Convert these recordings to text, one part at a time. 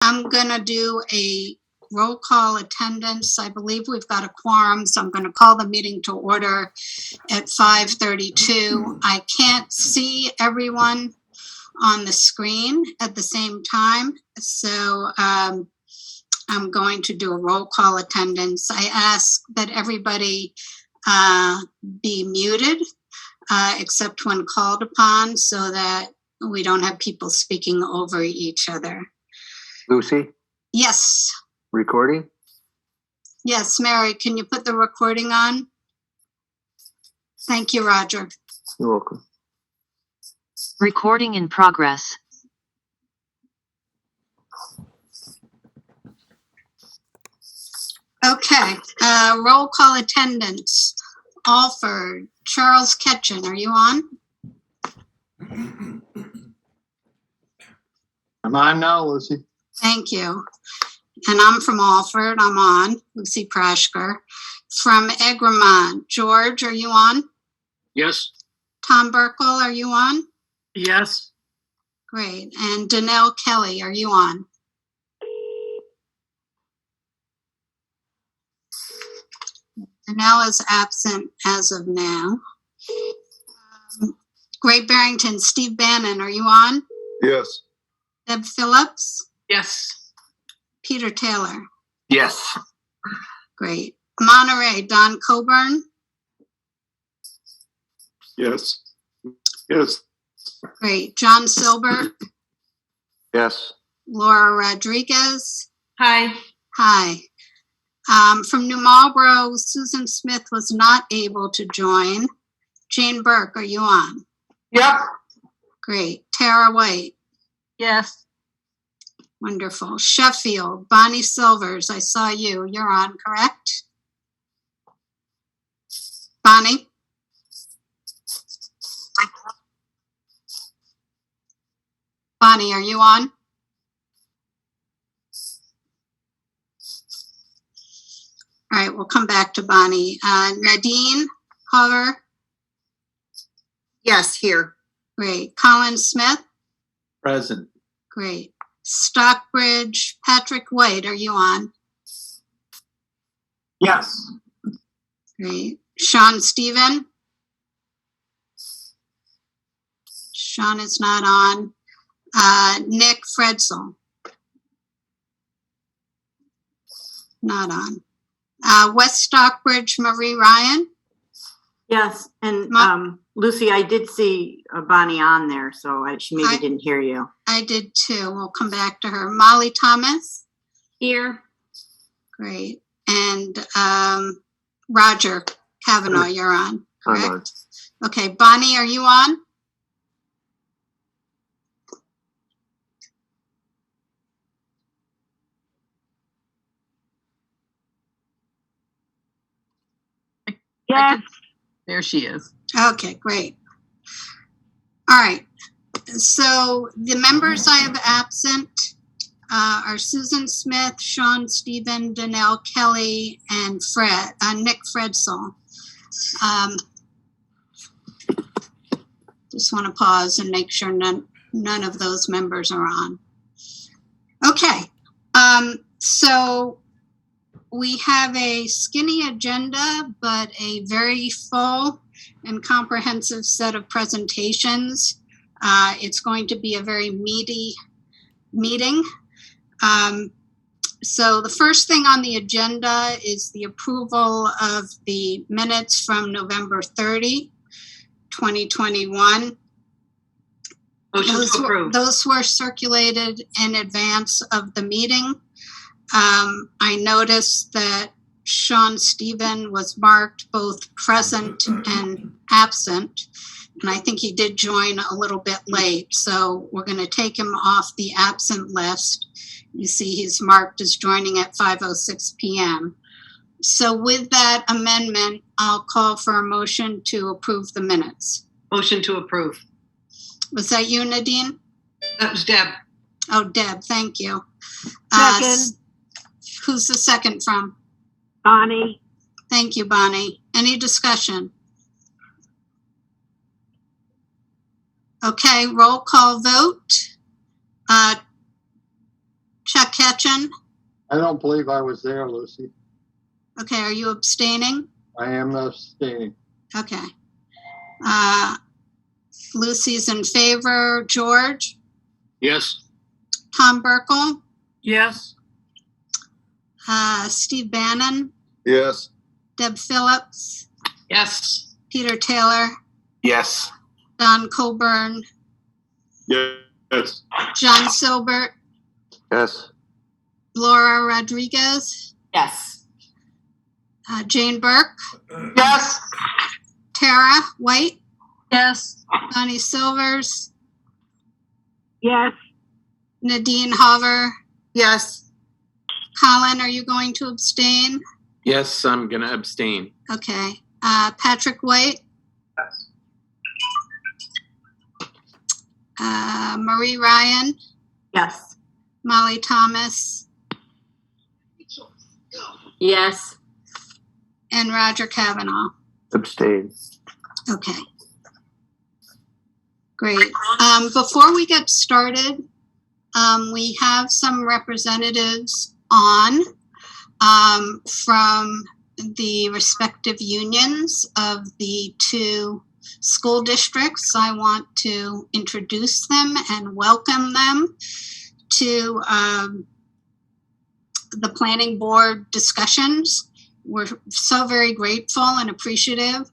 I'm going to do a roll call attendance. I believe we've got a quorum, so I'm going to call the meeting to order at 5:32. I can't see everyone on the screen at the same time, so I'm going to do a roll call attendance. I ask that everybody be muted except when called upon, so that we don't have people speaking over each other. Lucy, Yes. recording? Yes, Mary, can you put the recording on? Thank you, Roger. You're welcome. Recording in progress. Okay, roll call attendance. Alford, Charles Ketchen, are you on? I'm on now, Lucy. Thank you. And I'm from Alford, I'm on. Lucy Prashker. From Egremont, George, are you on? Yes. Tom Burkle, are you on? Yes. Great. And Danelle Kelly, are you on? Danelle is absent as of now. Great Barrington, Steve Bannon, are you on? Yes. Deb Phillips? Yes. Peter Taylor? Yes. Great. Monterey, Don Coburn? Yes. Yes. Great. John Silbert? Yes. Laura Rodriguez? Hi. Hi. From New Marlboro, Susan Smith was not able to join. Jane Burke, are you on? Yep. Great. Tara White? Yes. Wonderful. Sheffield, Bonnie Silvers, I saw you. You're on, correct? Bonnie? Bonnie, are you on? All right, we'll come back to Bonnie. Nadine Hover? Yes, here. Great. Colin Smith? Present. Great. Stockbridge, Patrick White, are you on? Yes. Great. Sean Stephen? Sean is not on. Nick Fredsel? Not on. West Stockbridge, Marie Ryan? Yes, and Ma- Lucy, I did see Bonnie on there, so she maybe didn't hear you. I did too. We'll come back to her. Molly Thomas? Here. Great. And Roger Kavanaugh, you're on, correct? I'm on. Okay, Bonnie, are you on? Yeah. There she is. Okay, great. All right. So the members I have absent are Susan Smith, Sean Stephen, Danelle Kelly, and Nick Fredsel. Just want to pause and make sure none of those members are on. Okay. So we have a skinny agenda, but a very full and comprehensive set of presentations. It's going to be a very meaty meeting. So the first thing on the agenda is the approval of the minutes from November 30, 2021. Motion to approve. Those were circulated in advance of the meeting. I noticed that Sean Stephen was marked both present and absent, and I think he did join a little bit late, so we're going to take him off the absent list. You see he's marked as joining at 5:06 p.m. So with that amendment, I'll call for a motion to approve the minutes. Motion to approve. Was that you, Nadine? That was Deb. Oh, Deb, thank you. Second. Who's the second from? Bonnie. Thank you, Bonnie. Any discussion? Okay, roll call vote. Chuck Ketchen? I don't believe I was there, Lucy. Okay, are you abstaining? I am abstaining. Okay. Lucy's in favor. George? Yes. Tom Burkle? Yes. Steve Bannon? Yes. Deb Phillips? Yes. Peter Taylor? Yes. Don Coburn? Yes. John Silbert? Yes. Laura Rodriguez? Yes. Jane Burke? Yes. Tara White? Yes. Bonnie Silvers? Yes. Nadine Hover? Yes. Colin, are you going to abstain? Yes, I'm going to abstain. Okay. Patrick White? Marie Ryan? Yes. Molly Thomas? Yes. And Roger Kavanaugh? Abstain. Okay. Great. Before we get started, we have some representatives on from the respective unions of the two school districts. I want to introduce them and welcome them to the planning board discussions. We're so very grateful and appreciative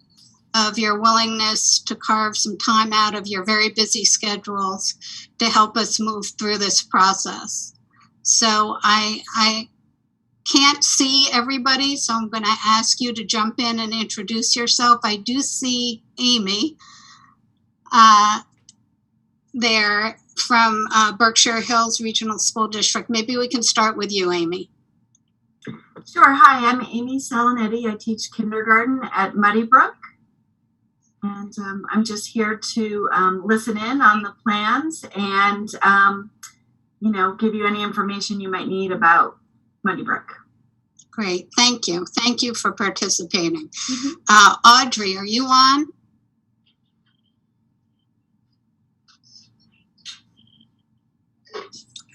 of your willingness to carve some time out of your very busy schedules to help us move through this process. So I can't see everybody, so I'm going to ask you to jump in and introduce yourself. I do see Amy there from Berkshire Hills Regional School District. Maybe we can start with you, Amy. Sure. Hi, I'm Amy Salonetti. I teach kindergarten at Muddy Brook. And I'm just here to listen in on the plans and, give you any information you might need about Muddy Brook. Great. Thank you. Thank you for participating. Audrey, are you on?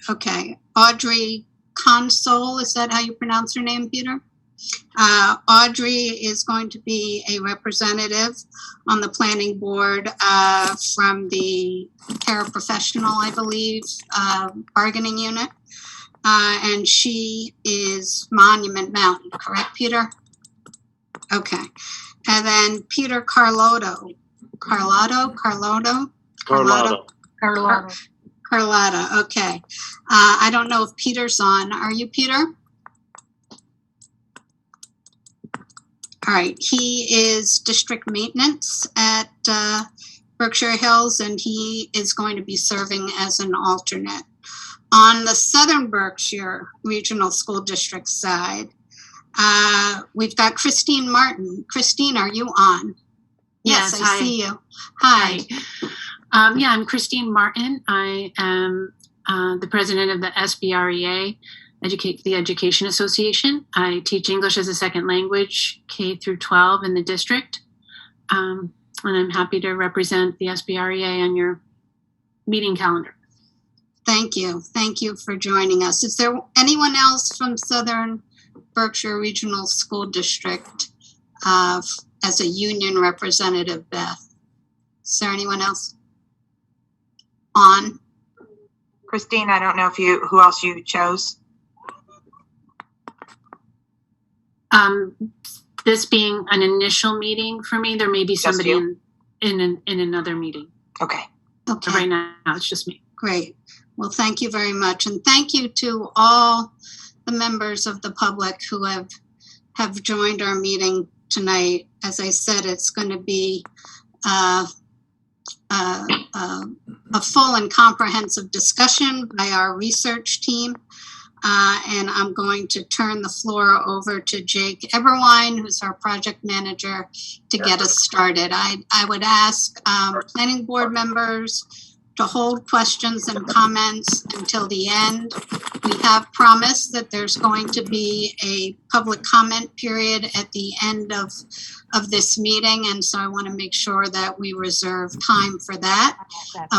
Okay. Audrey Console, is that how you pronounce her name, Peter? Audrey is going to be a representative on the planning board from the paraprofessional, I believe, bargaining unit. And she is Monument Mountain, correct, Peter? Okay. And then Peter Carlotta, okay. I don't know if Peter's on. Are you, Peter? All right, he is district maintenance at Berkshire Hills, and he is going to be serving as an alternate. On the Southern Berkshire Regional School District side, we've got Christine Martin. Christine, are you on? Yes, I see you. Hi. Yeah, I'm Christine Martin. I am the president of the SBREA, the Education Association. I teach English as a second language, K through 12 in the district. And I'm happy to represent the SBREA on your meeting calendar. Thank you. Thank you for joining us. Is there anyone else from Southern Berkshire Regional School District as a union representative, Beth? Is there anyone else on? Christine, I don't know who else you chose. This being an initial meeting for me, there may be somebody in another meeting. Okay. But right now, it's just me. Great. Well, thank you very much. And thank you to all the members of the public who have joined our meeting tonight. As I said, it's going to be a full and comprehensive discussion by our research team. And I'm going to turn the floor over to Jake Eberwein, who's our project manager, to get us started. I would ask planning board members to hold questions and comments until the end. We have promised that there's going to be a public comment period at the end of this meeting, and so I want to make sure that we reserve time for that.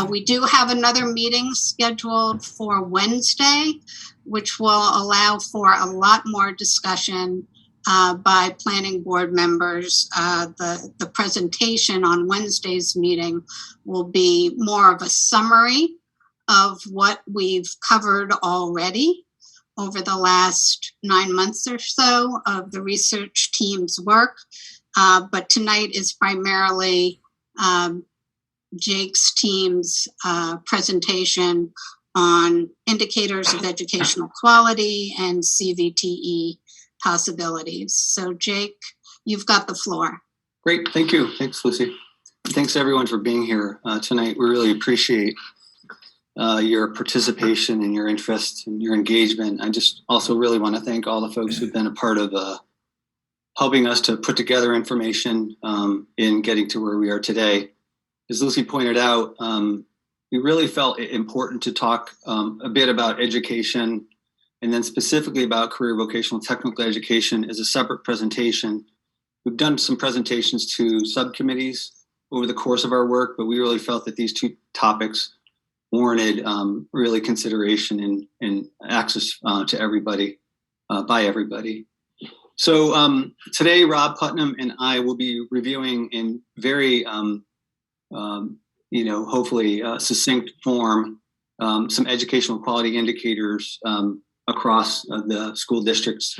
We do have another meeting scheduled for Wednesday, which will allow for a lot more discussion by planning board members. The presentation on Wednesday's meeting will be more of a summary of what we've covered already over the last 9 months or so of the research team's work. But tonight is primarily Jake's team's presentation on indicators of educational quality and CVTE possibilities. So Jake, you've got the floor. Great, thank you. Thanks, Lucy. Thanks everyone for being here tonight. We really appreciate your participation and your interest and your engagement. I just also really want to thank all the folks who've been a part of helping us to put together information in getting to where we are today. As Lucy pointed out, we really felt it important to talk a bit about education and then specifically about career vocational technical education as a separate presentation. We've done some presentations to subcommittees over the course of our work, but we really felt that these two topics warranted really consideration and access to everybody, by everybody. So today, Rob Putnam and I will be reviewing in very, hopefully succinct form, some educational quality indicators across the school districts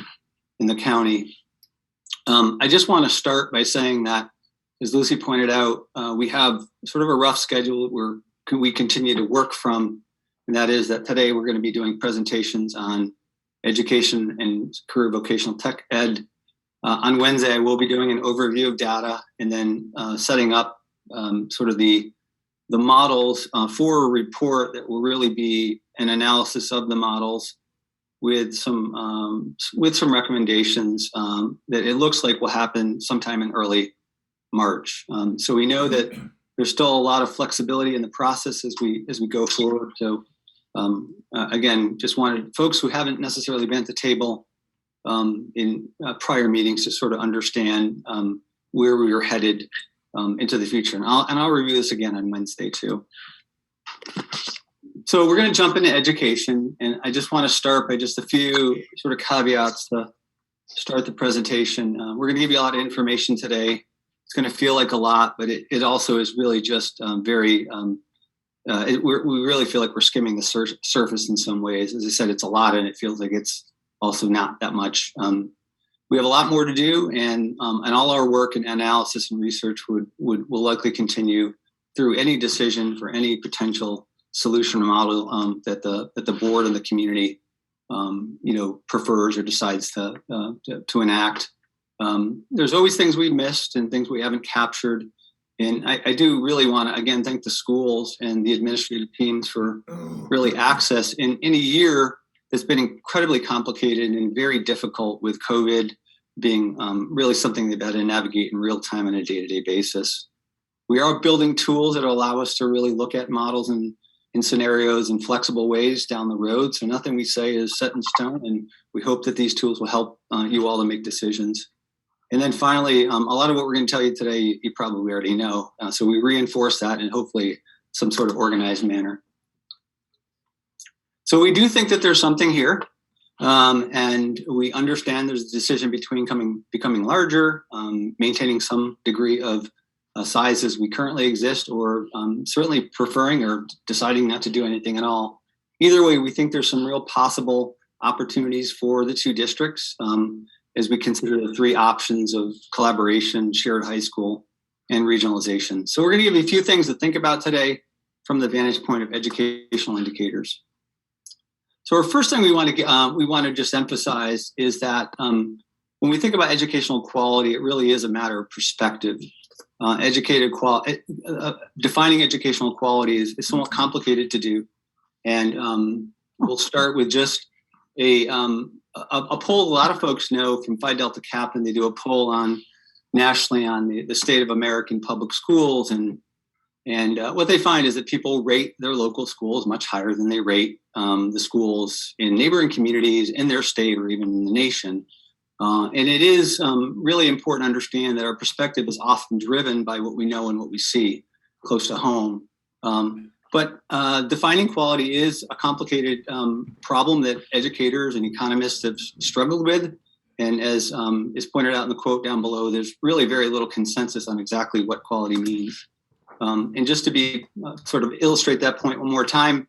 in the county. I just want to start by saying that, as Lucy pointed out, we have sort of a rough schedule where we continue to work from, and that is that today we're going to be doing presentations on education and career vocational tech ed. On Wednesday, I will be doing an overview of data and then setting up sort of the models for a report that will really be an analysis of the models with some recommendations that it looks like will happen sometime in early March. So we know that there's still a lot of flexibility in the process as we go forward. So again, just wanted folks who haven't necessarily been at the table in prior meetings to sort of understand where we are headed into the future. And I'll review this again on Wednesday too. So we're going to jump into education, and I just want to start by just a few sort of caveats to start the presentation. We're going to give you a lot of information today. It's going to feel like a lot, but it also is really just very, we really feel like we're skimming the surface in some ways. As I said, it's a lot, and it feels like it's also not that much. We have a lot more to do, and all our work and analysis and research will likely continue through any decision for any potential solution or model that the board and the community prefers or decides to enact. There's always things we've missed and things we haven't captured. And I do really want to, again, thank the schools and the administrative teams for really access in a year that's been incredibly complicated and very difficult, with COVID being really something they've had to navigate in real time on a day-to-day basis. We are building tools that allow us to really look at models and in scenarios in flexible ways down the road. So nothing we say is set in stone, and we hope that these tools will help you all to make decisions. And then finally, a lot of what we're going to tell you today, you probably already know. So we reinforce that in hopefully some sort of organized manner. So we do think that there's something here. And we understand there's a decision between becoming larger, maintaining some degree of size as we currently exist, or certainly preferring or deciding not to do anything at all. Either way, we think there's some real possible opportunities for the two districts as we consider the three options of collaboration, shared high school, and regionalization. So we're going to give you a few things to think about today from the vantage point of educational indicators. So our first thing we want to just emphasize is that when we think about educational quality, it really is a matter of perspective. Defining educational quality is somewhat complicated to do, and we'll start with just a poll. A lot of folks know from Phi Delta Kaplan, they do a poll nationally on the state of American public schools, and what they find is that people rate their local schools much higher than they rate the schools in neighboring communities in their state or even in the nation. And it is really important to understand that our perspective is often driven by what we know and what we see close to home. But defining quality is a complicated problem that educators and economists have struggled with. And as is pointed out in the quote down below, there's really very little consensus on exactly what quality means. And just to be sort of illustrate that point one more time,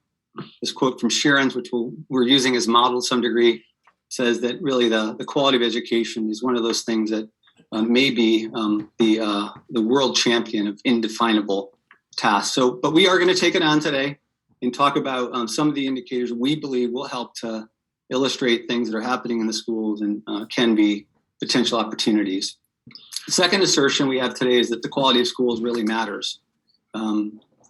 this quote from Sharon's, which we're using as model to some degree, says that really the quality of education is one of those things that may be the world champion of indefinable tasks. So, but we are going to take it on today and talk about some of the indicators we believe will help to illustrate things that are happening in the schools and can be potential opportunities. The second assertion we have today is that the quality of schools really matters.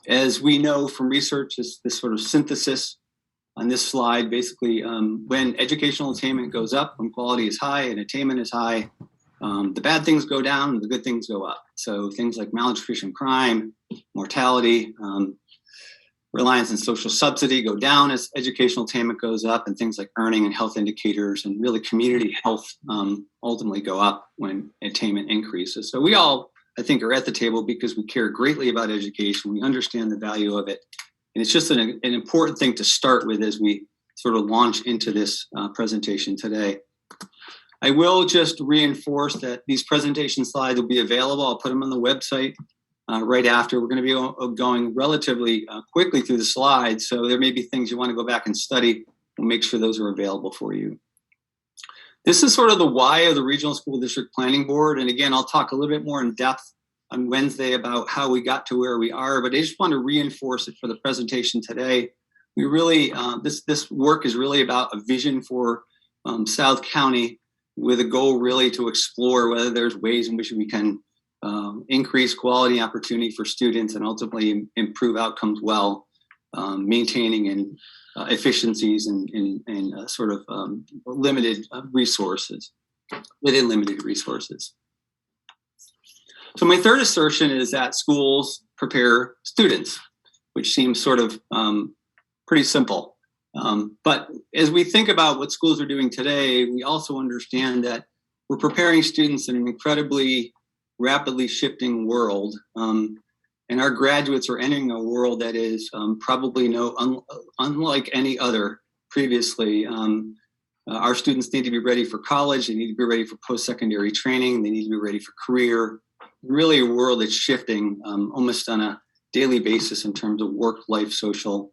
As we know from research, this sort of synthesis on this slide, basically when educational attainment goes up, when quality is high and attainment is high, the bad things go down and the good things go up. So things like malnutrition, crime, mortality, reliance on social subsidy go down as educational attainment goes up, and things like earning and health indicators and really community health ultimately go up when attainment increases. So we all, I think, are at the table because we care greatly about education. We understand the value of it. And it's just an important thing to start with as we sort of launch into this presentation today. I will just reinforce that these presentation slides will be available. I'll put them on the website right after. We're going to be going relatively quickly through the slides, so there may be things you want to go back and study. We'll make sure those are available for you. This is sort of the why of the Regional School District Planning Board. And again, I'll talk a little bit more in depth on Wednesday about how we got to where we are, but I just want to reinforce it for the presentation today. We really, this work is really about a vision for South County with a goal really to explore whether there's ways in which we can increase quality and opportunity for students and ultimately improve outcomes while maintaining and efficiencies and sort of limited resources, within limited resources. So my third assertion is that schools prepare students, which seems sort of pretty simple. But as we think about what schools are doing today, we also understand that we're preparing students in an incredibly rapidly shifting world. And our graduates are entering a world that is probably unlike any other previously. Our students need to be ready for college. They need to be ready for post-secondary training. They need to be ready for career. Really a world that's shifting almost on a daily basis in terms of work, life, social,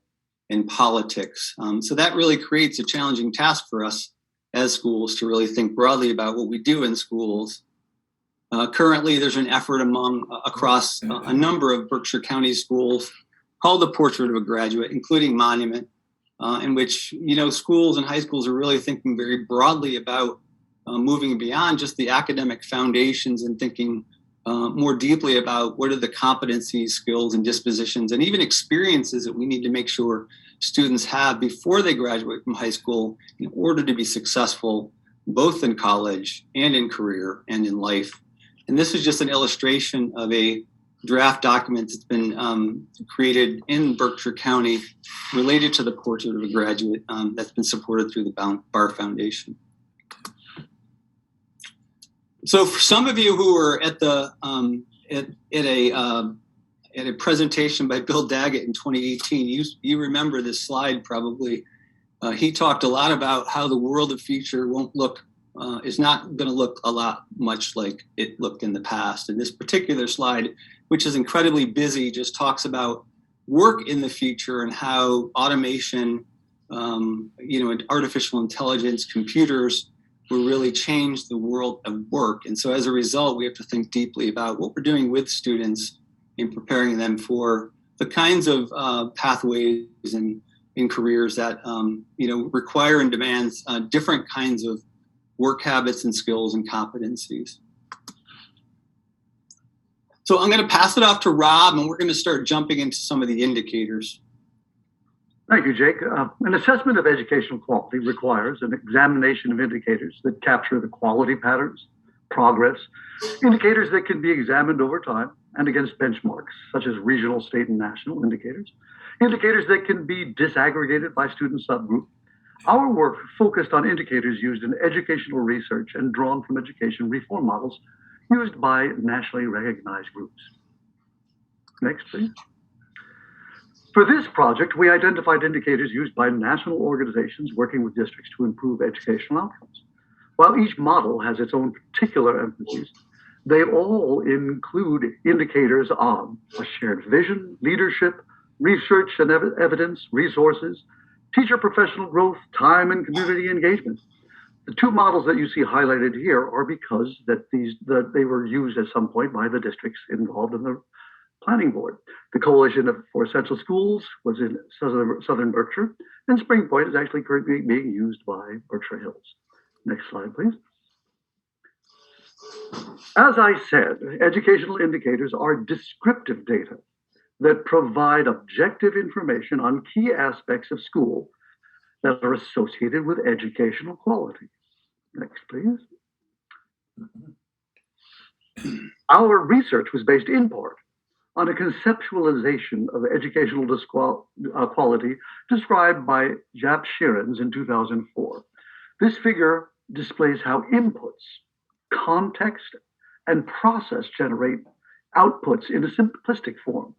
and politics. So that really creates a challenging task for us as schools to really think broadly about what we do in schools. Currently, there's an effort across a number of Berkshire County schools called the Portrait of a Graduate, including Monument, in which schools and high schools are really thinking very broadly about moving beyond just the academic foundations and thinking more deeply about what are the competencies, skills, and dispositions, and even experiences that we need to make sure students have before they graduate from high school in order to be successful both in college and in career and in life. And this is just an illustration of a draft document that's been created in Berkshire County related to the Portrait of a Graduate that's been supported through the Barr Foundation. So for some of you who were at the at a presentation by Bill Daggett in 2018, you remember this slide probably. He talked a lot about how the world of future is not going to look a lot much like it looked in the past. And this particular slide, which is incredibly busy, just talks about work in the future and how automation, and artificial intelligence, computers will really change the world of work. And so as a result, we have to think deeply about what we're doing with students in preparing them for the kinds of pathways and in careers that require and demands different kinds of work habits and skills and competencies. So I'm going to pass it off to Rob, and we're going to start jumping into some of the indicators. Thank you, Jake. An assessment of educational quality requires an examination of indicators that capture the quality patterns, progress, indicators that can be examined over time and against benchmarks, such as regional, state, and national indicators, indicators that can be disaggregated by student subgroup. Our work focused on indicators used in educational research and drawn from education reform models used by nationally recognized groups. Next, please. For this project, we identified indicators used by national organizations working with districts to improve educational outcomes. While each model has its own particular emphases, they all include indicators on a shared vision, leadership, research and evidence, resources, teacher professional growth, time and community engagement. The two models that you see highlighted here are because that they were used at some point by the districts involved in the planning board. The Coalition for Essential Schools was in Southern Berkshire, and Spring Point is actually currently being used by Berkshire Hills. Next slide, please. As I said, educational indicators are descriptive data that provide objective information on key aspects of school that are associated with educational quality. Next, please. Our research was based in part on a conceptualization of educational quality described by Jaap Schierens in 2004. This figure displays how inputs, context, and process generate outputs in a simplistic form.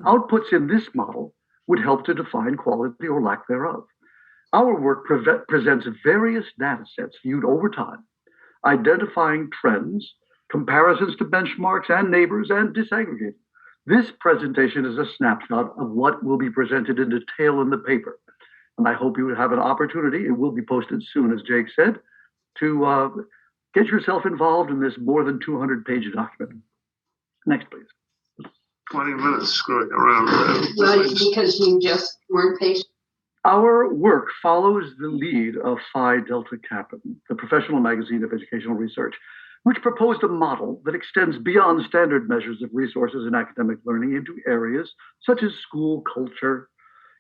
Outputs in this model would help to define quality or lack thereof. Our work presents various data sets viewed over time, identifying trends, comparisons to benchmarks and neighbors, and disaggregating. This presentation is a snapshot of what will be presented in detail in the paper. And I hope you have an opportunity, it will be posted soon, as Jake said, to get yourself involved in this more than 200-page document. Next, please. 20 minutes screwing around. Because you just weren't patient. Our work follows the lead of Phi Delta Kappa, the professional magazine of educational research, which proposed a model that extends beyond standard measures of resources in academic learning into areas such as school culture,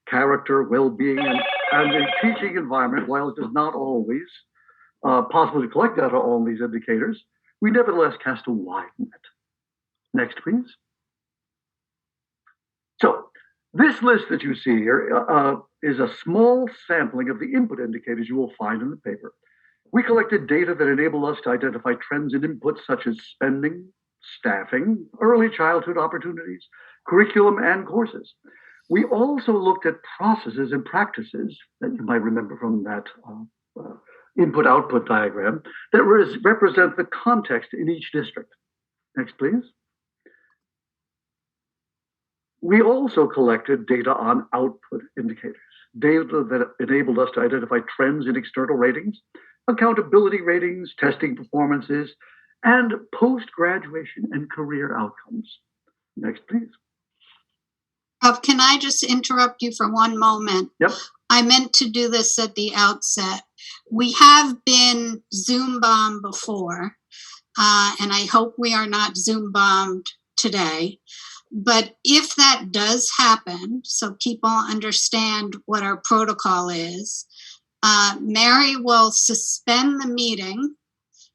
character, well-being, and the teaching environment. While it is not always possible to collect data on these indicators, we nevertheless cast a wide net. Next, please. So this list that you see here is a small sampling of the input indicators you will find in the paper. We collected data that enable us to identify trends in inputs such as spending, staffing, early childhood opportunities, curriculum, and courses. We also looked at processes and practices that you might remember from that input-output diagram that represent the context in each district. Next, please. We also collected data on output indicators, data that enabled us to identify trends in external ratings, accountability ratings, testing performances, and post-graduation and career outcomes. Next, please. Can I just interrupt you for one moment? Yep. I meant to do this at the outset. We have been Zoom bombed before, and I hope we are not Zoom bombed today. But if that does happen, so people understand what our protocol is, Mary will suspend the meeting.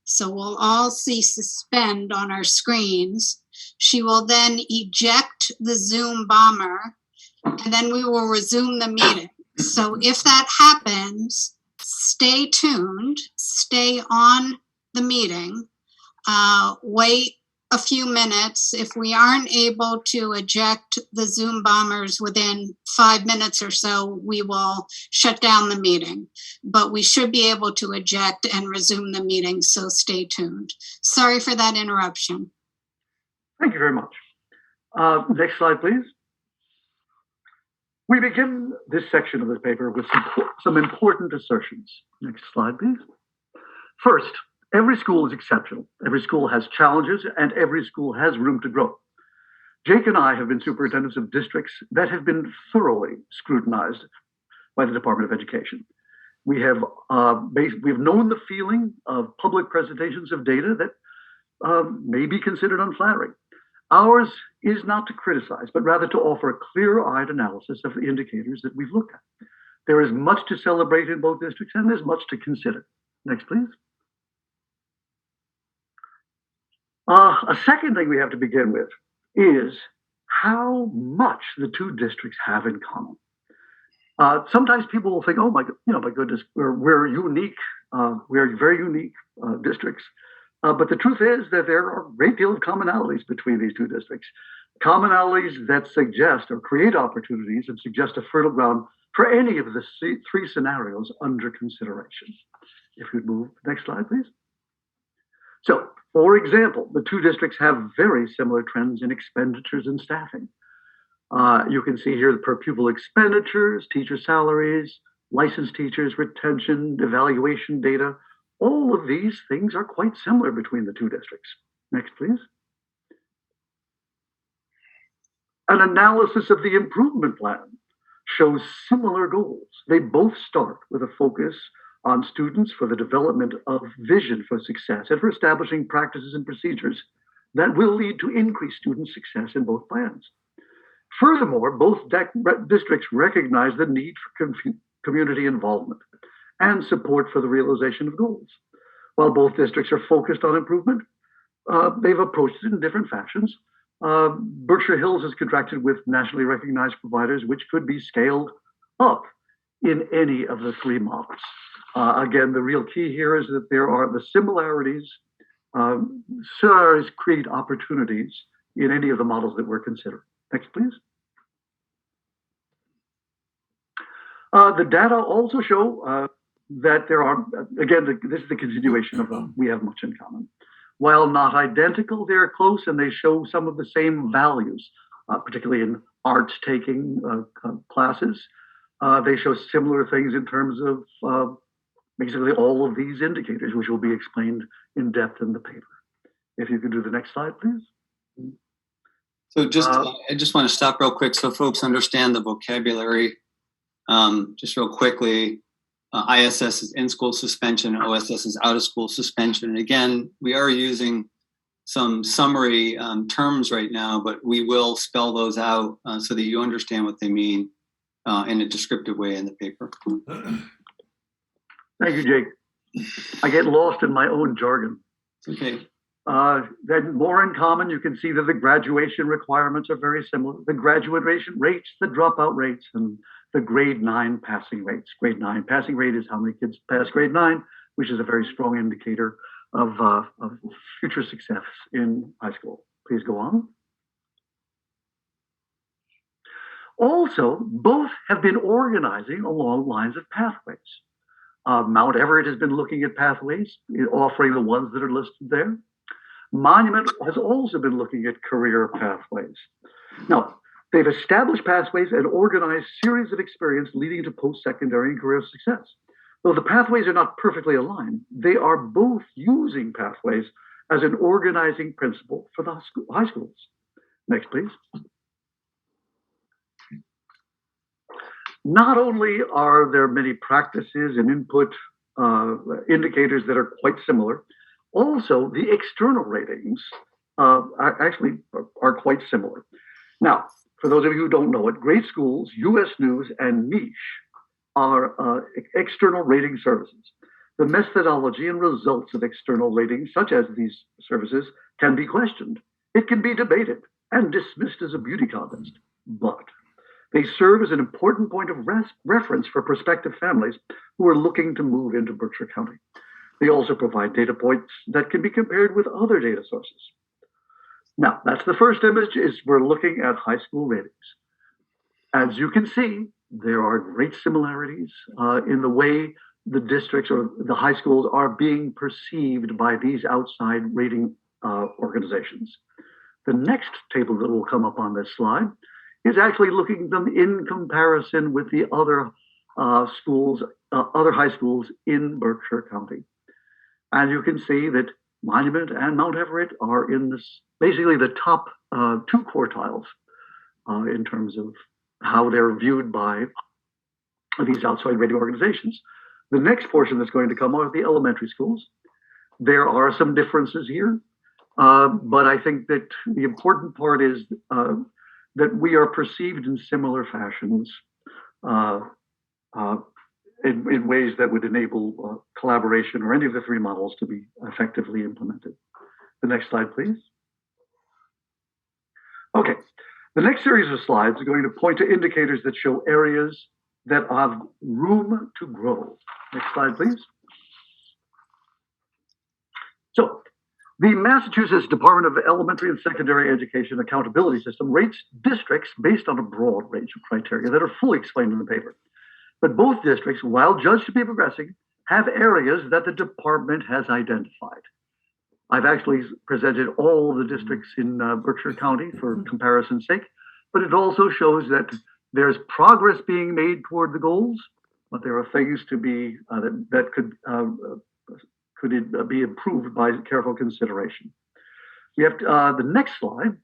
So we'll all see suspend on our screens. She will then eject the Zoom bomber, and then we will resume the meeting. So if that happens, stay tuned, stay on the meeting, wait a few minutes. If we aren't able to eject the Zoom bombers within 5 minutes or so, we will shut down the meeting. But we should be able to eject and resume the meeting, so stay tuned. Sorry for that interruption. Thank you very much. Next slide, please. We begin this section of the paper with some important assertions. Next slide, please. First, every school is exceptional. Every school has challenges, and every school has room to grow. Jake and I have been superintendents of districts that have been thoroughly scrutinized by the Department of Education. We have known the feeling of public presentations of data that may be considered unflattering. Ours is not to criticize, but rather to offer a clear-eyed analysis of the indicators that we've looked at. There is much to celebrate in both districts, and there's much to consider. Next, please. A second thing we have to begin with is how much the two districts have in common. Sometimes people will think, "Oh my goodness, we're unique. We're very unique districts." But the truth is that there are a great deal of commonalities between these two districts. Commonalities that suggest or create opportunities and suggest a fertile ground for any of the three scenarios under consideration. If you'd move, next slide, please. So, for example, the two districts have very similar trends in expenditures and staffing. You can see here the per pupil expenditures, teacher salaries, licensed teachers, retention, evaluation data. All of these things are quite similar between the two districts. Next, please. An analysis of the improvement plan shows similar goals. They both start with a focus on students for the development of vision for success and for establishing practices and procedures that will lead to increased student success in both plans. Furthermore, both districts recognize the need for community involvement and support for the realization of goals. While both districts are focused on improvement, they've approached it in different fashions. Berkshire Hills has contracted with nationally recognized providers, which could be scaled up in any of the three models. Again, the real key here is that there are the similarities create opportunities in any of the models that we're considering. Next, please. The data also show that there are, again, this is the continuation of we have much in common. While not identical, they're close and they show some of the same values, particularly in arts taking classes. They show similar things in terms of basically all of these indicators, which will be explained in depth in the paper. If you could do the next slide, please. So I just want to stop real quick so folks understand the vocabulary. Just real quickly, ISS is in-school suspension, OSS is out-of-school suspension. And again, we are using some summary terms right now, but we will spell those out so that you understand what they mean in a descriptive way in the paper. Thank you, Jake. I get lost in my own jargon. Okay. Then more in common, you can see that the graduation requirements are very similar. The graduation rates, the dropout rates, and the grade 9 passing rates. Grade 9 passing rate is how many kids pass grade 9, which is a very strong indicator of future success in high school. Please go on. Also, both have been organizing along lines of pathways. Mount Everett has been looking at pathways, offering the ones that are listed there. Monument has also been looking at career pathways. Now, they've established pathways and organized series of experience leading to post-secondary and career success. Though the pathways are not perfectly aligned, they are both using pathways as an organizing principle for the high schools. Next, please. Not only are there many practices and input indicators that are quite similar, also the external ratings actually are quite similar. Now, for those of you who don't know it, grade schools, US News, and Niche are external rating services. The methodology and results of external ratings, such as these services, can be questioned. It can be debated and dismissed as a beauty contest, but they serve as an important point of reference for prospective families who are looking to move into Berkshire County. They also provide data points that can be compared with other data sources. Now, that's the first image, is we're looking at high school ratings. As you can see, there are great similarities in the way the districts or the high schools are being perceived by these outside rating organizations. The next table that will come up on this slide is actually looking at them in comparison with the other schools, other high schools in Berkshire County. And you can see that Monument and Mount Everett are in this, basically the top 2 quartiles in terms of how they're viewed by these outside rating organizations. The next portion that's going to come are the elementary schools. There are some differences here, but I think that the important part is that we are perceived in similar fashions in ways that would enable collaboration or any of the 3 models to be effectively implemented. The next slide, please. Okay, the next series of slides are going to point to indicators that show areas that have room to grow. Next slide, please. So The Massachusetts Department of Elementary and Secondary Education Accountability System rates districts based on a broad range of criteria that are fully explained in the paper. But both districts, while judged to be progressing, have areas that the department has identified. I've actually presented all the districts in Berkshire County for comparison's sake, but it also shows that there's progress being made toward the goals, but there are things to be that could be improved by careful consideration. We have the next slide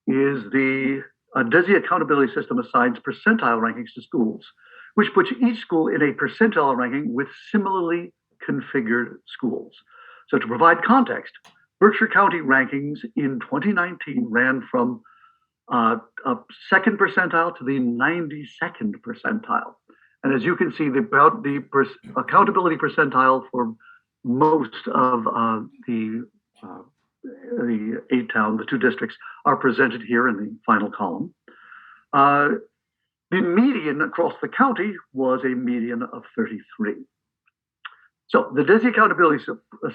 is the DESI accountability system assigns percentile rankings to schools, which puts each school in a percentile ranking with similarly configured schools. So to provide context, Berkshire County rankings in 2019 ran from a second percentile to the 92nd percentile. And as you can see, the accountability percentile for most of the 8 two districts are presented here in the final column. The median across the county was a median of 33. So the DESI accountability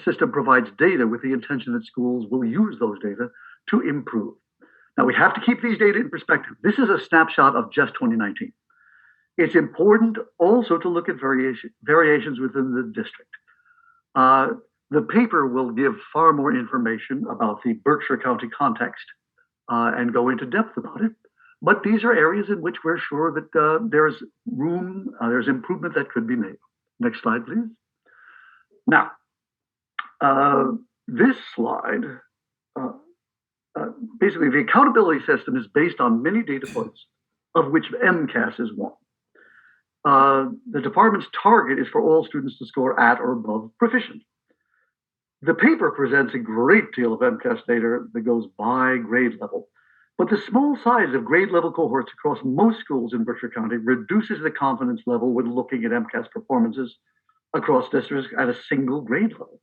system provides data with the intention that schools will use those data to improve. Now we have to keep these data in perspective. This is a snapshot of just 2019. It's important also to look at variations within the district. The paper will give far more information about the Berkshire County context and go into depth about it. But these are areas in which we're sure that there's room, there's improvement that could be made. Next slide, please. Now, this slide, basically the accountability system is based on many data points, of which MCAS is one. The department's target is for all students to score at or above proficient. The paper presents a great deal of MCAS data that goes by grade level, but the small size of grade level cohorts across most schools in Berkshire County reduces the confidence level when looking at MCAS performances across districts at a single grade level.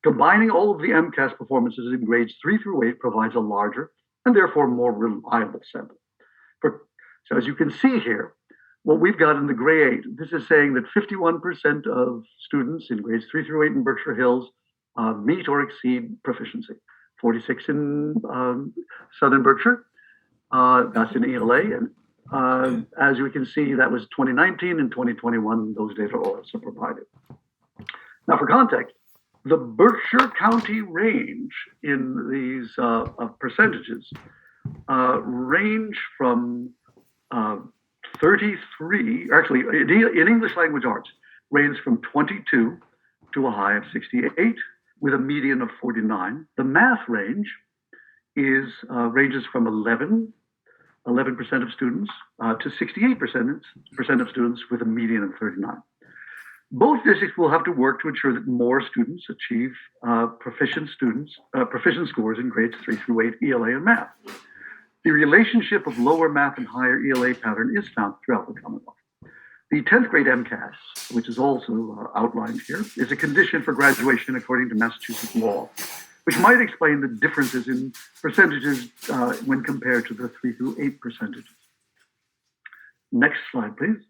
Combining all of the MCAS performances in grades 3 through 8 provides a larger and therefore more reliable sample. So as you can see here, what we've got in the grade 8, this is saying that 51% of students in grades 3 through 8 in Berkshire Hills meet or exceed proficiency. 46 in Southern Berkshire, that's in ELA. And as we can see, that was 2019 and 2021, those data are also provided. Now for context, the Berkshire County range in these percentages range from 33, actually in English language arts, range from 22 to a high of 68 with a median of 49. The math range is ranges from 11% of students to 68% of students with a median of 39. Both districts will have to work to ensure that more students achieve proficient scores in grades 3 through 8 ELA and math. The relationship of lower math and higher ELA pattern is found throughout the Commonwealth. The 10th grade MCAS, which is also outlined here, is a condition for graduation according to Massachusetts law, which might explain the differences in percentages when compared to the 3 through 8 percentages. Next slide, please.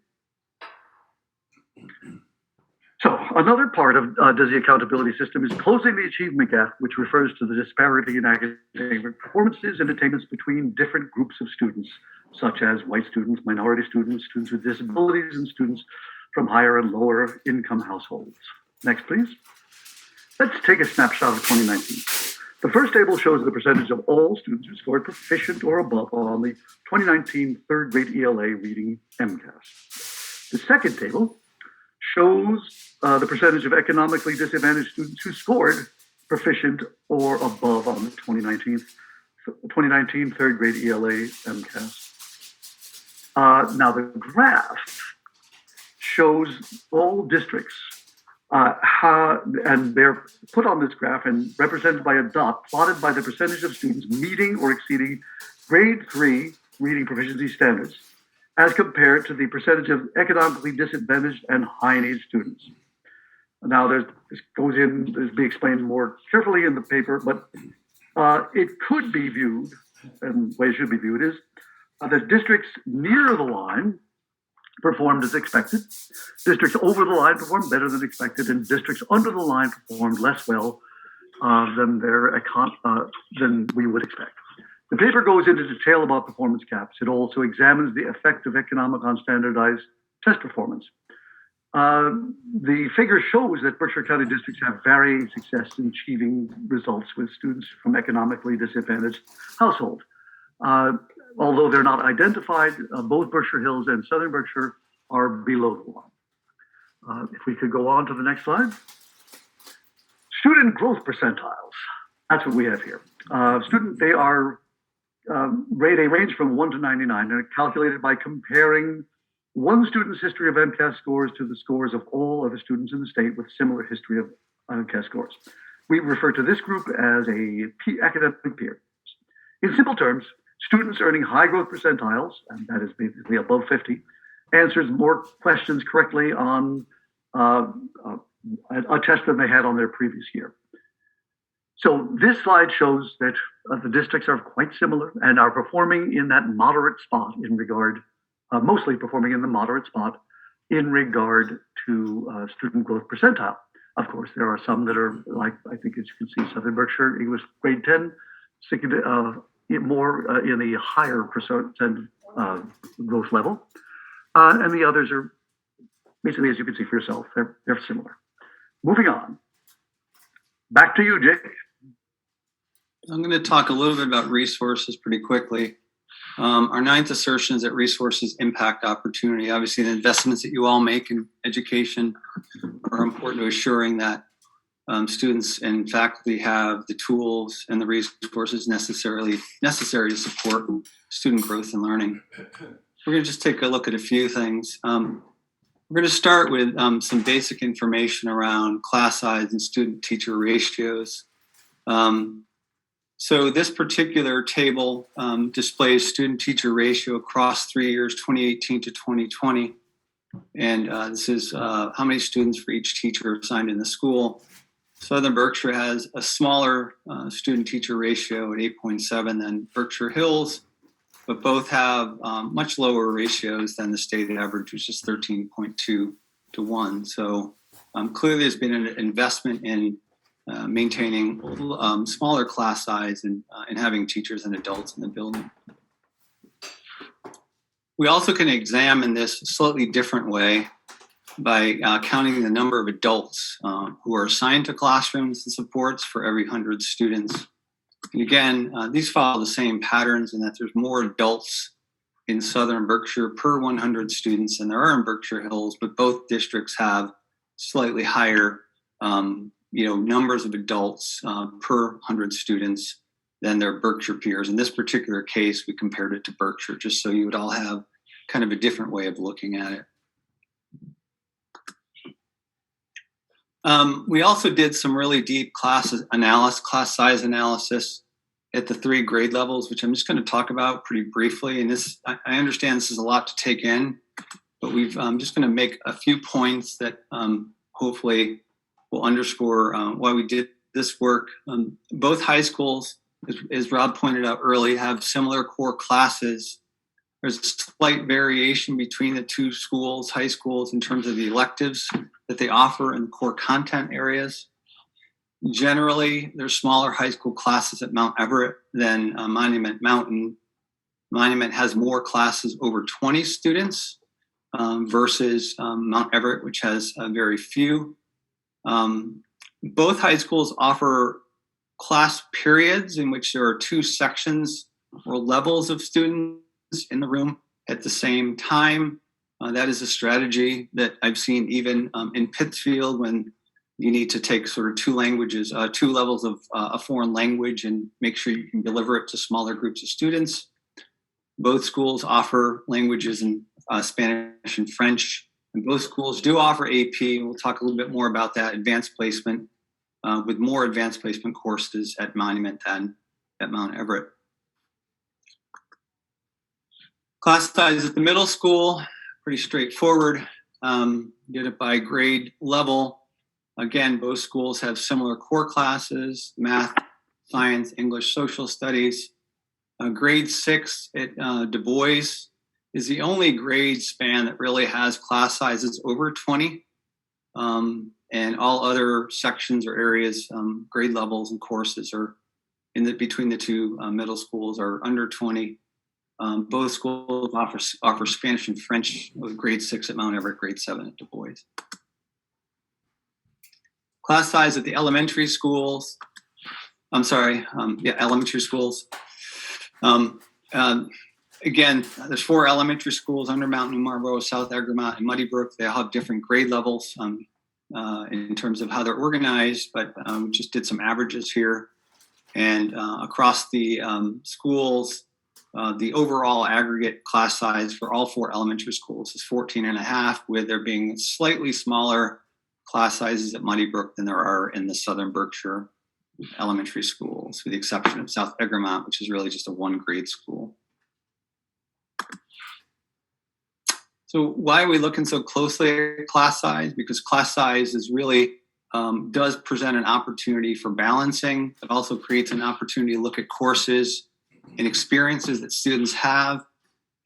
So another part of DESI accountability system is closing the achievement gap, which refers to the disparity in academic performances and attainments between different groups of students, such as white students, minority students, students with disabilities, and students from higher and lower income households. Next, please. Let's take a snapshot of 2019. The first table shows the percentage of all students who scored proficient or above on the 2019 third grade ELA reading MCAS. The second table shows the percentage of economically disadvantaged students who scored proficient or above on the 2019 third grade ELA MCAS. Now the graph shows all districts and they're put on this graph and represented by a dot plotted by the percentage of students meeting or exceeding grade 3 reading proficiency standards as compared to the percentage of economically disadvantaged and high need students. Now this goes in, this will be explained more carefully in the paper, but it could be viewed, and the way it should be viewed is the districts near the line performed as expected, districts over the line performed better than expected, and districts under the line performed less well than we would expect. The paper goes into detail about performance gaps. It also examines the effect of economic on standardized test performance. The figure shows that Berkshire County districts have varying success in achieving results with students from economically disadvantaged households. Although they're not identified, both Berkshire Hills and Southern Berkshire are below the line. If we could go on to the next slide. Student growth percentiles. That's what we have here. They are they range from 1 to 99 and are calculated by comparing one student's history of MCAS scores to the scores of all other students in the state with similar history of MCAS scores. We refer to this group as academic peers. In simple terms, students earning high growth percentiles, and that is basically above 50, answers more questions correctly on a test than they had on their previous year. So this slide shows that the districts are quite similar and are performing in that moderate spot in regard, mostly performing in the moderate spot in regard to student growth percentile. Of course, there are some that are like, I think as you can see, Southern Berkshire, English grade 10, sticking to, more in the higher percent growth level. And the others are basically, as you can see for yourself, they're similar. Moving on. Back to you, Jake. I'm going to talk a little bit about resources pretty quickly. Our ninth assertion is that resources impact opportunity. Obviously, the investments that you all make in education are important to assuring that students and faculty have the tools and the resources necessary to support student growth and learning. We're going to just take a look at a few things. We're going to start with some basic information around class size and student-teacher ratios. So this particular table displays student-teacher ratio across 3 years, 2018 to 2020. And this is how many students for each teacher assigned in the school. Southern Berkshire has a smaller student-teacher ratio at 8.7 than Berkshire Hills, but both have much lower ratios than the state average, which is 13.2 to 1. So clearly there's been an investment in maintaining smaller class size and having teachers and adults in the building. We also can examine this a slightly different way by counting the number of adults who are assigned to classrooms and supports for every 100 students. And again, these follow the same patterns in that there's more adults in Southern Berkshire per 100 students than there are in Berkshire Hills, but both districts have slightly higher numbers of adults per 100 students than their Berkshire peers. In this particular case, we compared it to Berkshire, just so you would all have kind of a different way of looking at it. We also did some really deep class size analysis at the 3 grade levels, which I'm just going to talk about pretty briefly. And this, I understand this is a lot to take in, but I'm just going to make a few points that hopefully will underscore why we did this work. Both high schools, as Rob pointed out early, have similar core classes. There's a slight variation between the two schools, high schools, in terms of the electives that they offer in the core content areas. Generally, there's smaller high school classes at Mount Everett than Monument Mountain. Monument has more classes over 20 students versus Mount Everett, which has very few. Both high schools offer class periods in which there are 2 sections or levels of students in the room at the same time. That is a strategy that I've seen even in Pittsfield when you need to take sort of 2 languages, 2 levels of a foreign language and make sure you can deliver it to smaller groups of students. Both schools offer languages in Spanish and French, and both schools do offer AP. We'll talk a little bit more about that advanced placement with more advanced placement courses at Monument than at Mount Everett. Class size at the middle school, pretty straightforward. Did it by grade level. Again, both schools have similar core classes, math, science, English, social studies. Grade 6 at Du Bois is the only grade span that really has class sizes over 20. and all other sections or areas, grade levels and courses are between the two middle schools are under 20. Both schools offer Spanish and French with grade 6 at Mount Everett, grade 7 at Du Bois. Class size at the elementary schools. Elementary schools. Again, there's 4 elementary schools: Undermountain, New Marlboro, South Egremont, and Muddy Brook. They all have different grade levels in terms of how they're organized, but we just did some averages here. And across the schools, the overall aggregate class size for all 4 elementary schools is 14.5, with there being slightly smaller class sizes at Muddy Brook than there are in the Southern Berkshire elementary schools, with the exception of South Egremont, which is really just a 1-grade school. So why are we looking so closely at class size? Because class size is really does present an opportunity for balancing. It also creates an opportunity to look at courses and experiences that students have,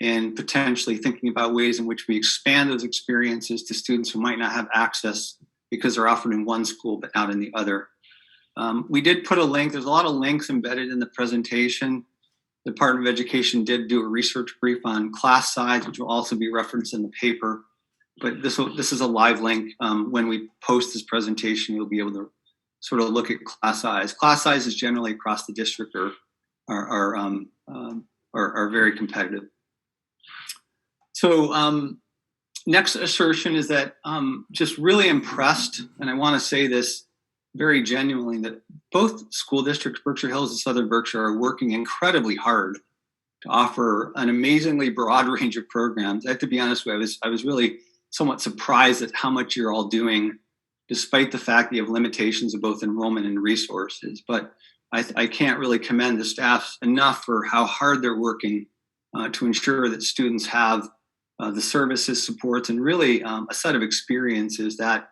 and potentially thinking about ways in which we expand those experiences to students who might not have access because they're offered in one school but not in the other. We did put a link. There's a lot of links embedded in the presentation. The Department of Education did do a research brief on class size, which will also be referenced in the paper. But this is a live link. When we post this presentation, you'll be able to sort of look at class size. Class sizes generally across the district are very competitive. So next assertion is that just really impressed, and I want to say this very genuinely, that both school districts, Berkshire Hills and Southern Berkshire, are working incredibly hard to offer an amazingly broad range of programs. I have to be honest with you, I was really somewhat surprised at how much you're all doing, despite the fact that you have limitations of both enrollment and resources. But I can't really commend the staff enough for how hard they're working to ensure that students have the services, supports, and really a set of experiences that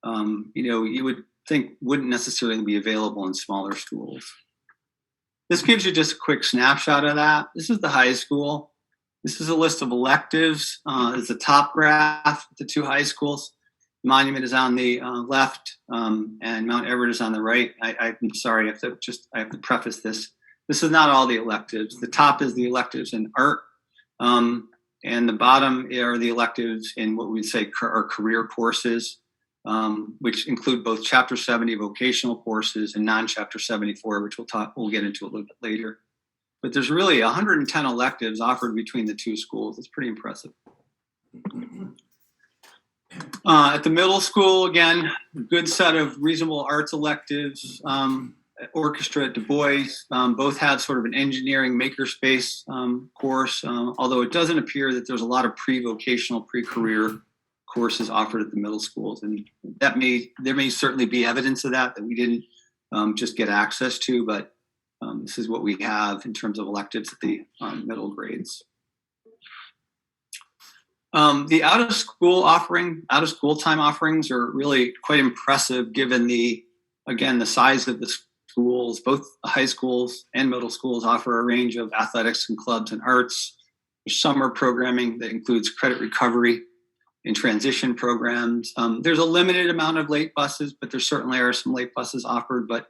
you would think wouldn't necessarily be available in smaller schools. This gives you just a quick snapshot of that. This is the high school. This is a list of electives. It's the top graph, the 2 high schools. Monument is on the left, and Mount Everett is on the right. I'm sorry, I have to preface this. This is not all the electives. The top is the electives in art, and the bottom are the electives in what we'd say are career courses, which include both Chapter 70 vocational courses and non-Chapter 74, which we'll get into a little bit later. But there's really 110 electives offered between the 2 schools. It's pretty impressive. At the middle school, again, a good set of reasonable arts electives. Orchestra at Du Bois both have sort of an engineering makerspace course, although it doesn't appear that there's a lot of pre-vocational, pre-career courses offered at the middle schools. And there may certainly be evidence of that we didn't just get access to, but this is what we have in terms of electives at the middle grades. The out-of-school time offerings are really quite impressive given the size of the schools. Both high schools and middle schools offer a range of athletics and clubs and arts. There's summer programming that includes credit recovery and transition programs. There's a limited amount of late buses, but there certainly are some late buses offered. But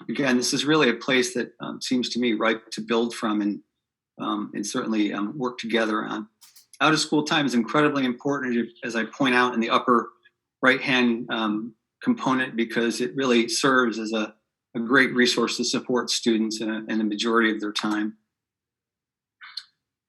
again, this is really a place that seems to me ripe to build from and certainly work together on. Out of school time is incredibly important, as I point out in the upper right-hand component, because it really serves as a great resource to support students in a majority of their time.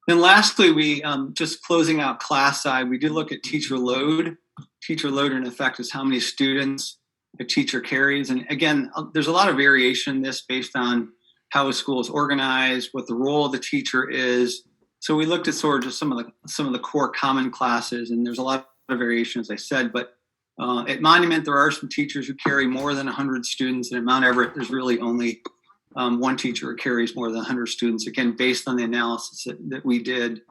Then lastly, we just closing out class side, we did look at teacher load. Teacher load, in effect, is how many students a teacher carries. And again, there's a lot of variation in this based on how a school is organized, what the role of the teacher is. So we looked at sort of just some of the core common classes, and there's a lot of variation, as I said. But at Monument, there are some teachers who carry more than 100 students, and at Mount Everett, there's really only one teacher who carries more than 100 students. Again, based on the analysis that we did,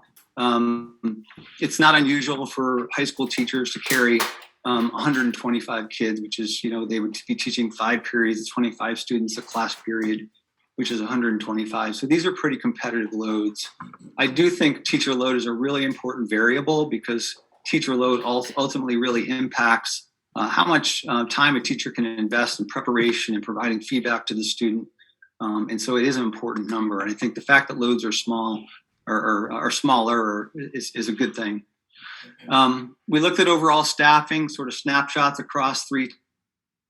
it's not unusual for high school teachers to carry 125 kids, which is, they would be teaching 5 periods, 25 students a class period, which is 125. So these are pretty competitive loads. I do think teacher load is a really important variable because teacher load ultimately really impacts how much time a teacher can invest in preparation and providing feedback to the student. And so it is an important number. And I think the fact that loads are small or smaller is a good thing. We looked at overall staffing, sort of snapshots across 3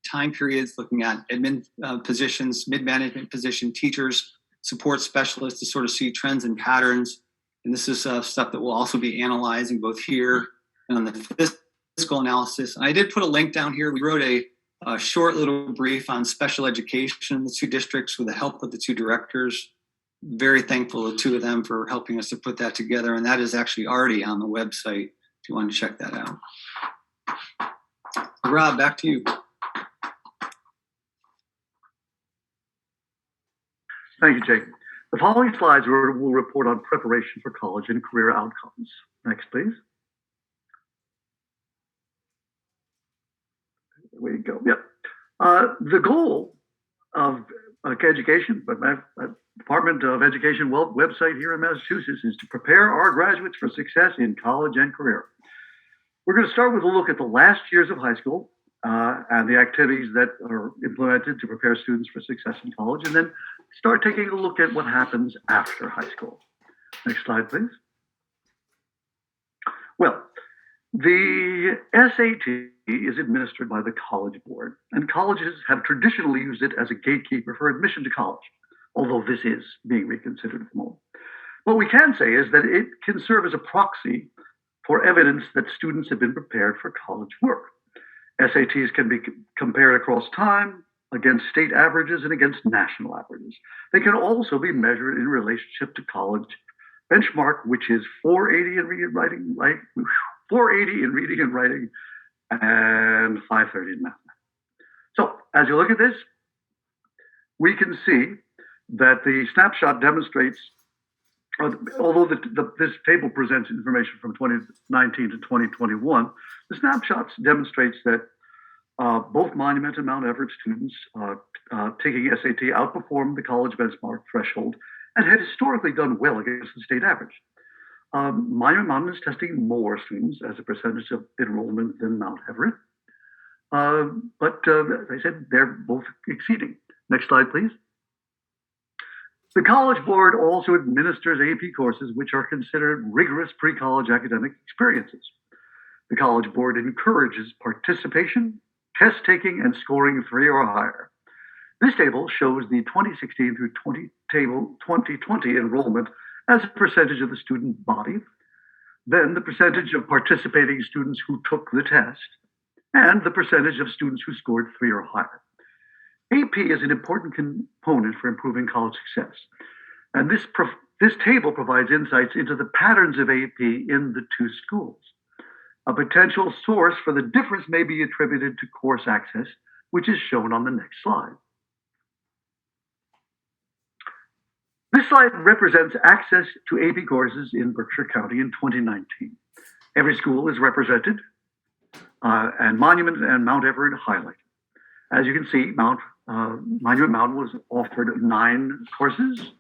time periods, looking at admin positions, mid-management position, teachers, support specialists to sort of see trends and patterns. And this is stuff that we'll also be analyzing both here and on the fiscal analysis. And I did put a link down here. We wrote a short little brief on special education in the 2 districts with the help of the 2 directors. Very thankful to the 2 of them for helping us to put that together. And that is actually already on the website if you want to check that out. Rob, back to you. Thank you, Jake. The following slides will report on preparation for college and career outcomes. Next, please. There we go. Yep. The goal of education, but my Department of Education website here in Massachusetts is to prepare our graduates for success in college and career. We're going to start with a look at the last years of high school and the activities that are implemented to prepare students for success in college, and then start taking a look at what happens after high school. Next slide, please. Well, the SAT is administered by the College Board, and colleges have traditionally used it as a gatekeeper for admission to college, although this is being reconsidered at the moment. What we can say is that it can serve as a proxy for evidence that students have been prepared for college work. SATs can be compared across time, against state averages, and against national averages. They can also be measured in relationship to college benchmark, which is 480 in reading and writing, right? 480 in reading and writing, and 530 in math. So as you look at this, we can see that the snapshot demonstrates, although this table presents information from 2019 to 2021, the snapshots demonstrates that both Monument and Mount Everett students taking SAT outperformed the college benchmark threshold and had historically done well against the state average. Monument is testing more students as a percentage of enrollment than Mount Everett. But as I said, they're both exceeding. Next slide, please. The College Board also administers AP courses, which are considered rigorous pre-college academic experiences. The College Board encourages participation, test taking, and scoring 3 or higher. This table shows the 2016 through 2020 enrollment as a percentage of the student body, then the percentage of participating students who took the test, and the percentage of students who scored 3 or higher. AP is an important component for improving college success. And this table provides insights into the patterns of AP in the 2 schools. A potential source for the difference may be attributed to course access, which is shown on the next slide. This slide represents access to AP courses in Berkshire County in 2019. Every school is represented, and Monument and Mount Everett highlighted. As you can see, Monument Mountain was offered 9 courses.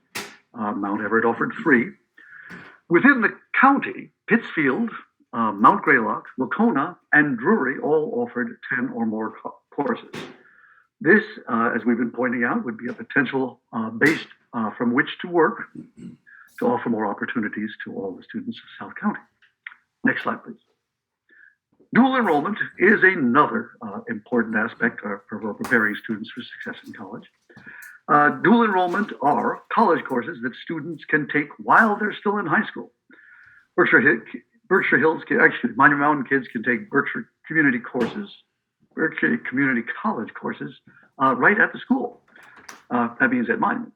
Mount Everett offered 3. Within the county, Pittsfield, Mount Greylock, Wacona, and Drury all offered 10 or more courses. This, as we've been pointing out, would be a potential base from which to work to offer more opportunities to all the students of South County. Next slide, please. Dual enrollment is another important aspect for preparing students for success in college. Dual enrollment are college courses that students can take while they're still in high school. Monument Mountain kids can take Berkshire Community College courses right at the school. That means at Monument.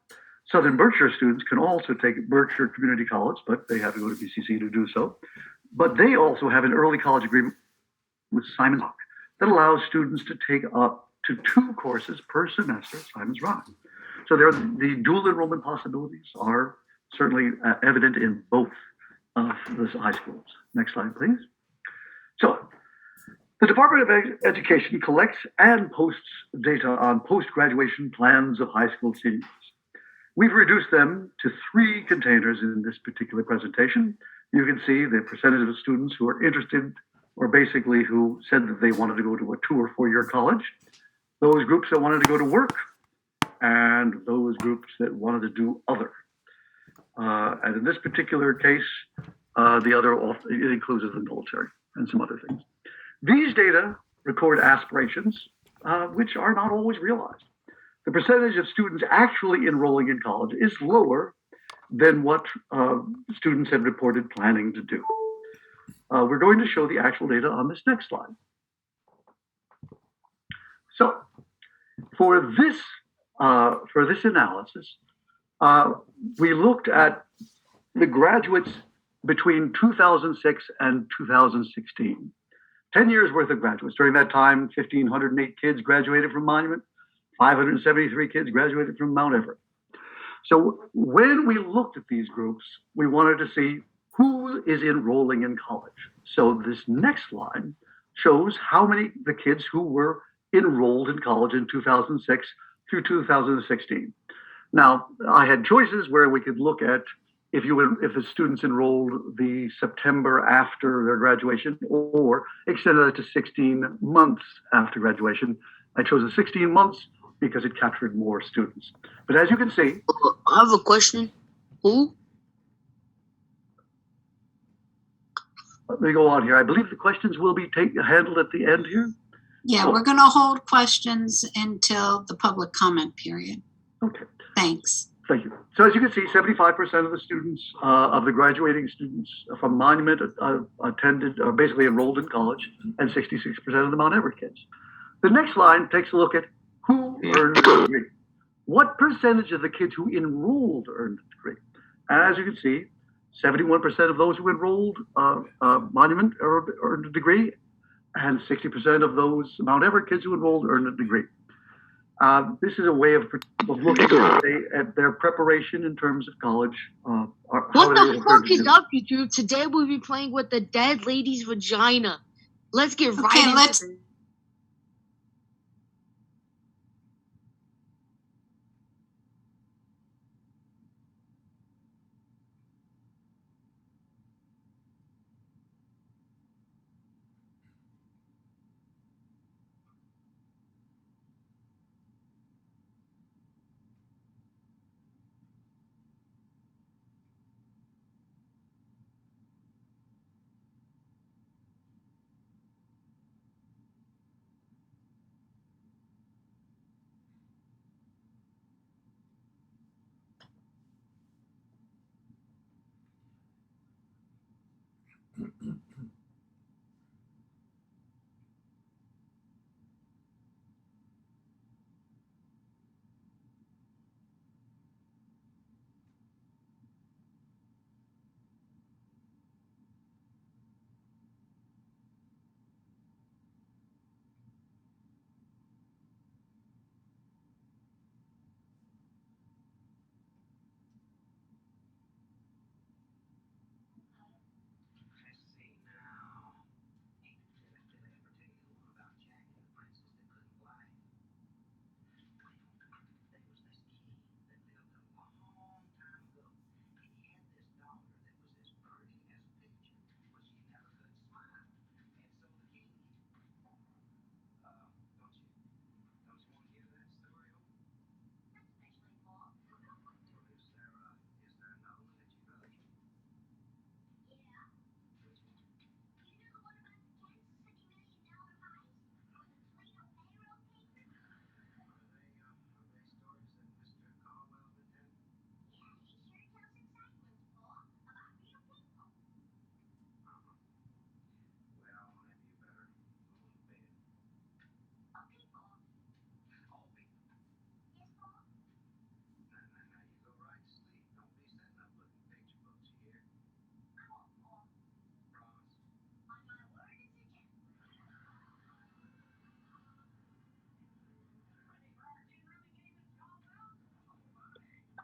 Southern Berkshire students can also take Berkshire Community College, but they have to go to BCC to do so. But they also have an early college agreement with Simon Hawk that allows students to take up to 2 courses per semester at Simon's Rock. So the dual enrollment possibilities are certainly evident in both of the high schools. Next slide, please. So the Department of Education collects and posts data on post-graduation plans of high school seniors. We've reduced them to 3 containers in this particular presentation. You can see the percentage of students who are interested were basically who said that they wanted to go to a 2 or 4 year college, those groups that wanted to go to work, and those groups that wanted to do other. And in this particular case, the other, it includes the military and some other things. These data record aspirations, which are not always realized. The percentage of students actually enrolling in college is lower than what students had reported planning to do. We're going to show the actual data on this next slide. So for this analysis, we looked at the graduates between 2006 and 2016. 10 years worth of graduates. During that time, 1,508 kids graduated from Monument, 573 kids graduated from Mount Everett. So when we looked at these groups, we wanted to see who is enrolling in college. So this next slide shows how many the kids who were enrolled in college in 2006 through 2016. Now, I had choices where we could look at if the students enrolled the September after their graduation, or extended it to 16 months after graduation. I chose the 16 months because it captured more students. But as you can see, I have a question. Who? let me go on here. I believe the questions will be handled at the end here. Yeah, we're going to hold questions until the public comment period. Okay. Thanks. Thank you. So as you can see, 75% of the students, of the graduating students from Monument attended, or basically enrolled in college, and 66% of the Mount Everett kids. The next line takes a look at who earned a degree. What percentage of the kids who enrolled earned a degree? And as you can see, 71% of those who enrolled Monument earned a degree, and 60% of those Mount Everett kids who enrolled earned a degree. This is a way of looking at their preparation in terms of college. What the fuck is up, you two? Today we'll be playing with the dead lady's vagina. Let's get right into it.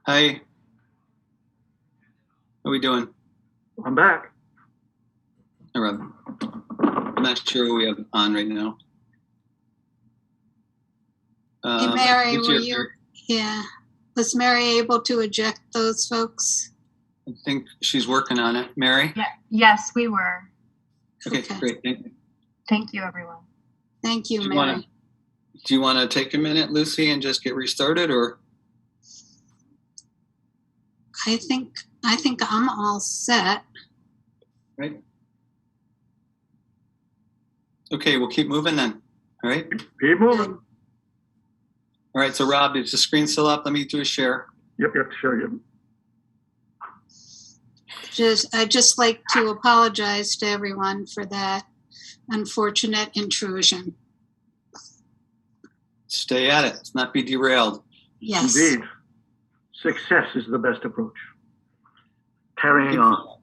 Hi. How are we doing? I'm back. Hi, Rob. I'm not sure who we have on right now. Hey, Mary, what's were your- you? Yeah. Was Mary able to eject those folks? I think she's working on it. Mary? Yeah. Yes, we were. Okay, Okay. great. Thank you. Thank you, everyone. Thank you, Do you Mary. wanna- Do you want to take a minute, Lucy, and just get restarted, or? I think I'm all set. Right. Okay, we'll keep moving then. All right. Keep moving. All right. So Rob, is the screen still up? Let me do a share. Yep, sure. Yep. I'd just like to apologize to everyone for that unfortunate intrusion. Stay at it. Let's not be derailed. Yes. Indeed. Success is the best approach. Carrying on.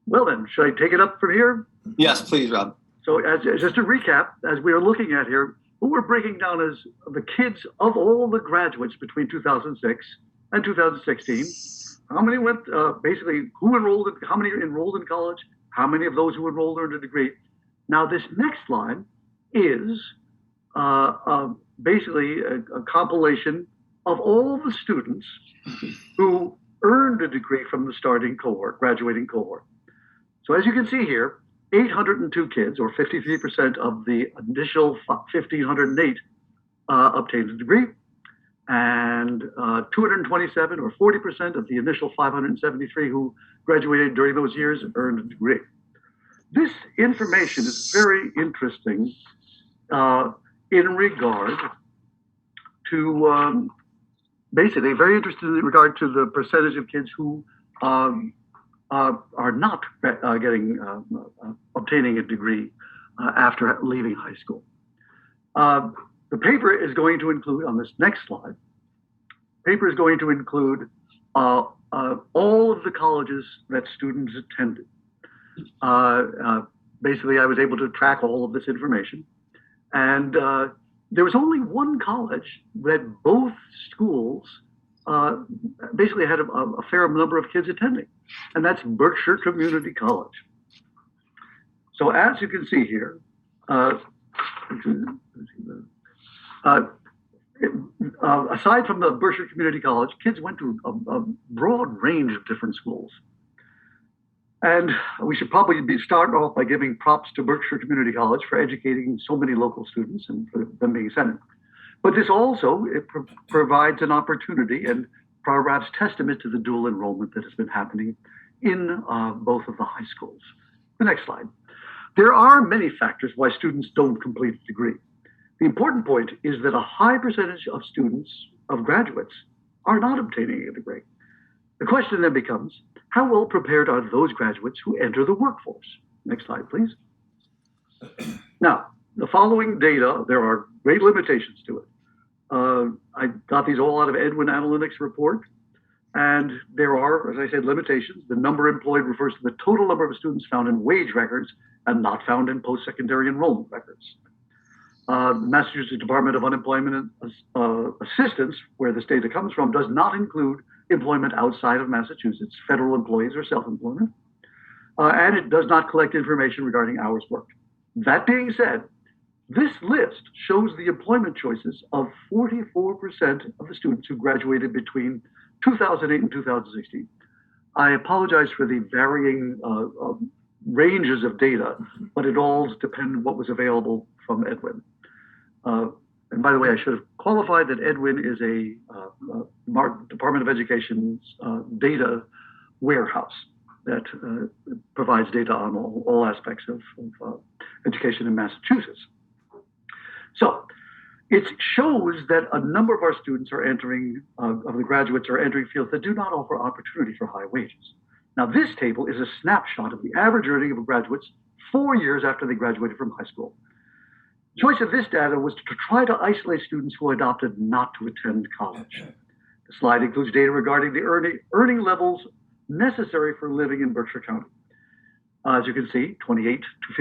Well then, should I take it up from here? Yes, please, Rob. So just to recap, as we are looking at here, what we're breaking down is the kids of all the graduates between 2006 and 2016. How many went, basically, how many enrolled in college? How many of those who enrolled earned a degree? Now this next line is basically a compilation of all the students who earned a degree from the starting cohort, graduating cohort. So as you can see here, 802 kids, or 53% of the initial 1,508, obtained a degree, and 227, or 40% of the initial 573 who graduated during those years earned a degree. This information is very interesting in regard to, basically very interesting in regard to the percentage of kids who are not obtaining a degree after leaving high school. The paper is going to include, on this next slide, paper is going to include all of the colleges that students attended. Basically, I was able to track all of this information. And there was only one college that both schools basically had a fair number of kids attending, and that's Berkshire Community College. So as you can see here, aside from the Berkshire Community College, kids went to a broad range of different schools. And we should probably start off by giving props to Berkshire Community College for educating so many local students and for them being sent. But this also provides an opportunity and perhaps testament to the dual enrollment that has been happening in both of the high schools. The next slide. There are many factors why students don't complete a degree. The important point is that a high percentage of students, of graduates, are not obtaining a degree. The question then becomes, how well prepared are those graduates who enter the workforce? Next slide, please. Now, the following data, there are great limitations to it. I got these all out of Edwin Analytics report, and there are, as I said, limitations. The number employed refers to the total number of students found in wage records and not found in post-secondary enrollment records. Massachusetts Department of Unemployment Assistance, where this data comes from, does not include employment outside of Massachusetts, federal employees or self-employment, and it does not collect information regarding hours worked. That being said, this list shows the employment choices of 44% of the students who graduated between 2008 and 2016. I apologize for the varying ranges of data, but it all depends on what was available from Edwin. And by the way, I should have qualified that Edwin is a Department of Education's data warehouse that provides data on all aspects of education in Massachusetts. So it shows that a number of our students are entering, of the graduates are entering fields that do not offer opportunity for high wages. Now, this table is a snapshot of the average earning of graduates 4 years after they graduated from high school. The choice of this data was to try to isolate students who opted not to attend college. The slide includes data regarding the earning levels necessary for living in Berkshire County. As you can see, $28,000 to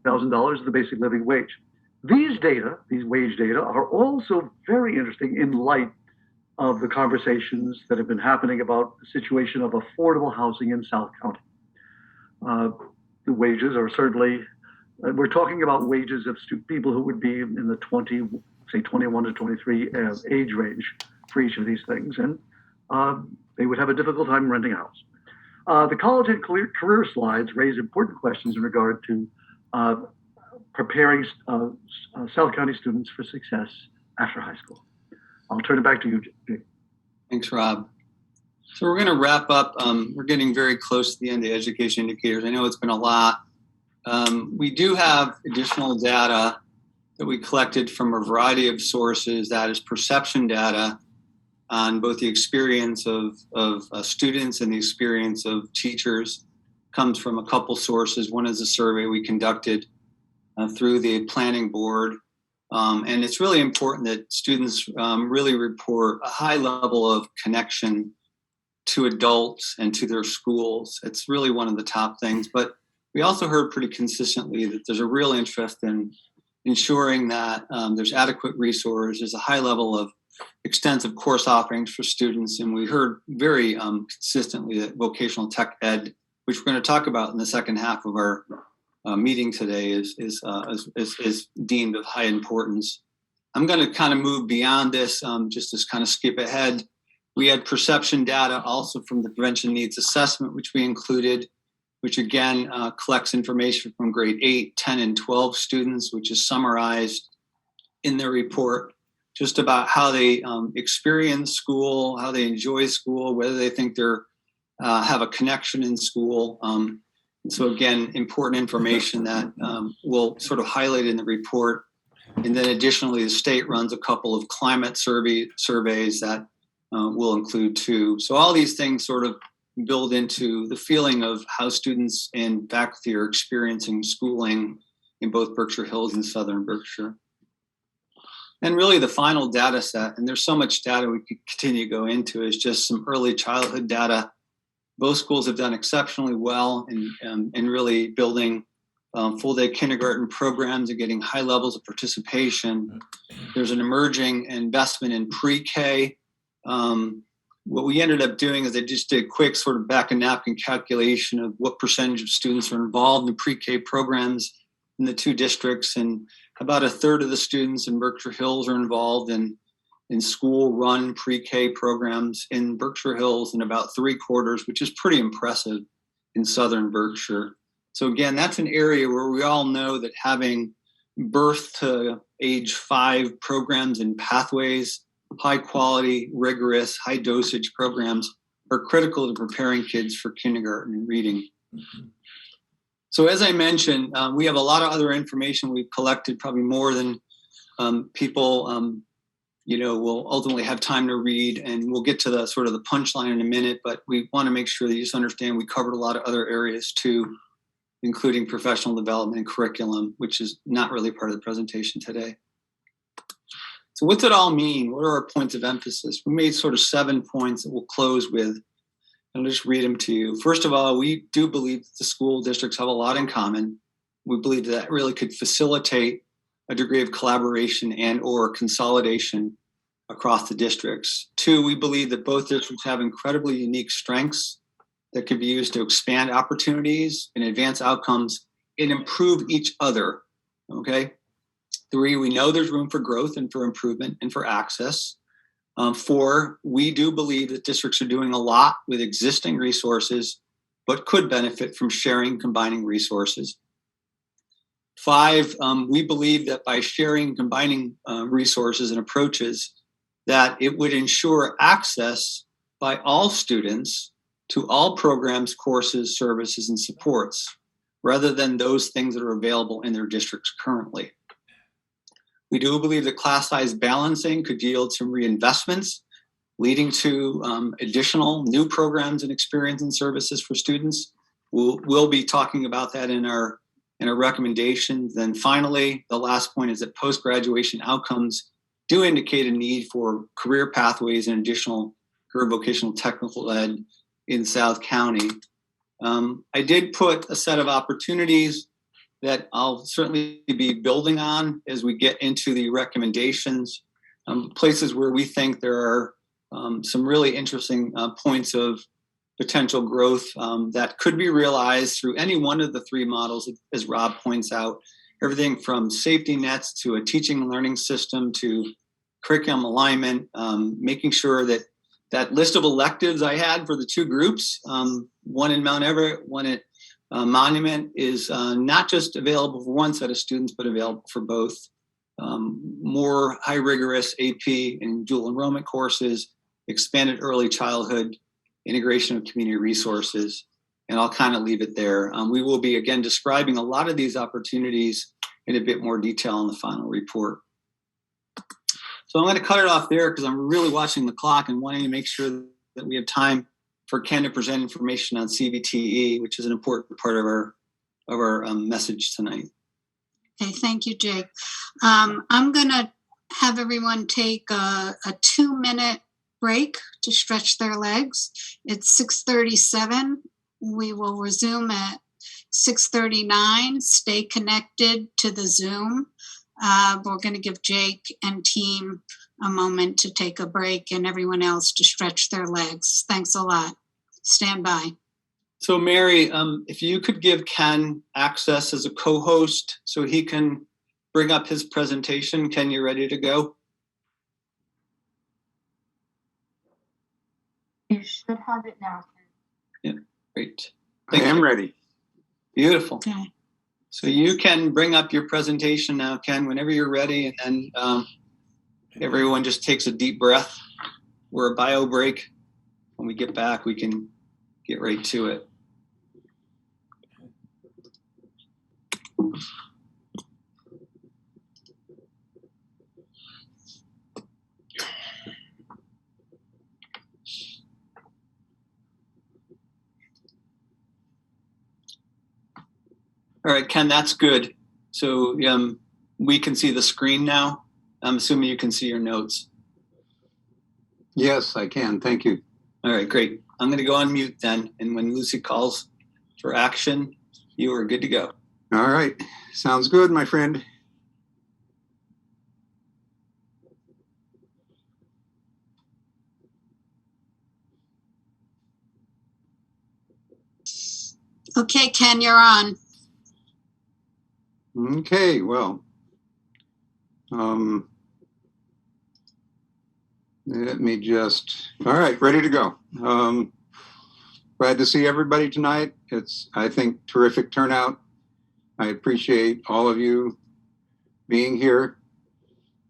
$50,000 is the basic living wage. These wage data, are also very interesting in light of the conversations that have been happening about the situation of affordable housing in South County. The wages are certainly, we're talking about wages of people who would be in the 21 to 23 age range for each of these things, and they would have a difficult time renting a house. The college and career slides raise important questions in regard to preparing South County students for success after high school. I'll turn it back to you, Jake. Thanks, Rob. So we're going to wrap up. We're getting very close to the end of the education indicators. I know it's been a lot. We do have additional data that we collected from a variety of sources. That is perception data on both the experience of students and the experience of teachers. Comes from a couple sources. One is a survey we conducted through the planning board. And it's really important that students really report a high level of connection to adults and to their schools. It's really one of the top things. But we also heard pretty consistently that there's a real interest in ensuring that there's adequate resources, a high level of extensive course offerings for students. And we heard very consistently that vocational tech ed, which we're going to talk about in the second half of our meeting today, is deemed of high importance. I'm going to kind of move beyond this, just to kind of skip ahead. We had perception data also from the prevention needs assessment, which we included, which again collects information from grade 8, 10, and 12 students, which is summarized in their report, just about how they experience school, how they enjoy school, whether they think they're have a connection in school. And so again, important information that we'll sort of highlight in the report. And then additionally, the state runs a couple of climate surveys that we'll include too. So all these things sort of build into the feeling of how students and faculty are experiencing schooling in both Berkshire Hills and Southern Berkshire. And really the final data set, and there's so much data we could continue to go into, is just some early childhood data. Both schools have done exceptionally well in really building full-day kindergarten programs and getting high levels of participation. There's an emerging investment in pre-K. What we ended up doing is I just did a quick sort of back of napkin calculation of what percentage of students are involved in pre-K programs in the two districts, and about a third of the students in Berkshire Hills are involved in school-run pre-K programs in Berkshire Hills, and about 3/4, which is pretty impressive, in Southern Berkshire. So again, that's an area where we all know that having birth to age 5 programs and pathways, high quality, rigorous, high dosage programs are critical to preparing kids for kindergarten and reading. So as I mentioned, we have a lot of other information we've collected, probably more than people will ultimately have time to read, and we'll get to the sort of the punchline in a minute, but we want to make sure that you just understand we covered a lot of other areas too, including professional development and curriculum, which is not really part of the presentation today. So what's it all mean? What are our points of emphasis? We made sort of 7 points that we'll close with. I'll just read them to you. First of all, we do believe that the school districts have a lot in common. We believe that really could facilitate a degree of collaboration and or consolidation across the districts. 2, we believe that both districts have incredibly unique strengths that could be used to expand opportunities and advance outcomes and improve each other, okay? 3, we know there's room for growth and for improvement and for access. 4, we do believe that districts are doing a lot with existing resources, but could benefit from sharing, combining resources. 5, we believe that by sharing, combining resources and approaches, that it would ensure access by all students to all programs, courses, services, and supports, rather than those things that are available in their districts currently. We do believe that class size balancing could yield some reinvestments, leading to additional new programs and experience and services for students. We'll be talking about that in our recommendations. Then finally, the last point is that post-graduation outcomes do indicate a need for career pathways and additional career vocational technical ed in South County. I did put a set of opportunities that I'll certainly be building on as we get into the recommendations, places where we think there are some really interesting points of potential growth that could be realized through any one of the 3 models, as Rob points out, everything from safety nets to a teaching and learning system to curriculum alignment, making sure that that list of electives I had for the two groups, one in Mount Everett, one at Monument, is not just available for one set of students, but available for both. More high rigorous AP and dual enrollment courses, expanded early childhood, integration of community resources, and I'll kind of leave it there. We will be, again, describing a lot of these opportunities in a bit more detail in the final report. So I'm going to cut it off there because I'm really watching the clock and wanting to make sure that we have time for Ken to present information on CVTE, which is an important part of our message tonight. Okay, thank you, Jake. I'm going to have everyone take a 2-minute break to stretch their legs. It's 6:37. We will resume at 6:39. Stay connected to the Zoom. We're going to give Jake and team a moment to take a break and everyone else to stretch their legs. Thanks a lot. Stand by. So Mary, if you could give Ken access as a co-host so he can bring up his presentation. Ken, you ready to go? You should have it now. Yeah, great. I am ready. Beautiful. Okay. So you can bring up your presentation now, Ken, whenever you're ready, and then everyone just takes a deep breath. We're a bio break. When we get back, we can get right to it. All right, Ken, that's good. So we can see the screen now. I'm assuming you can see your notes. Yes, I can. Thank you. All right, great. I'm going to go on mute then. And when Lucy calls for action, you are good to go. All right. Sounds good, my friend. Okay, Ken, you're on. Okay, well, let me just, all right, ready to go. Glad to see everybody tonight. It's, I think, terrific turnout. I appreciate all of you being here.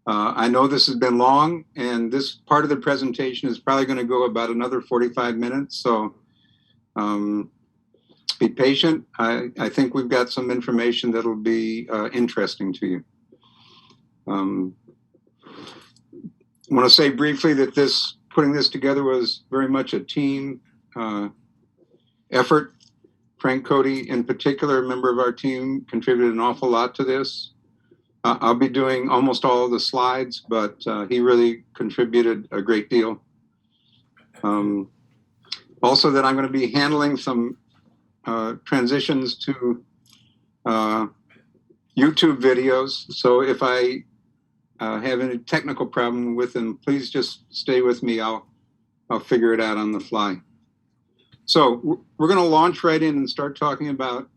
I know this has been long, and this part of the presentation is probably going to go about another 45 minutes, so be patient. I think we've got some information that'll be interesting to you. I want to say briefly that putting this together was very much a team effort. Frank Cody, in particular, a member of our team, contributed an awful lot to this. I'll be doing almost all of the slides, but he really contributed a great deal. Also, that I'm going to be handling some transitions to YouTube videos. So if I have any technical problem with them, please just stay with me. I'll figure it out on the fly. So we're going to launch right in and start talking about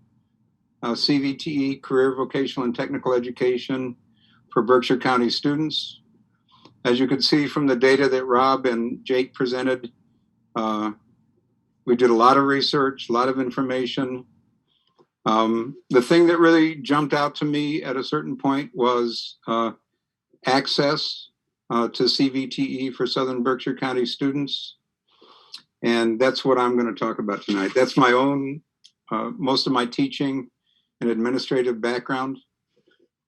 CVTE, Career, Vocational, and Technical Education for Berkshire County students. As you can see from the data that Rob and Jake presented, we did a lot of research, a lot of information. The thing that really jumped out to me at a certain point was access to CVTE for Southern Berkshire County students. And that's what I'm going to talk about tonight. That's my own, most of my teaching and administrative background.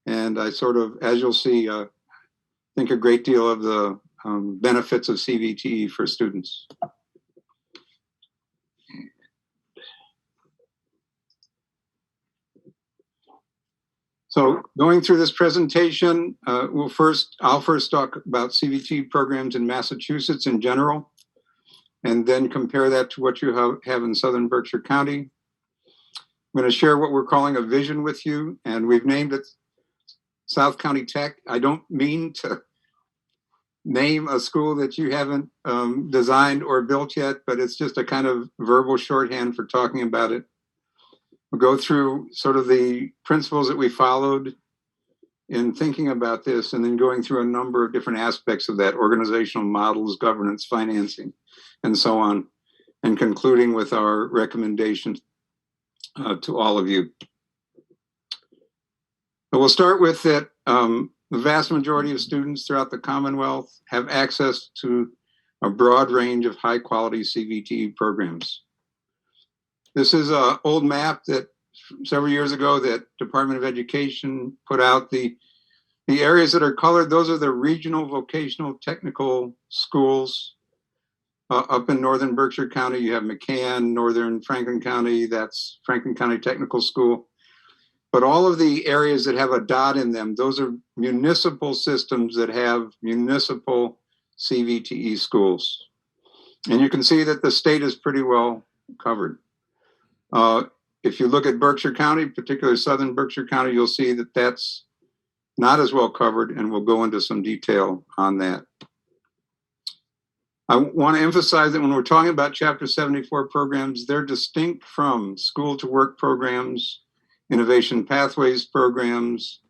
And I sort of, as you'll see, think a great deal of the benefits of CVTE for students. So going through this presentation, I'll first talk about CVT programs in Massachusetts in general, and then compare that to what you have in Southern Berkshire County. I'm going to share what we're calling a vision with you, and we've named it South County Tech. I don't mean to name a school that you haven't designed or built yet, but it's just a kind of verbal shorthand for talking about it. We'll go through sort of the principles that we followed in thinking about this and then going through a number of different aspects of that: organizational models, governance, financing, and so on, and concluding with our recommendations to all of you. But we'll start with that the vast majority of students throughout the Commonwealth have access to a broad range of high quality CVTE programs. This is an old map that several years ago that Department of Education put out. The areas that are colored, those are the regional vocational technical schools. Up in northern Berkshire County, you have McCann. Northern Franklin County, that's Franklin County Technical School. But all of the areas that have a dot in them, those are municipal systems that have municipal CVTE schools. And you can see that the state is pretty well covered. If you look at Berkshire County, particularly southern Berkshire County, you'll see that that's not as well covered, and we'll go into some detail on that. I want to emphasize that when we're talking about Chapter 74 programs, they're distinct from school to work programs, innovation pathways programs,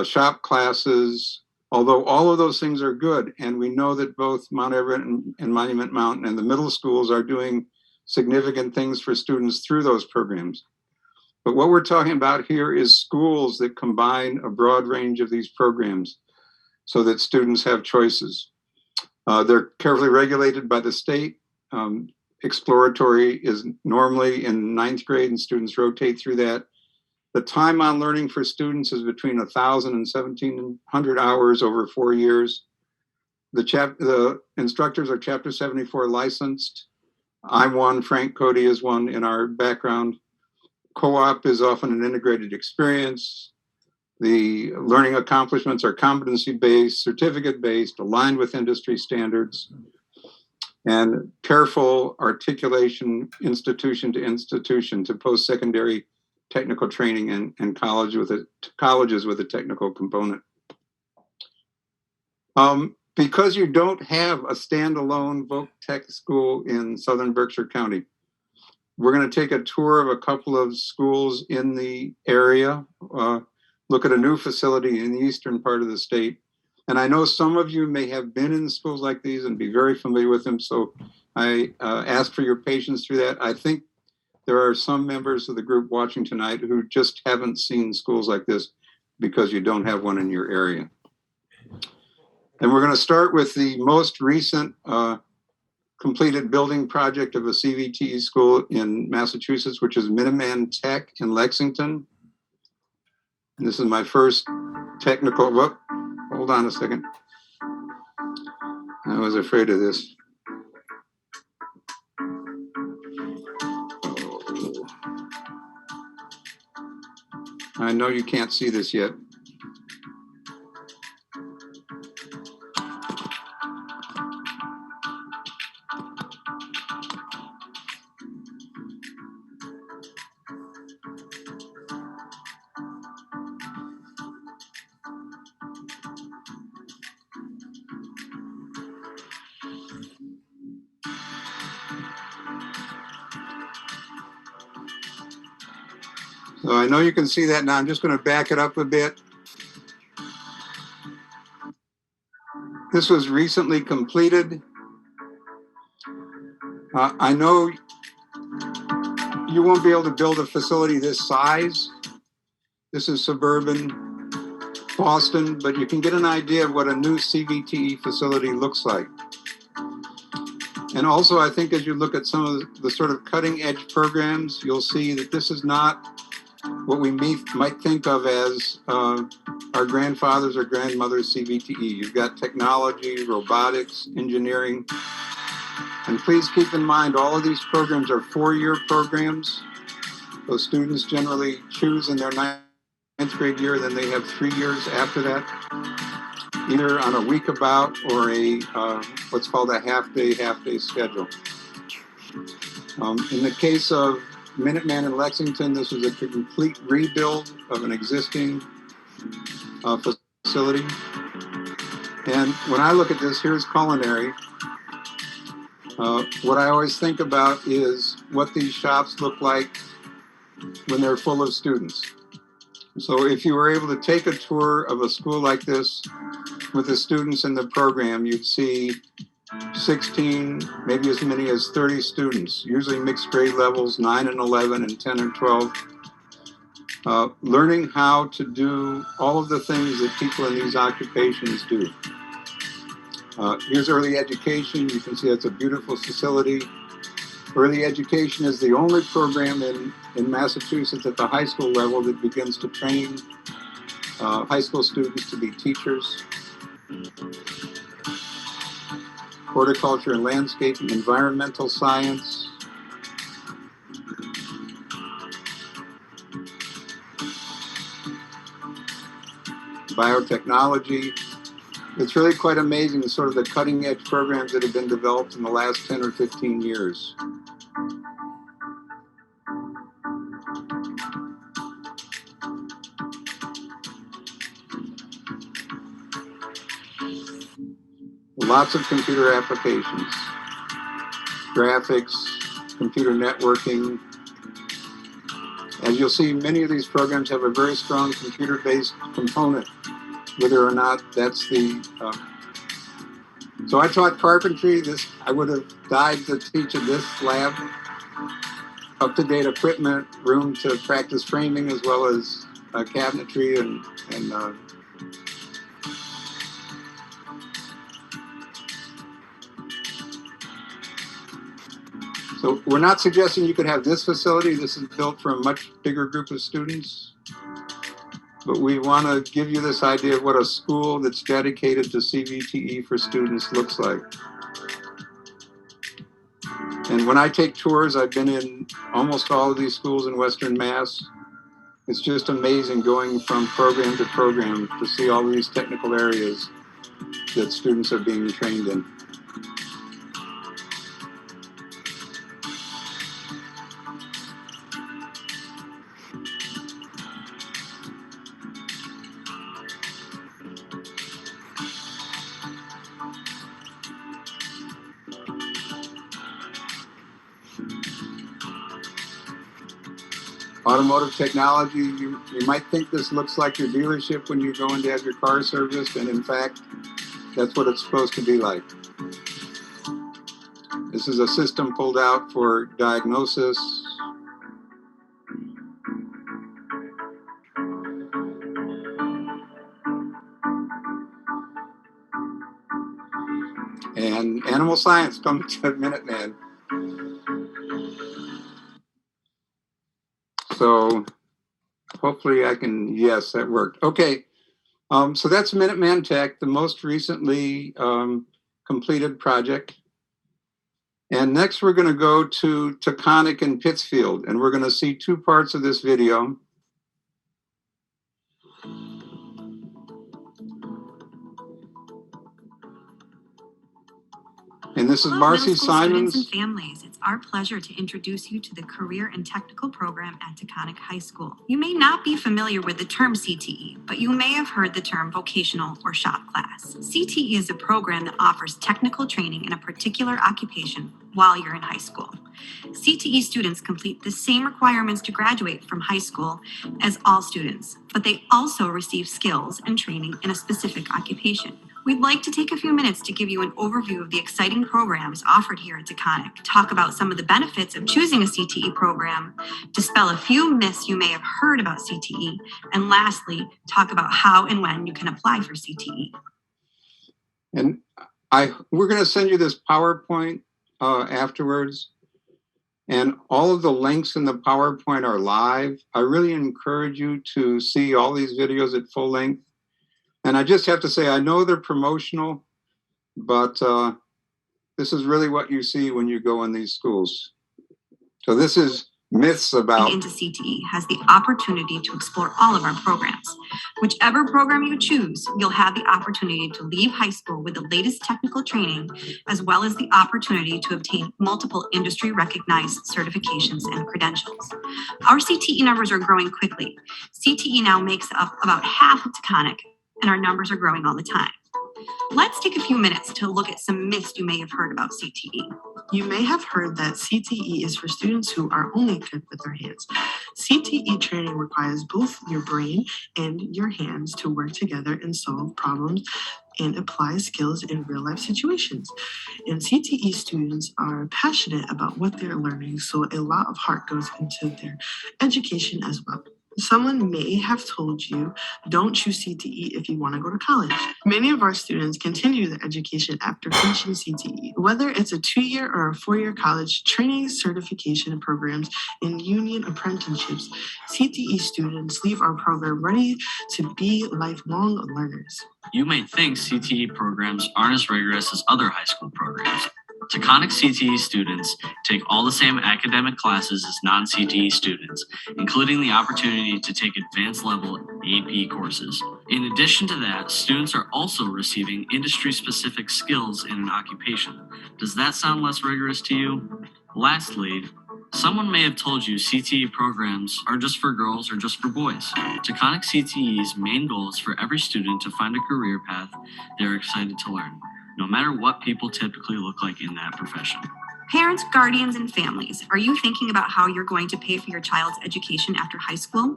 shop classes, although all of those things are good. And we know that both Mount Everett and Monument Mountain and the middle schools are doing significant things for students through those programs. But what we're talking about here is schools that combine a broad range of these programs so that students have choices. They're carefully regulated by the state. Exploratory is normally in 9th grade and students rotate through that. The time on learning for students is between 1,000 and 1,700 hours over 4 years. The instructors are Chapter 74 licensed. I'm one, Frank Cody is one in our background. Co-op is often an integrated experience. The learning accomplishments are competency-based, certificate-based, aligned with industry standards, and careful articulation institution to institution to post-secondary technical training and colleges with a technical component. Because you don't have a standalone voc tech school in southern Berkshire County, we're going to take a tour of a couple of schools in the area, look at a new facility in the eastern part of the state. And I know some of you may have been in schools like these and be very familiar with them, so I ask for your patience through that. I think there are some members of the group watching tonight who just haven't seen schools like this because you don't have one in your area. And we're going to start with the most recent completed building project of a CVTE school in Massachusetts, which is Minuteman Tech in Lexington. And this is my first technical, whoop, hold on a second. I was afraid of this. I know you can't see this yet. So I know you can see that now. I'm just going to back it up a bit. This was recently completed. I know you won't be able to build a facility this size. This is suburban Boston, but you can get an idea of what a new CVTE facility looks like. And also, I think as you look at some of the sort of cutting edge programs, you'll see that this is not what we might think of as our grandfathers or grandmothers CVTE. You've got technology, robotics, engineering. And please keep in mind, all of these programs are 4-year programs. Those students generally choose in their 9th grade year, then they have 3 years after that, either on a week about or a what's called a half-day schedule. In the case of Minuteman in Lexington, this was a complete rebuild of an existing facility. And when I look at this, here's culinary. What I always think about is what these shops look like when they're full of students. So if you were able to take a tour of a school like this with the students in the program, you'd see 16, maybe as many as 30 students, usually mixed grade levels, 9 and 11 and 10 and 12, learning how to do all of the things that people in these occupations do. Here's early education. You can see it's a beautiful facility. Early education is the only program in Massachusetts at the high school level that begins to train high school students to be teachers. Horticulture and landscaping, environmental science, biotechnology. It's really quite amazing, sort of the cutting edge programs that have been developed in the last 10 or 15 years. Lots of computer applications, graphics, computer networking. As you'll see, many of these programs have a very strong computer-based component, whether or not that's the... So I taught carpentry. I would have died to teach in this lab. Up-to-date equipment, room to practice framing as well as cabinetry and so we're not suggesting you could have this facility. This is built for a much bigger group of students. But we want to give you this idea of what a school that's dedicated to CVTE for students looks like. And when I take tours, I've been in almost all of these schools in Western Mass. It's just amazing going from program to program to see all these technical areas that students are being trained in. Automotive technology, you might think this looks like your dealership when you go in to have your car serviced, and in fact, that's what it's supposed to be like. This is a system pulled out for diagnosis. And animal science comes to Minuteman. So hopefully I can, yes, that worked. Okay, so that's Minuteman Tech, the most recently completed project. And next we're going to go to Taconic and Pittsfield, and we're going to see two parts of this video. And this is Marcy Simons. Students and families, it's our pleasure to introduce you to the Career and Technical Program at Taconic High School. You may not be familiar with the term CTE, but you may have heard the term vocational or shop class. CTE is a program that offers technical training in a particular occupation while you're in high school. CTE students complete the same requirements to graduate from high school as all students, but they also receive skills and training in a specific occupation. We'd like to take a few minutes to give you an overview of the exciting programs offered here at Taconic, talk about some of the benefits of choosing a CTE program, dispel a few myths you may have heard about CTE, and lastly, talk about how and when you can apply for CTE. And we're going to send you this PowerPoint afterwards, and all of the links in the PowerPoint are live. I really encourage you to see all these videos at full length. And I just have to say, I know they're promotional, but this is really what you see when you go in these schools. So this is myths about... Into CTE has the opportunity to explore all of our programs. Whichever program you choose, you'll have the opportunity to leave high school with the latest technical training, as well as the opportunity to obtain multiple industry-recognized certifications and credentials. Our CTE numbers are growing quickly. CTE now makes up about half of Taconic, and our numbers are growing all the time. Let's take a few minutes to look at some myths you may have heard about CTE. You may have heard that CTE is for students who are only equipped with their hands. CTE training requires both your brain and your hands to work together and solve problems and apply skills in real life situations. And CTE students are passionate about what they're learning, so a lot of heart goes into their education as well. Someone may have told you, don't choose CTE if you want to go to college. Many of our students continue their education after finishing CTE. Whether it's a 2-year or a 4-year college, training, certification programs, and union apprenticeships, CTE students leave our program ready to be lifelong learners. You may think CTE programs aren't as rigorous as other high school programs. Taconic CTE students take all the same academic classes as non-CTE students, including the opportunity to take advanced level AP courses. In addition to that, students are also receiving industry-specific skills in an occupation. Does that sound less rigorous to you? Lastly, someone may have told you CTE programs are just for girls or just for boys. Taconic CTE's main goal is for every student to find a career path they're excited to learn, no matter what people typically look like in that profession. Parents, guardians, and families, are you thinking about how you're going to pay for your child's education after high school?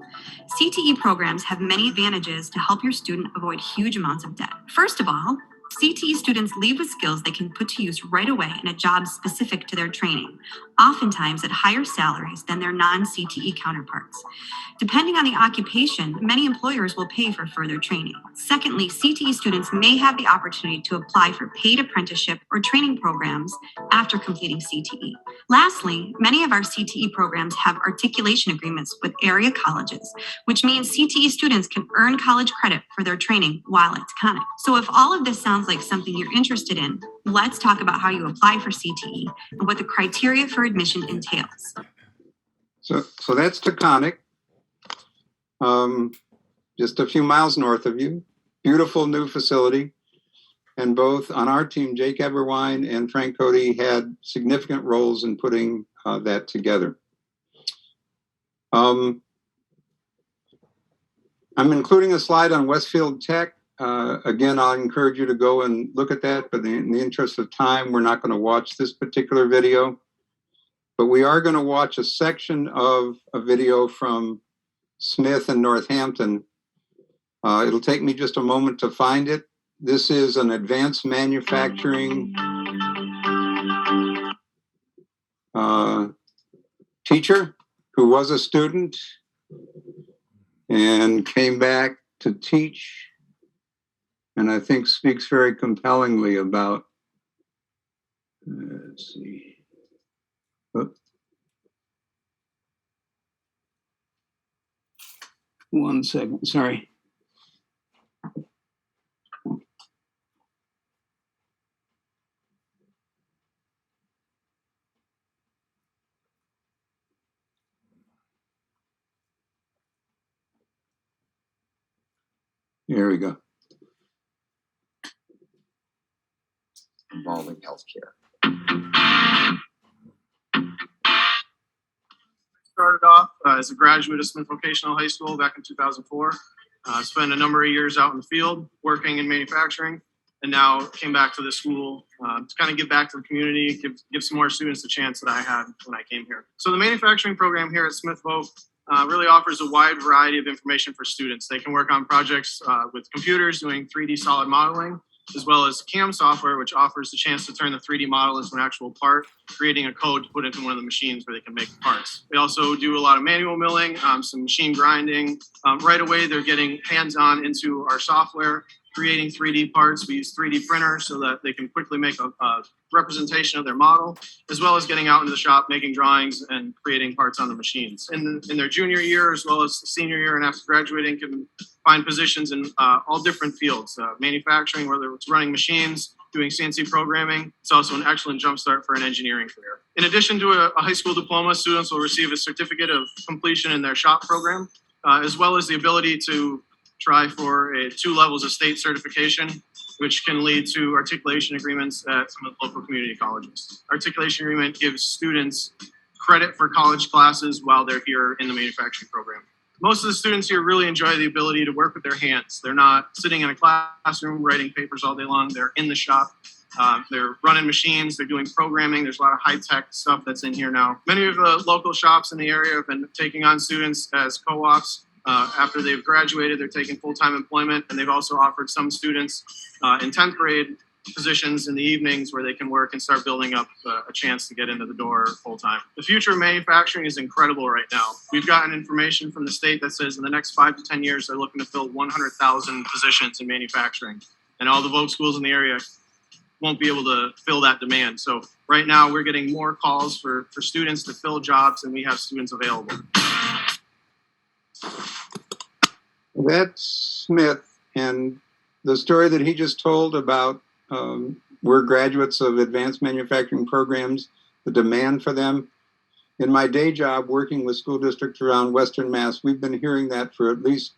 CTE programs have many advantages to help your student avoid huge amounts of debt. First of all, CTE students leave with skills they can put to use right away in a job specific to their training, oftentimes at higher salaries than their non-CTE counterparts. Depending on the occupation, many employers will pay for further training. Secondly, CTE students may have the opportunity to apply for paid apprenticeship or training programs after completing CTE. Lastly, many of our CTE programs have articulation agreements with area colleges, which means CTE students can earn college credit for their training while at Taconic. So if all of this sounds like something you're interested in, let's talk about how you apply for CTE and what the criteria for admission entails. So that's Taconic. Just a few miles north of you. Beautiful new facility. And both on our team, Jake Eberwine and Frank Cody had significant roles in putting that together. I'm including a slide on Westfield Tech. Again, I'll encourage you to go and look at that, but in the interest of time, we're not going to watch this particular video. But we are going to watch a section of a video from Smith and Northampton. It'll take me just a moment to find it. This is an advanced manufacturing teacher who was a student and came back to teach, and I think speaks very compellingly about, let's see. Oops. One second, sorry. Here we go. Involving healthcare. Started off as a graduate of Smith Vocational High School back in 2004. Spent a number of years out in the field working in manufacturing, and now came back to the school to kind of give back to the community, give some more students the chance that I had when I came here. So the manufacturing program here at Smith Voc really offers a wide variety of information for students. They can work on projects with computers doing 3D solid modeling, as well as CAM software, which offers the chance to turn the 3D model into an actual part, creating a code to put into one of the machines where they can make parts. They also do a lot of manual milling, some machine grinding. Right away, they're getting hands-on into our software, creating 3D parts. We use 3D printers so that they can quickly make a representation of their model, as well as getting out into the shop, making drawings and creating parts on the machines. In their junior year, as well as senior year and after graduating, can find positions in all different fields. Manufacturing, whether it's running machines, doing CNC programming. It's also an excellent jumpstart for an engineering career. In addition to a high school diploma, students will receive a certificate of completion in their shop program, as well as the ability to try for 2 levels of state certification, which can lead to articulation agreements at some of the local community colleges. Articulation agreement gives students credit for college classes while they're here in the manufacturing program. Most of the students here really enjoy the ability to work with their hands. They're not sitting in a classroom writing papers all day long. They're in the shop They're running machines, they're doing programming. There's a lot of high-tech stuff that's in here now. Many of the local shops in the area have been taking on students as co-ops. After they've graduated, they're taking full-time employment, and they've also offered some students in 10th grade positions in the evenings where they can work and start building up a chance to get into the door full-time. The future of manufacturing is incredible right now. We've gotten information from the state that says in the next 5 to 10 years, they're looking to fill 100,000 positions in manufacturing. And all the Voc schools in the area won't be able to fill that demand. So right now we're getting more calls for students to fill jobs than we have students available. That's Smith, and the story that he just told about we're graduates of advanced manufacturing programs, the demand for them. In my day job working with school districts around Western Mass, we've been hearing that for at least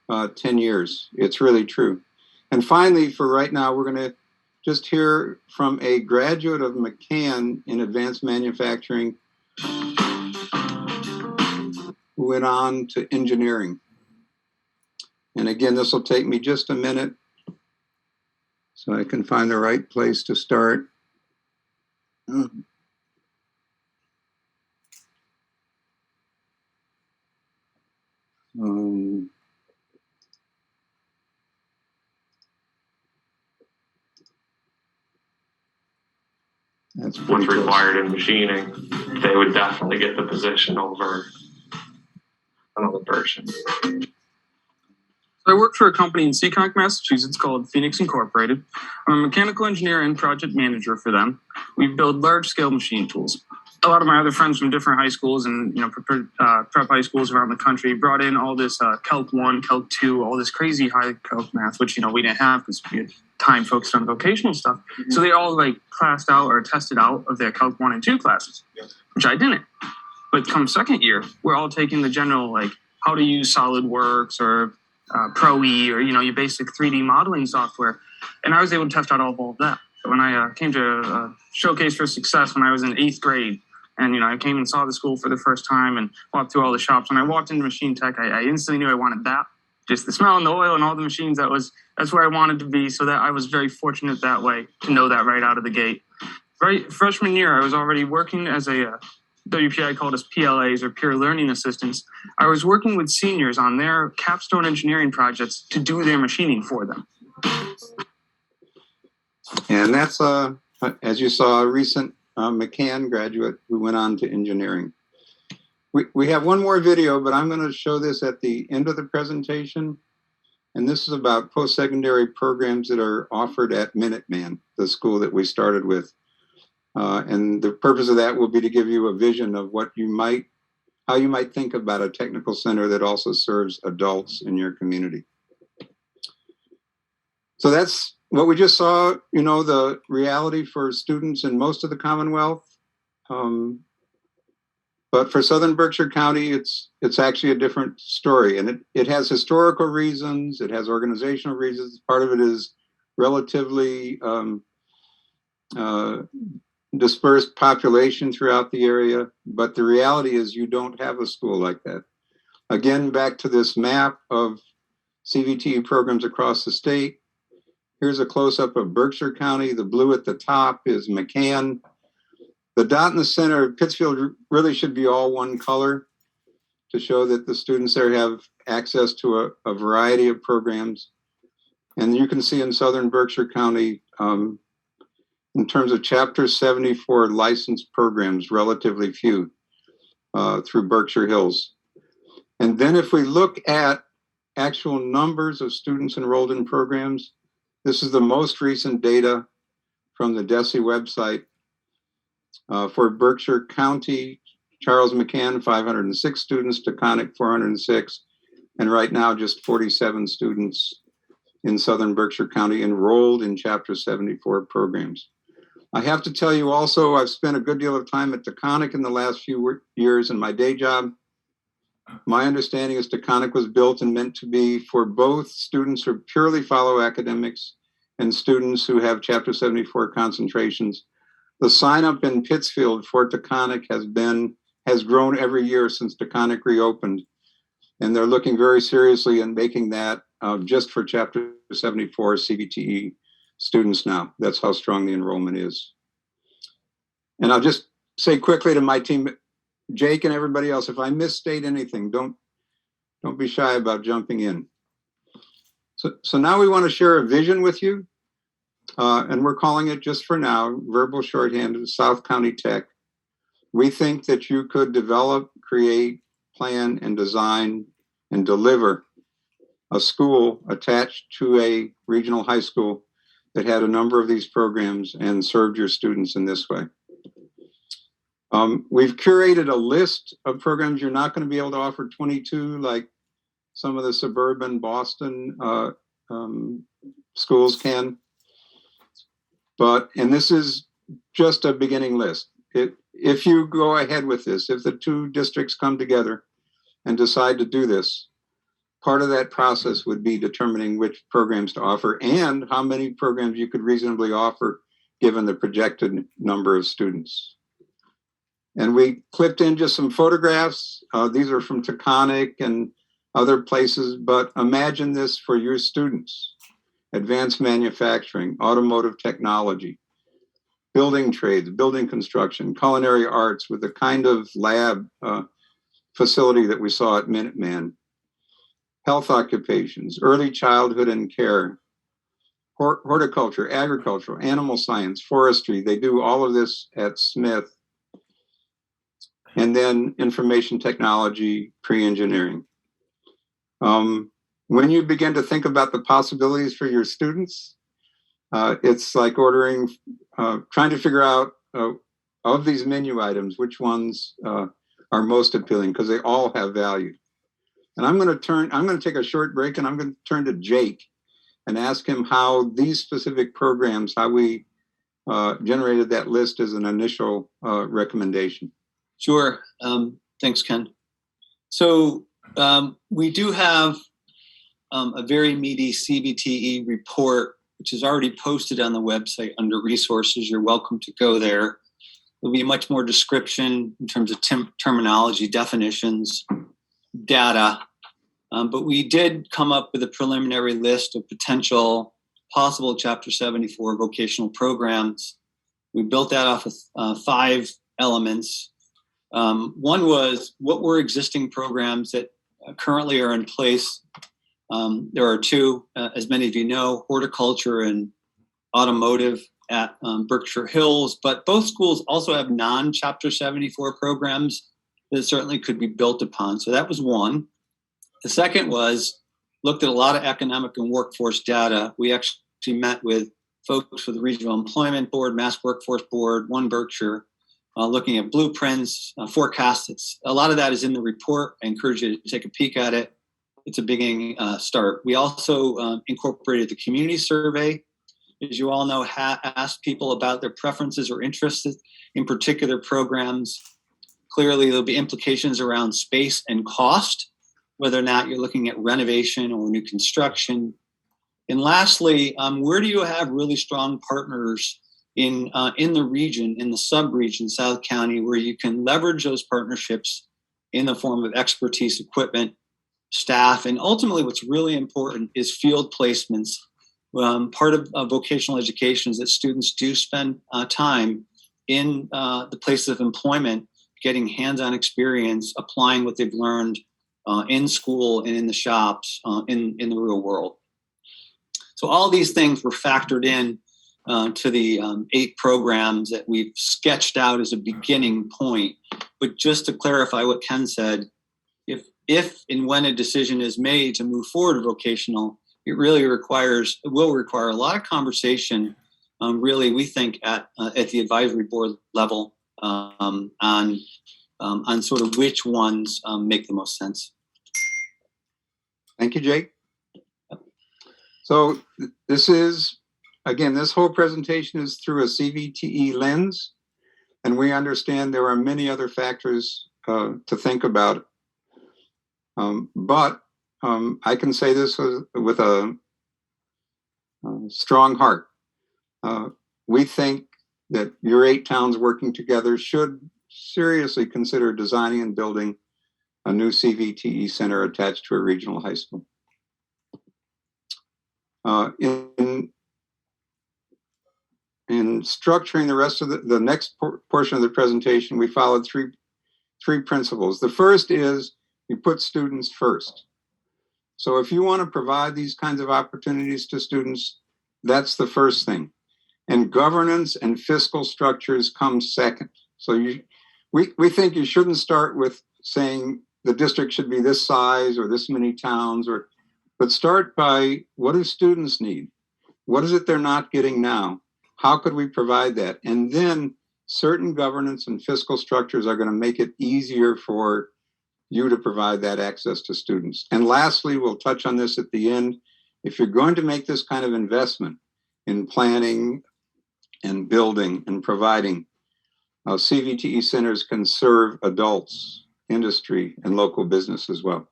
10 years. It's really true. And finally, for right now, we're going to just hear from a graduate of McCann in advanced manufacturing who went on to engineering. And again, this will take me just a minute so I can find the right place to start. That's what's required in machining, they would definitely get the position over another person. I work for a company in Seekonk, Massachusetts called Phoenix Incorporated. I'm a mechanical engineer and project manager for them. We build large-scale machine tools. A lot of my other friends from different high schools and prep high schools around the country brought in all this Calc 1, Calc 2, all this crazy high Calc math, which we didn't have because we had time focused on vocational stuff. So they all classed out or tested out of their Calc 1 and 2 classes, which I didn't. But come second year, we're all taking the general how to use SolidWorks or Pro E or your basic 3D modeling software, and I was able to test out all of that. When I came to Showcase for Success when I was in 8th grade, and I came and saw the school for the first time and walked through all the shops. When I walked into machine tech, I instantly knew I wanted that. Just the smell and the oil and all the machines. That's where I wanted to be. So that I was very fortunate that way to know that right out of the gate. Right freshman year, I was already working as a WPI called us PLAs or peer learning assistants. I was working with seniors on their capstone engineering projects to do their machining for them. And that's, as you saw, a recent McCann graduate who went on to engineering. We have one more video, but I'm going to show this at the end of the presentation. And this is about post-secondary programs that are offered at Minuteman, the school that we started with. And the purpose of that will be to give you a vision of how you might think about a technical center that also serves adults in your community. So that's what we just saw, the reality for students in most of the Commonwealth. But for Southern Berkshire County, it's actually a different story. And it has historical reasons, it has organizational reasons. Part of it is relatively dispersed population throughout the area. But the reality is you don't have a school like that. Again, back to this map of CVTE programs across the state. Here's a close-up of Berkshire County. The blue at the top is McCann. The dot in the center of Pittsfield really should be all one color to show that the students there have access to a variety of programs. And you can see in Southern Berkshire County, in terms of Chapter 74 licensed programs, relatively few through Berkshire Hills. And then if we look at actual numbers of students enrolled in programs, this is the most recent data from the DESE website. For Berkshire County, Charles McCann, 506 students, Taconic, 406, and right now just 47 students in Southern Berkshire County enrolled in Chapter 74 programs. I have to tell you also, I've spent a good deal of time at Taconic in the last few years in my day job. My understanding is Taconic was built and meant to be for both students who purely follow academics and students who have Chapter 74 concentrations. The sign up in Pittsfield for Taconic has grown every year since Taconic reopened. And they're looking very seriously in making that just for Chapter 74 CVTE students now. That's how strong the enrollment is. And I'll just say quickly to my team, Jake and everybody else, if I misstate anything, don't be shy about jumping in. So now we want to share a vision with you, and we're calling it, just for now, verbal shorthand of South County Tech. We think that you could develop, create, plan, and design and deliver a school attached to a regional high school that had a number of these programs and served your students in this way. We've curated a list of programs. You're not going to be able to offer 22 like some of the suburban Boston schools can. And this is just a beginning list. If you go ahead with this, if the two districts come together and decide to do this, part of that process would be determining which programs to offer and how many programs you could reasonably offer given the projected number of students. And we clipped in just some photographs. These are from Taconic and other places, but imagine this for your students: advanced manufacturing, automotive technology, building trades, building construction, culinary arts with the kind of lab facility that we saw at Minuteman, health occupations, early childhood and care, horticulture, agriculture, animal science, forestry. They do all of this at Smith. And then information technology, pre-engineering. When you begin to think about the possibilities for your students, it's like trying to figure out of these menu items, which ones are most appealing, because they all have value. And I'm going to take a short break, and I'm going to turn to Jake and ask him how these specific programs, how we generated that list as an initial recommendation. Sure. Thanks, Ken. So we do have a very meaty CVTE report, which is already posted on the website under resources. You're welcome to go there. There'll be much more description in terms of terminology, definitions, data. But we did come up with a preliminary list of possible Chapter 74 vocational programs. We built that off of 5 elements. One was, what were existing programs that currently are in place? There are 2, as many of you know, horticulture and automotive at Berkshire Hills, but both schools also have non-Chapter 74 programs that certainly could be built upon. So that was one. The second was, looked at a lot of economic and workforce data. We actually met with folks with the Regional Employment Board, Mass Workforce Board, One Berkshire, looking at blueprints, forecasts. A lot of that is in the report. I encourage you to take a peek at it. It's a beginning start. We also incorporated the community survey. As you all know, asked people about their preferences or interests in particular programs. Clearly, there'll be implications around space and cost, whether or not you're looking at renovation or new construction. And lastly, where do you have really strong partners in the region, in the sub-region, South County, where you can leverage those partnerships in the form of expertise, equipment, staff, and ultimately what's really important is field placements. Part of vocational education is that students do spend time in the places of employment, getting hands-on experience, applying what they've learned in school and in the shops, in the real world. So all these things were factored in to the 8 programs that we've sketched out as a beginning point. But just to clarify what Ken said, if and when a decision is made to move forward to vocational, it really will require a lot of conversation, really, we think, at the advisory board level on sort of which ones make the most sense. Thank you, Jake. So this is, again, this whole presentation is through a CVTE lens, and we understand there are many other factors to think about. But I can say this with a strong heart. We think that your 8 towns working together should seriously consider designing and building a new CVTE center attached to a regional high school. in structuring the rest of the next portion of the presentation, we followed three principles. The first is you put students first. So if you want to provide these kinds of opportunities to students, that's the first thing. And governance and fiscal structures come second. So we think you shouldn't start with saying the district should be this size or this many towns, but start by what do students need? What is it they're not getting now? How could we provide that? And then certain governance and fiscal structures are going to make it easier for you to provide that access to students. And lastly, we'll touch on this at the end. If you're going to make this kind of investment in planning and building and providing, CVTE centers can serve adults, industry, and local business as well.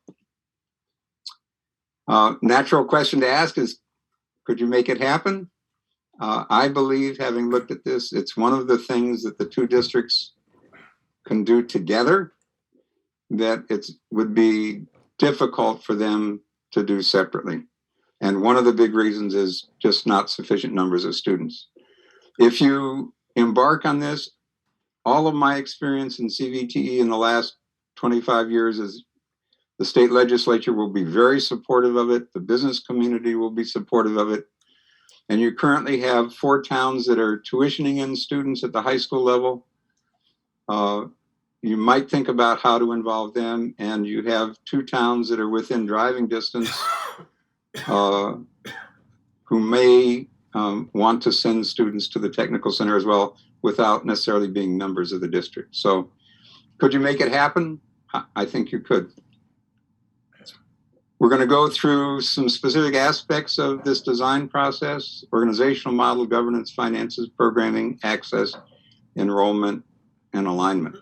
Natural question to ask is, could you make it happen? I believe, having looked at this, it's one of the things that the two districts can do together that it would be difficult for them to do separately. And one of the big reasons is just not sufficient numbers of students. If you embark on this, all of my experience in CVTE in the last 25 years is the state legislature will be very supportive of it. The business community will be supportive of it. And you currently have 4 towns that are tuitioning in students at the high school level. You might think about how to involve them. And you have 2 towns that are within driving distance who may want to send students to the technical center as well without necessarily being members of the district. So could you make it happen? I think you could. We're going to go through some specific aspects of this design process: organizational model, governance, finances, programming, access, enrollment, and alignment.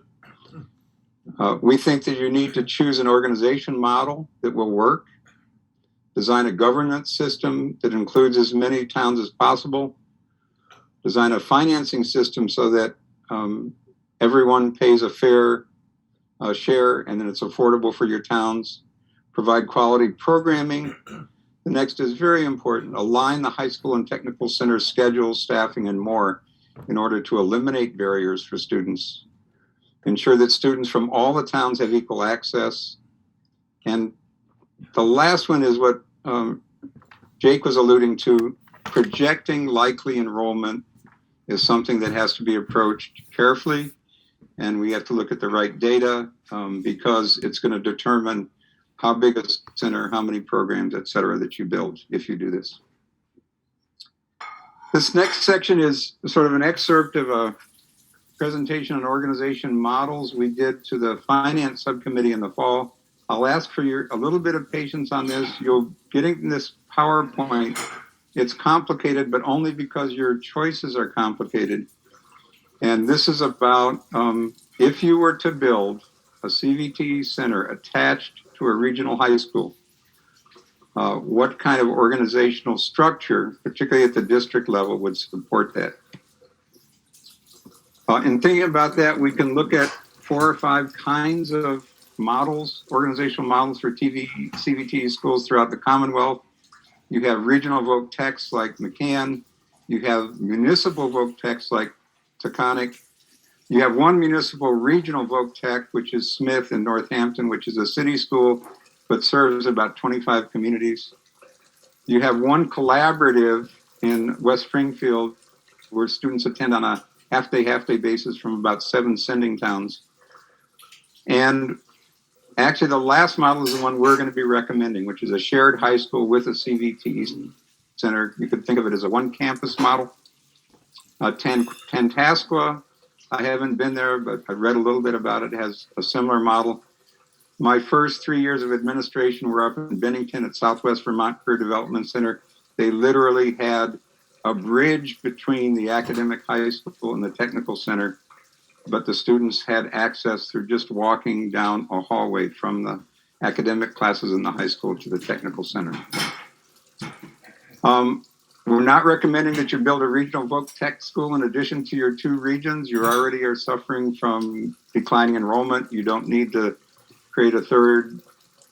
We think that you need to choose an organization model that will work, design a governance system that includes as many towns as possible, design a financing system so that everyone pays a fair share and then it's affordable for your towns, provide quality programming. The next is very important: align the high school and technical center schedules, staffing, and more in order to eliminate barriers for students. Ensure that students from all the towns have equal access. And the last one is what Jake was alluding to. Projecting likely enrollment is something that has to be approached carefully, and we have to look at the right data because it's going to determine how big a center, how many programs, et cetera, that you build if you do this. This next section is sort of an excerpt of a presentation on organization models we did to the finance subcommittee in the fall. I'll ask for a little bit of patience on this. You'll getting this PowerPoint. It's complicated, but only because your choices are complicated. And this is about if you were to build a CVTE center attached to a regional high school, what kind of organizational structure, particularly at the district level, would support that? In thinking about that, we can look at 4 or 5 kinds of models, organizational models for CVTE schools throughout the Commonwealth. You have regional voc techs like McCann. You have municipal voc techs like Taconic. You have one municipal regional voc tech, which is Smith in Northampton, which is a city school, but serves about 25 communities. You have one collaborative in West Springfield, where students attend on a half-day basis from about 7 sending towns. And actually, the last model is the one we're going to be recommending, which is a shared high school with a CVTE center. You could think of it as a one-campus model. Tantascwa, I haven't been there, but I read a little bit about it. It has a similar model. My first 3 years of administration were up in Bennington at Southwest Vermont Career Development Center. They literally had a bridge between the academic high school and the technical center, but the students had access through just walking down a hallway from the academic classes in the high school to the technical center. We're not recommending that you build a regional voc tech school in addition to your 2 regions. You already are suffering from declining enrollment. You don't need to create a 3rd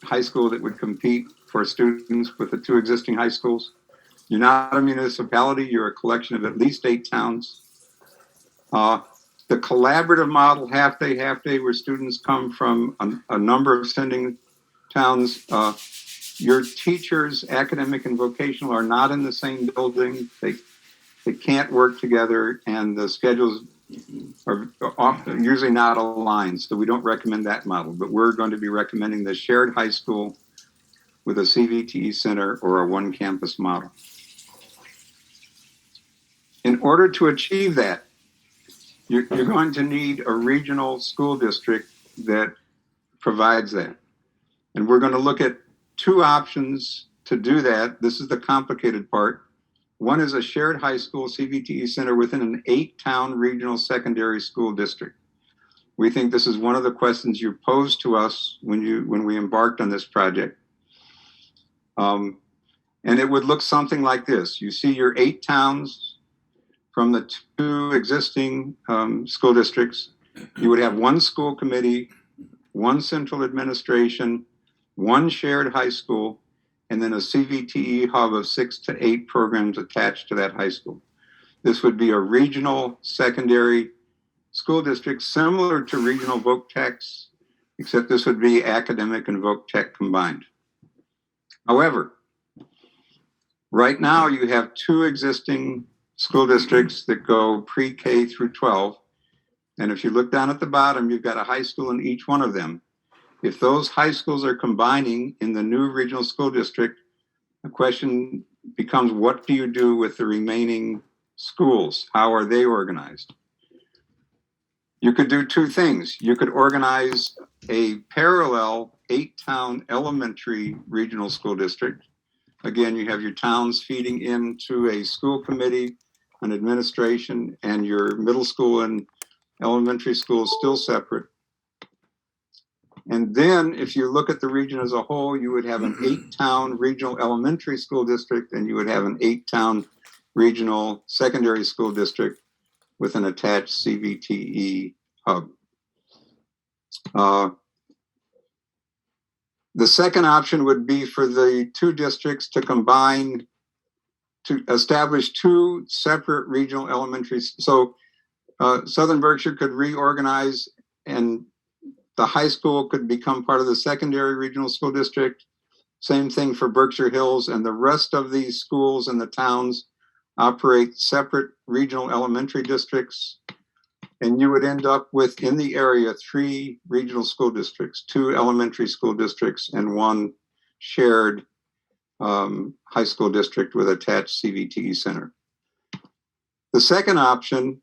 high school that would compete for students with the 2 existing high schools. You're not a municipality, you're a collection of at least 8 towns. The collaborative model, half day, where students come from a number of sending towns. Your teachers, academic and vocational, are not in the same building. They can't work together, and the schedules are usually not aligned, so we don't recommend that model. But we're going to be recommending the shared high school with a CVTE center or a one-campus model. In order to achieve that, you're going to need a regional school district that provides that. And we're going to look at 2 options to do that. This is the complicated part. One is a shared high school CVTE center within an 8-town regional secondary school district. We think this is one of the questions you posed to us when we embarked on this project. And it would look something like this. You see your 8 towns from the 2 existing school districts. You would have 1 school committee, 1 central administration, 1 shared high school, and then a CVTE hub of 6 to 8 programs attached to that high school. This would be a regional secondary school district similar to regional voc techs, except this would be academic and voc tech combined. However, right now you have 2 existing school districts that go pre-K through 12. And if you look down at the bottom, you've got a high school in each one of them. If those high schools are combining in the new regional school district, the question becomes, what do you do with the remaining schools? How are they organized? You could do 2 things. You could organize a parallel 8-town elementary regional school district. Again, you have your towns feeding into a school committee, an administration, and your middle school and elementary schools still separate. And then if you look at the region as a whole, you would have an 8-town regional elementary school district, and you would have an 8-town regional secondary school district with an attached CVTE hub. The second option would be for the 2 districts to combine to establish 2 separate regional elementaries. So Southern Berkshire could reorganize, and the high school could become part of the secondary regional school district. Same thing for Berkshire Hills, and the rest of these schools and the towns operate separate regional elementary districts. And you would end up with, in the area, 3 regional school districts, 2 elementary school districts, and 1 shared high school district with attached CVTE center. The second option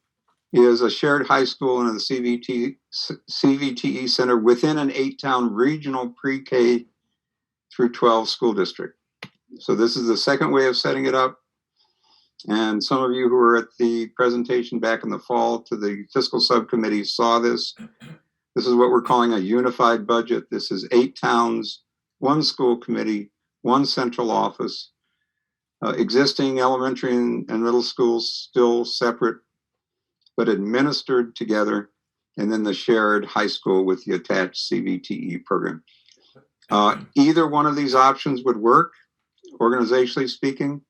is a shared high school and a CVTE center within an 8-town regional pre-K through 12 school district. So this is the second way of setting it up. And some of you who were at the presentation back in the fall to the fiscal subcommittee saw this. This is what we're calling a unified budget. This is 8 towns, 1 school committee, 1 central office, existing elementary and middle schools still separate, but administered together, and then the shared high school with the attached CVTE program. Either one of these options would work, organizationally speaking,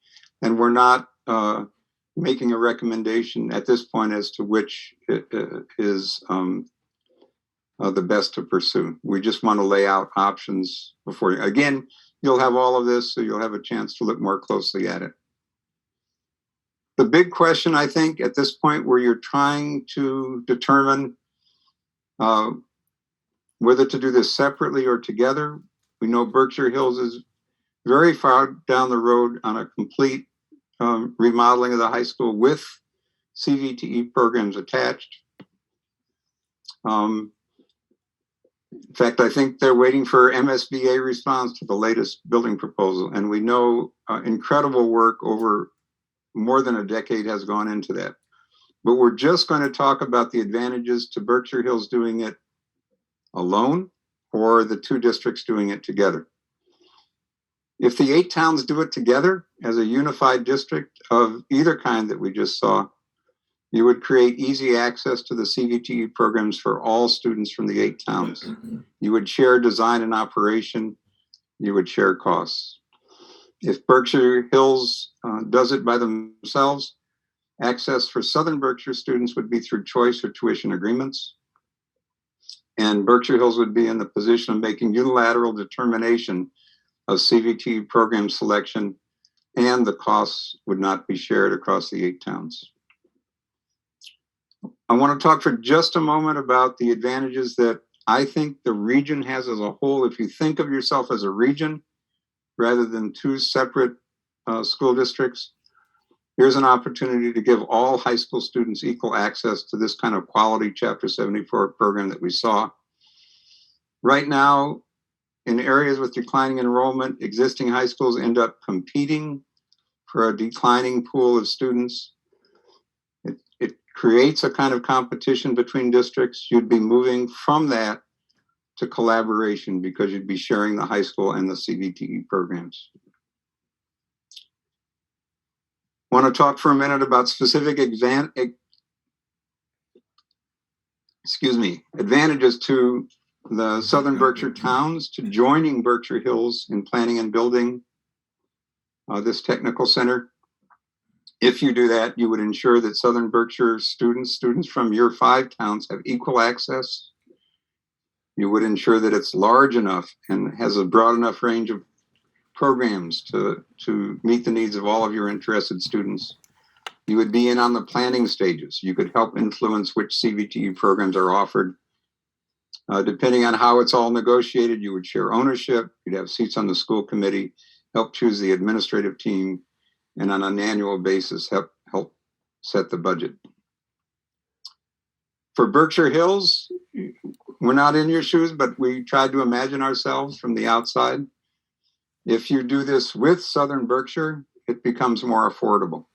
and we're not making a recommendation at this point as to which is the best to pursue. We just want to lay out options before you. Again, you'll have all of this, so you'll have a chance to look more closely at it. The big question, I think, at this point where you're trying to determine whether to do this separately or together, we know Berkshire Hills is very far down the road on a complete remodeling of the high school with CVTE programs attached. In fact, I think they're waiting for MSBA response to the latest building proposal. And we know incredible work over more than a decade has gone into that. But we're just going to talk about the advantages to Berkshire Hills doing it alone or the 2 districts doing it together. If the 8 towns do it together as a unified district of either kind that we just saw, you would create easy access to the CVTE programs for all students from the 8 towns. You would share design and operation. You would share costs. If Berkshire Hills does it by themselves. Access for Southern Berkshire students would be through choice or tuition agreements. And Berkshire Hills would be in the position of making unilateral determination of CVT program selection, and the costs would not be shared across the 8 towns. I want to talk for just a moment about the advantages that I think the region has as a whole. If you think of yourself as a region rather than 2 separate school districts, here's an opportunity to give all high school students equal access to this kind of quality Chapter 74 program that we saw. Right now, in areas with declining enrollment, existing high schools end up competing for a declining pool of students. It creates a kind of competition between districts. You'd be moving from that to collaboration because you'd be sharing the high school and the CVTE programs. I want to talk for a minute about specific advantages to the Southern Berkshire towns to joining Berkshire Hills in planning and building this technical center. If you do that, you would ensure that Southern Berkshire students from your 5 towns have equal access. You would ensure that it's large enough and has a broad enough range of programs to meet the needs of all of your interested students. You would be in on the planning stages. You could help influence which CVTE programs are offered. Depending on how it's all negotiated, you would share ownership. You'd have seats on the school committee, help choose the administrative team, and on an annual basis, help set the budget. For Berkshire Hills, we're not in your shoes, but we tried to imagine ourselves from the outside. If you do this with Southern Berkshire, it becomes more affordable.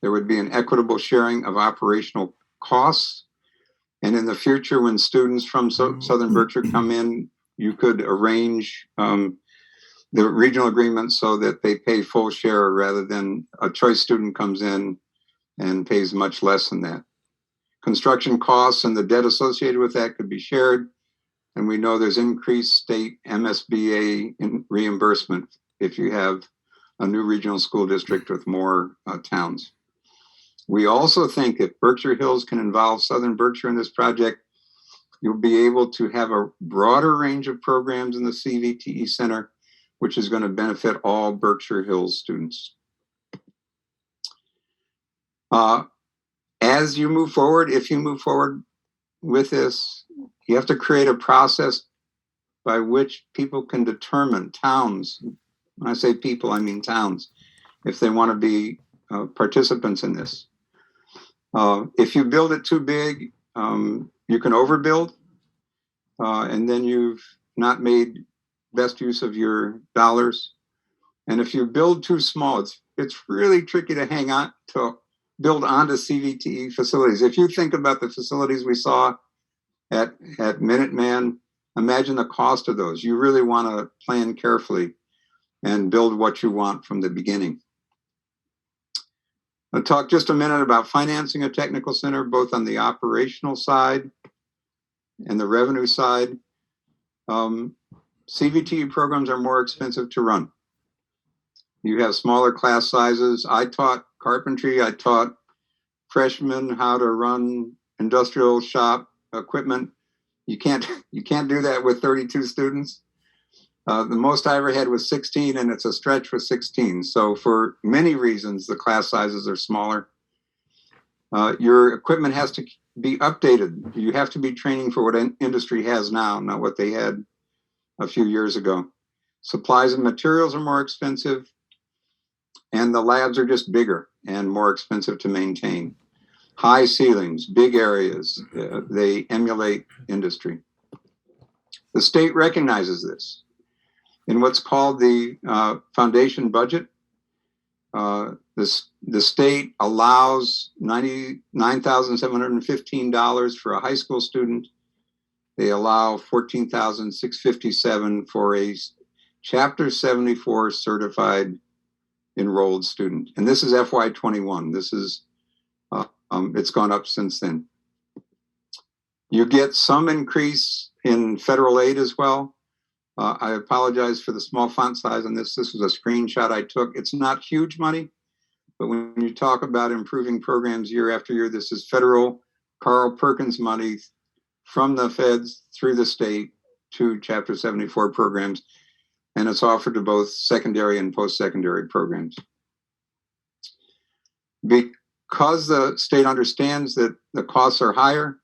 There would be an equitable sharing of operational costs. And in the future, when students from Southern Berkshire come in, you could arrange the regional agreement so that they pay full share rather than a choice student comes in and pays much less than that. Construction costs and the debt associated with that could be shared. And we know there's increased state MSBA reimbursement if you have a new regional school district with more towns. We also think if Berkshire Hills can involve Southern Berkshire in this project, you'll be able to have a broader range of programs in the CVTE Center, which is going to benefit all Berkshire Hills students. As you move forward, if you move forward with this, you have to create a process by which people can determine, towns, when I say people, I mean towns, if they want to be participants in this. If you build it too big, you can overbuild, and then you've not made best use of your dollars. And if you build too small, it's really tricky to hang on to build onto CVTE facilities. If you think about the facilities we saw at Minuteman, imagine the cost of those. You really want to plan carefully and build what you want from the beginning. I'll talk just a minute about financing a technical center, both on the operational side and the revenue side. CVTE programs are more expensive to run. You have smaller class sizes. I taught carpentry. I taught freshmen how to run industrial shop equipment. You can't do that with 32 students. The most I ever had was 16, and it's a stretch with 16. So for many reasons, the class sizes are smaller. Your equipment has to be updated. You have to be training for what industry has now, not what they had a few years ago. Supplies and materials are more expensive, and the labs are just bigger and more expensive to maintain. High ceilings, big areas, they emulate industry. The state recognizes this. In what's called the foundation budget, the state allows $99,715 for a high school student. They allow $14,657 for a Chapter 74 certified enrolled student. And this is FY21. This is, it's gone up since then. You get some increase in federal aid as well. I apologize for the small font size on this. This was a screenshot I took. It's not huge money, But when you talk about improving programs year after year, this is federal Carl Perkins money from the feds through the state to Chapter 74 programs, and it's offered to both secondary and post-secondary programs. Because the state understands that the costs are higher,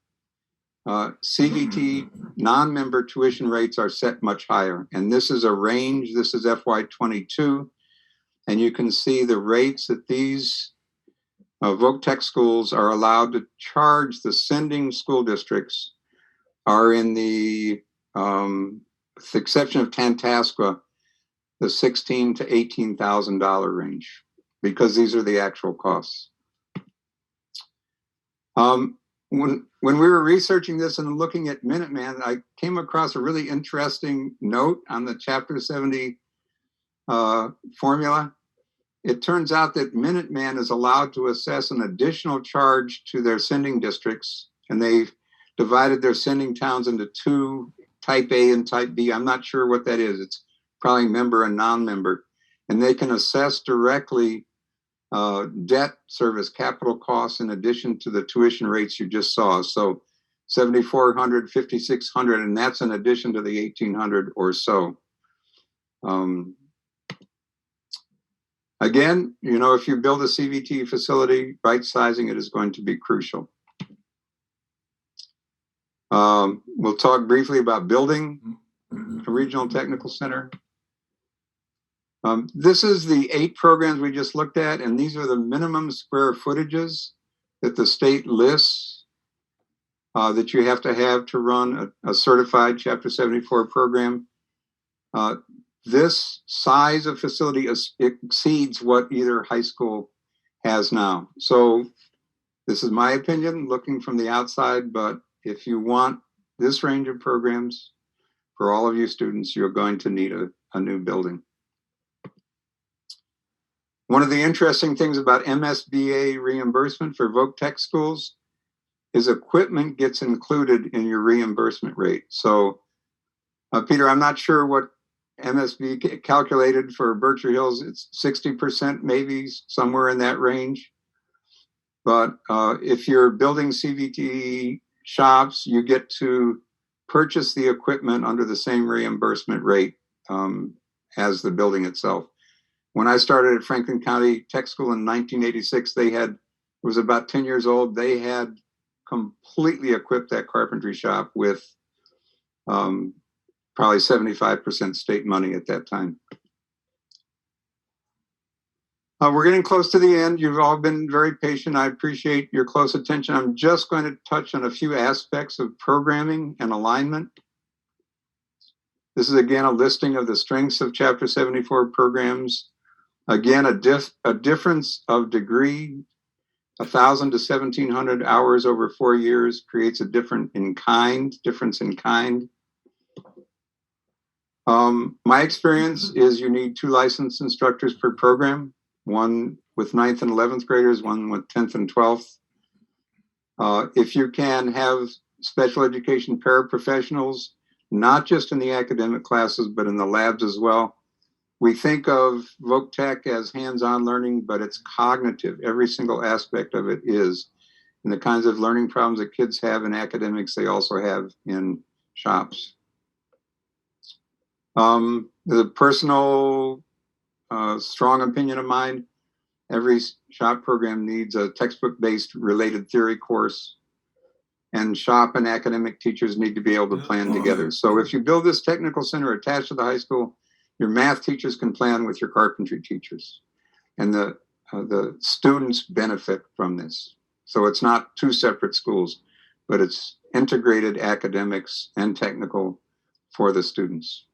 CVT non-member tuition rates are set much higher. And this is a range, this is FY22, and you can see the rates that these Voc Tech schools are allowed to charge the sending school districts are in the, with the exception of Tantascwa, the $16,000 to $18,000 range, because these are the actual costs. When we were researching this and looking at Minuteman, I came across a really interesting note on the Chapter 70 formula. It turns out that Minuteman is allowed to assess an additional charge to their sending districts, and they've divided their sending towns into two, type A and type B. I'm not sure what that is. It's probably member and non-member. And they can assess directly debt service capital costs in addition to the tuition rates you just saw. So $7,400, $5,600, and that's in addition to the $1,800 or so. Again, you know, if you build a CVT facility, right sizing it is going to be crucial. We'll talk briefly about building a regional technical center. This is the 8 programs we just looked at, and these are the minimum square footages that the state lists that you have to run a certified Chapter 74 program. This size of facility exceeds what either high school has now. So this is my opinion looking from the outside, but if you want this range of programs for all of you students, you're going to need a new building. One of the interesting things about MSBA reimbursement for Voc Tech schools is equipment gets included in your reimbursement rate. So, Peter, I'm not sure what MSB calculated for Berkshire Hills. It's 60%, maybe somewhere in that range. But if you're building CVT shops, you get to purchase the equipment under the same reimbursement rate as the building itself. When I started at Franklin County Tech School in 1986, it was about 10 years old. They had completely equipped that carpentry shop with probably 75% state money at that time. We're getting close to the end. You've all been very patient. I appreciate your close attention. I'm just going to touch on a few aspects of programming and alignment. This is again a listing of the strengths of Chapter 74 programs. Again, a difference of degree, 1,000 to 1,700 hours over 4 years creates a difference in kind. My experience is you need 2 licensed instructors per program, one with 9th and 11th graders, one with 10th and 12th. If you can have special education paraprofessionals, not just in the academic classes, but in the labs as well. We think of Voc Tech as hands-on learning, but it's cognitive. Every single aspect of it is. And the kinds of learning problems that kids have in academics, they also have in shops. The personal strong opinion of mine, every shop program needs a textbook-based related theory course, and shop and academic teachers need to be able to plan together. So if you build this technical center attached to the high school, your math teachers can plan with your carpentry teachers, and the students benefit from this. So it's not 2 separate schools, but it's integrated academics and technical for the students.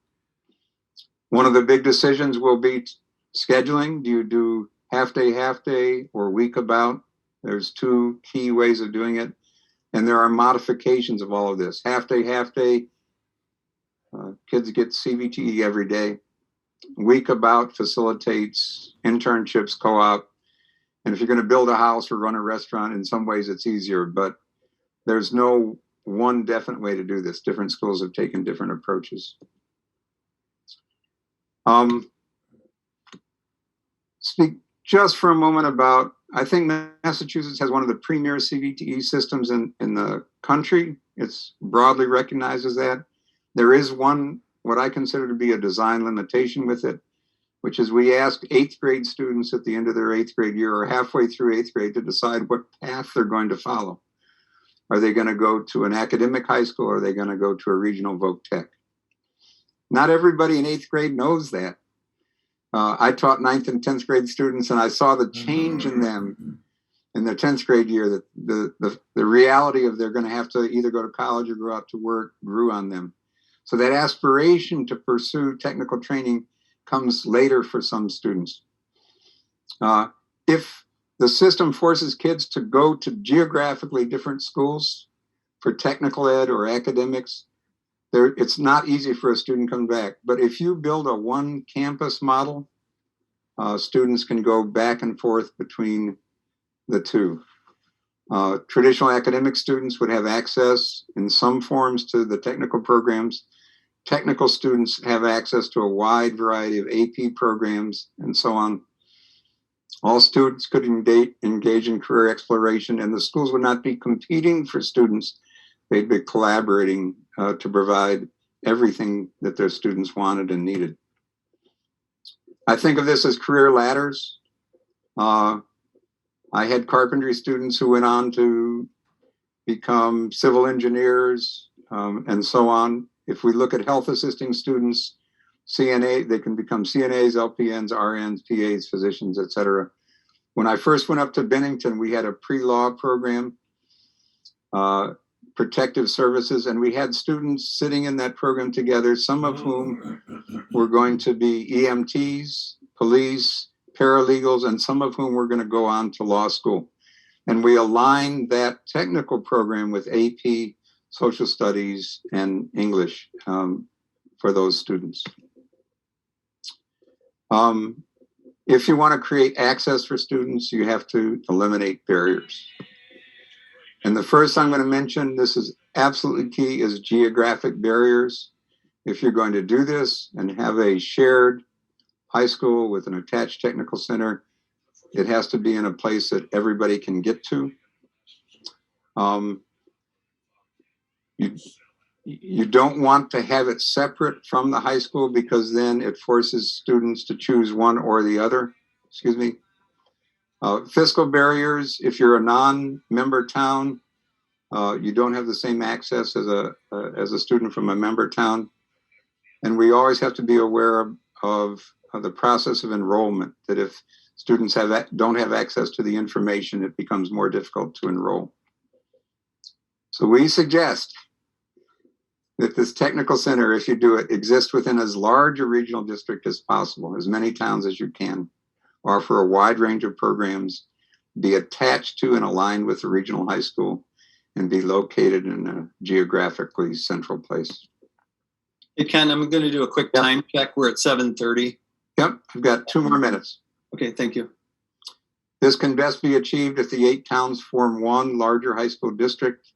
One of the big decisions will be scheduling. Do you do half day, or week about? There's 2 key ways of doing it. And there are modifications of all of this. Half day, kids get CVTE every day. Week about facilitates internships, co-op. And if you're going to build a house or run a restaurant, in some ways it's easier, but there's no one definite way to do this. Different schools have taken different approaches. just for a moment about, I think Massachusetts has one of the premier CVTE systems in the country. It's broadly recognized as that. There is one, what I consider to be a design limitation with it, which is we ask 8th grade students at the end of their 8th grade year or halfway through 8th grade to decide what path they're going to follow. Are they going to go to an academic high school or are they going to go to a regional voc tech? Not everybody in 8th grade knows that. I taught 9th and 10th grade students, and I saw the change in them in their 10th grade year, that the reality of they're going to have to either go to college or go out to work grew on them. So that aspiration to pursue technical training comes later for some students. If the system forces kids to go to geographically different schools for technical ed or academics, it's not easy for a student to come back. But if you build a one campus model, students can go back and forth between the two. Traditional academic students would have access in some forms to the technical programs. Technical students have access to a wide variety of AP programs and so on. All students could engage in career exploration, and the schools would not be competing for students. They'd be collaborating to provide everything that their students wanted and needed. I think of this as career ladders. I had carpentry students who went on to become civil engineers and so on. If we look at health assisting students, CNA, they can become CNAs, LPNs, RNs, PAs, physicians, etc. When I first went up to Bennington, we had a pre-law program, protective services, and we had students sitting in that program together, some of whom were going to be EMTs, police, paralegals, and some of whom were going to go on to law school. And we aligned that technical program with AP, social studies, and English for those students. If you want to create access for students, you have to eliminate barriers. And the first I'm going to mention, this is absolutely key, is geographic barriers. If you're going to do this and have a shared high school with an attached technical center, it has to be in a place that everybody can get to. You don't want to have it separate from the high school because then it forces students to choose one or the other. Excuse me. Fiscal barriers, if you're a non-member town, you don't have the same access as a student from a member town. And we always have to be aware of the process of enrollment, that if students don't have access to the information, it becomes more difficult to enroll. So we suggest that this technical center, if you do it, exist within as large a regional district as possible, as many towns as you can, offer a wide range of programs, be attached to and aligned with the regional high school, and be located in a geographically central place. Hey, Ken, I'm going to do a quick time check. We're at 7:30. Yep, I've got 2 more minutes. Okay, thank you. This can best be achieved if the 8 towns form one larger high school district.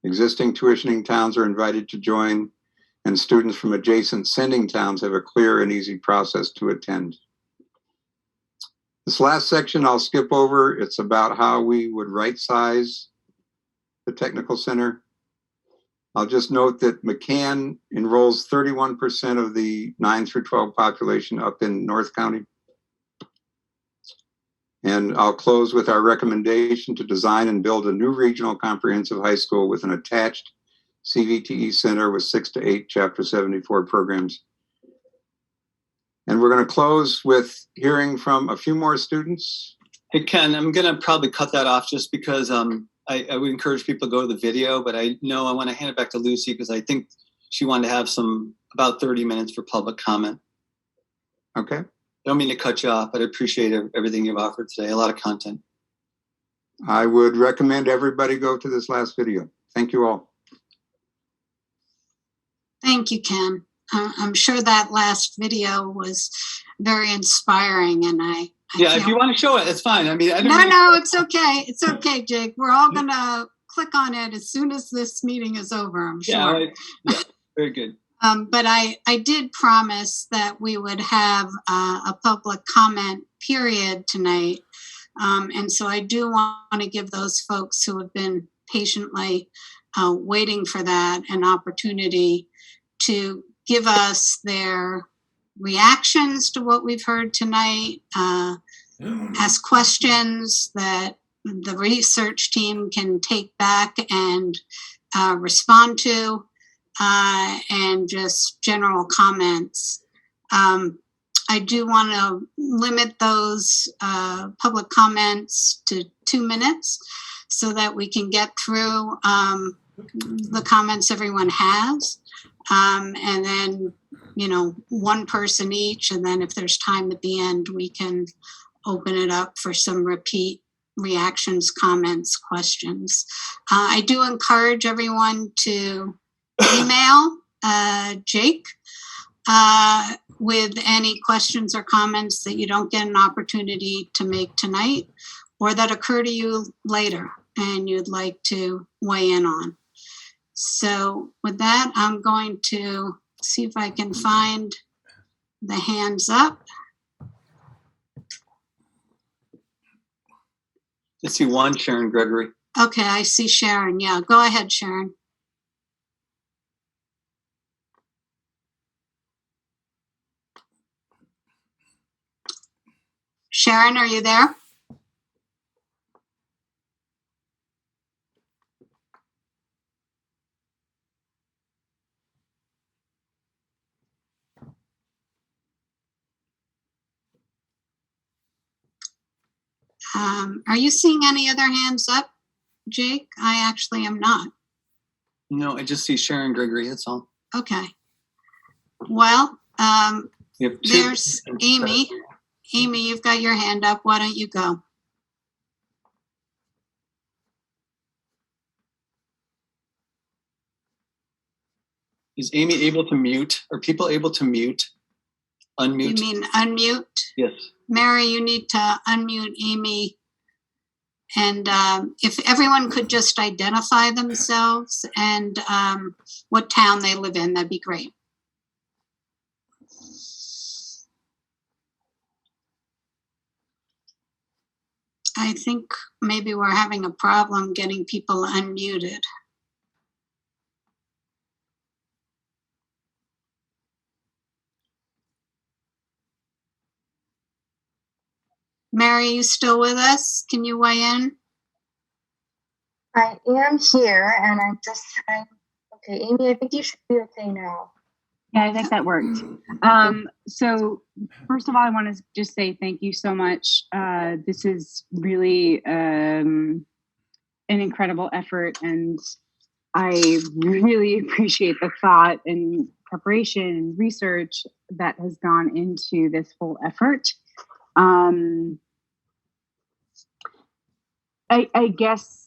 Existing tuitioning towns are invited to join, and students from adjacent sending towns have a clear and easy process to attend. This last section I'll skip over. It's about how we would right size the technical center. I'll just note that McCann enrolls 31% of the 9 through 12 population up in North County. And I'll close with our recommendation to design and build a new regional comprehensive high school with an attached CVTE center with 6 to 8 Chapter 74 programs. And we're going to close with hearing from a few more students. Hey, Ken, I'm going to probably cut that off just because I would encourage people to go to the video, but I know I want to hand it back to Lucy because I think she wanted to have about 30 minutes for public comment. Okay. I don't mean to cut you off, but I appreciate everything you've offered today. A lot of content. I would recommend everybody go to this last video. Thank you all. Thank you, Ken. I'm sure that last video was very inspiring, and yeah, if you want to show it, it's fine. I mean, no, it's okay. It's okay, Jake. We're all gonna click on it as soon as this meeting is over, I'm sure. Yeah, very good. But I did promise that we would have a public comment period tonight. And so I do want to give those folks who have been patiently waiting for that an opportunity to give us their reactions to what we've heard tonight, ask questions that the research team can take back and respond to, and just general comments. I do want to limit those public comments to 2 minutes so that we can get through the comments everyone has. And then, one person each. And then if there's time at the end, we can open it up for some repeat reactions, comments, questions. I do encourage everyone to email Jake with any questions or comments that you don't get an opportunity to make tonight or that occur to you later and you'd like to weigh in on. So with that, I'm going to see if I can find the hands up. I see one, Sharon Gregory. Okay, I see Sharon. Yeah, go ahead, Sharon. Sharon, are you there? Are you seeing any other hands up, Jake? I actually am not. No, I just see Sharon Gregory. That's all. Okay. Well, You have two. there's Amy. Amy, you've got your hand up. Why don't you go? Is Amy able to mute? Are people able to mute? Unmute? You mean unmute? Yes. Mary, you need to unmute Amy. And if everyone could just identify themselves and what town they live in, that'd be great. I think maybe we're having a problem getting people unmuted. Mary, you still with us? Can you weigh in? I am here, and I'm just trying. Okay, Amy, I think you should be okay now. Yeah, I think that worked. So first of all, I want to just say thank you so much. This is really an incredible effort, and I really appreciate the thought and preparation and research that has gone into this whole effort. I guess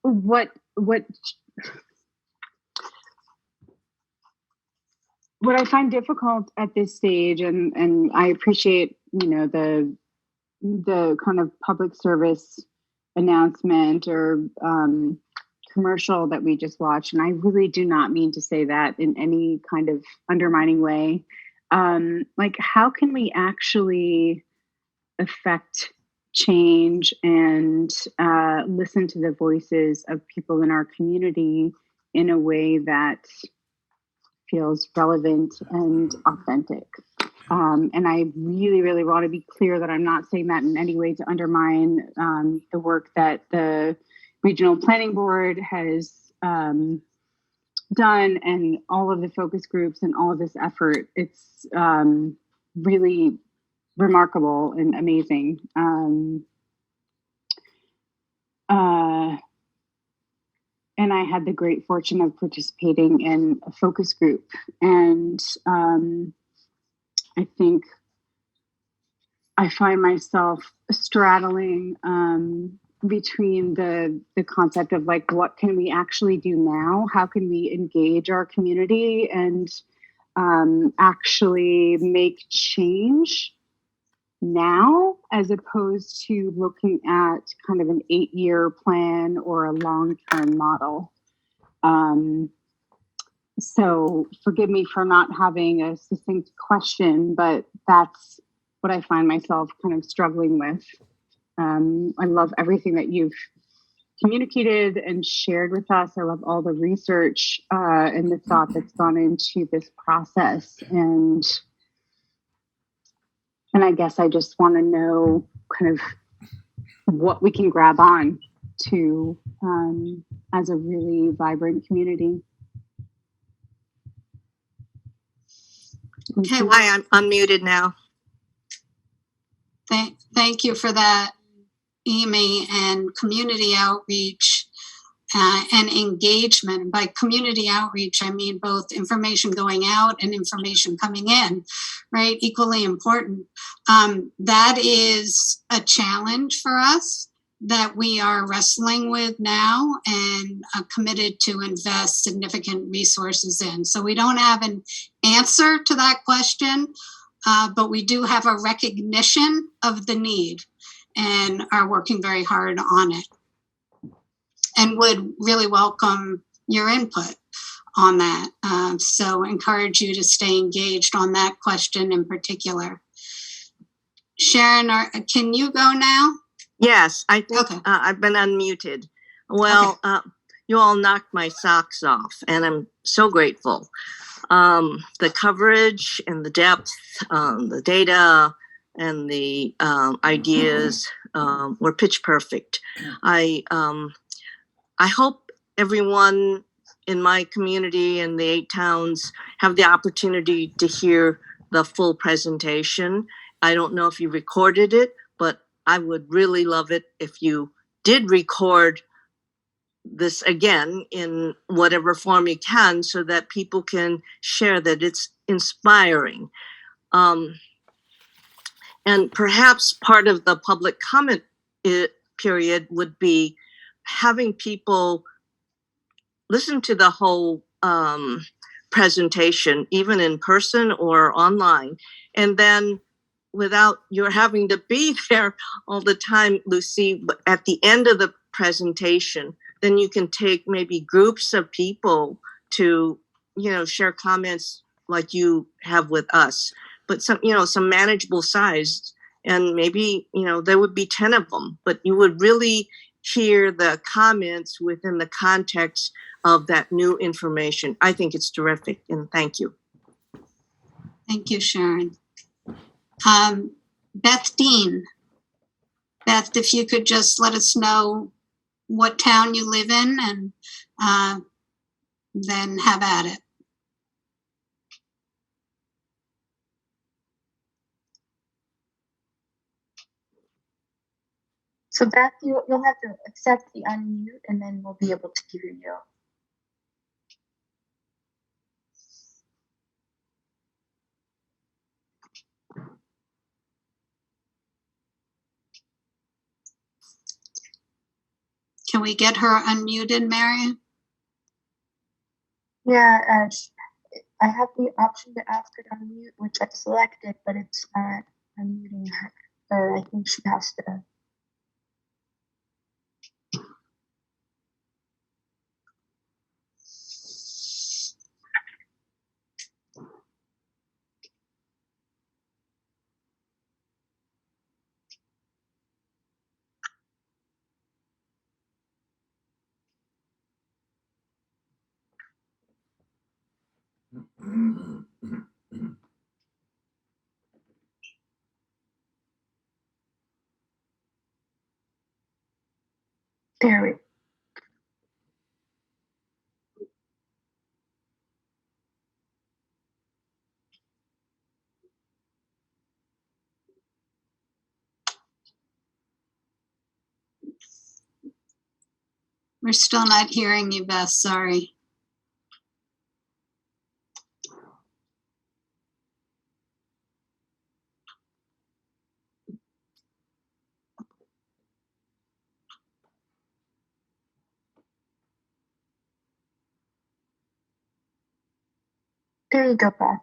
what I find difficult at this stage, and I appreciate, the kind of public service announcement or commercial that we just watched, and I really do not mean to say that in any kind of undermining way. How can we actually affect change and listen to the voices of people in our community in a way that feels relevant and authentic? And I really, really want to be clear that I'm not saying that in any way to undermine the work that the Regional Planning Board has done and all of the focus groups and all of this effort. It's really remarkable and amazing. And I had the great fortune of participating in a focus group. And I think I find myself straddling between the concept of what can we actually do now? How can we engage our community and actually make change now, as opposed to looking at kind of an 8-year plan or a long-term model. So forgive me for not having a succinct question, but that's what I find myself kind of struggling with. I love everything that you've communicated and shared with us. I love all the research and the thought that's gone into this process. And I guess I just want to know kind of what we can grab on to as a really vibrant community. Okay, hi, I'm unmuted now. Thank you for that, Amy, and community outreach and engagement. By community outreach, I mean both information going out and information coming in, right? Equally important. That is a challenge for us that we are wrestling with now and are committed to invest significant resources in. So we don't have an answer to that question, but we do have a recognition of the need and are working very hard on it. And would really welcome your input on that. So encourage you to stay engaged on that question in particular. Sharon, can you go now? Yes, I think I've been unmuted. Well, you all knocked my socks off, and I'm so grateful. The coverage and the depth, the data, and the ideas were pitch perfect. I hope everyone in my community and the 8 towns have the opportunity to hear the full presentation. I don't know if you recorded it, but I would really love it if you did record this again in whatever form you can so that people can share that it's inspiring. And perhaps part of the public comment period would be having people listen to the whole presentation, even in person or online. And then without your having to be there all the time, Lucy, but at the end of the presentation, then you can take maybe groups of people to, share comments like you have with us, but some manageable size. And maybe, there would be 10 of them, but you would really hear the comments within the context of that new information. I think it's terrific, and thank you. Thank you, Sharon. Beth Dean. Beth, if you could just let us know what town you live in and then have at it. So Beth, you'll have to accept the unmute and then we'll be able to hear you. Can we get her unmuted, Marion? Yeah, I have the option to ask her to unmute, which I've selected, but it's not unmuting her. So I think she has to. There we go. We're still not hearing you, Beth. Sorry. There you go, Beth.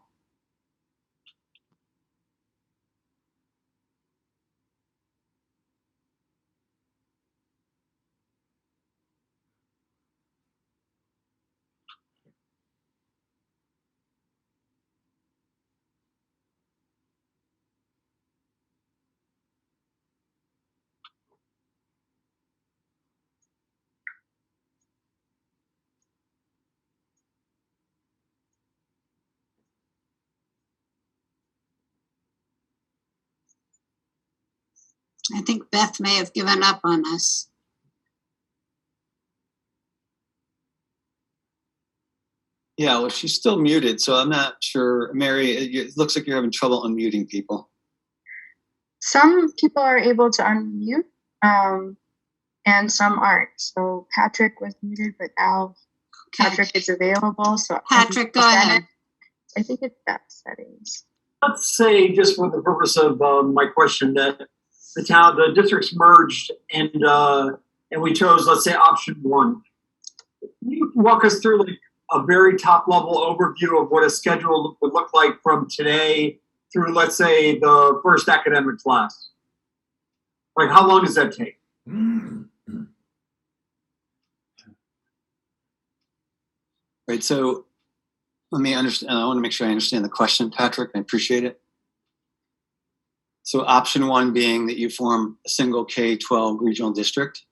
I think Beth may have given up on us. Yeah, well, she's still muted, so I'm not sure. Mary, it looks like you're having trouble unmuting people. Some people are able to unmute, and some aren't. So Patrick was muted, but now Patrick is available. So Patrick, go ahead. I think it's that settings. Let's say, just for the purpose of my question, that the districts merged and we chose, let's say, option 1. Can you walk us through like a very top level overview of what a schedule would look like from today through, let's say, the first academic class? Like, how long does that take? Right, so let me understand. I want to make sure I understand the question, Patrick. I appreciate it. So option 1 being that you form a single K-12 regional district?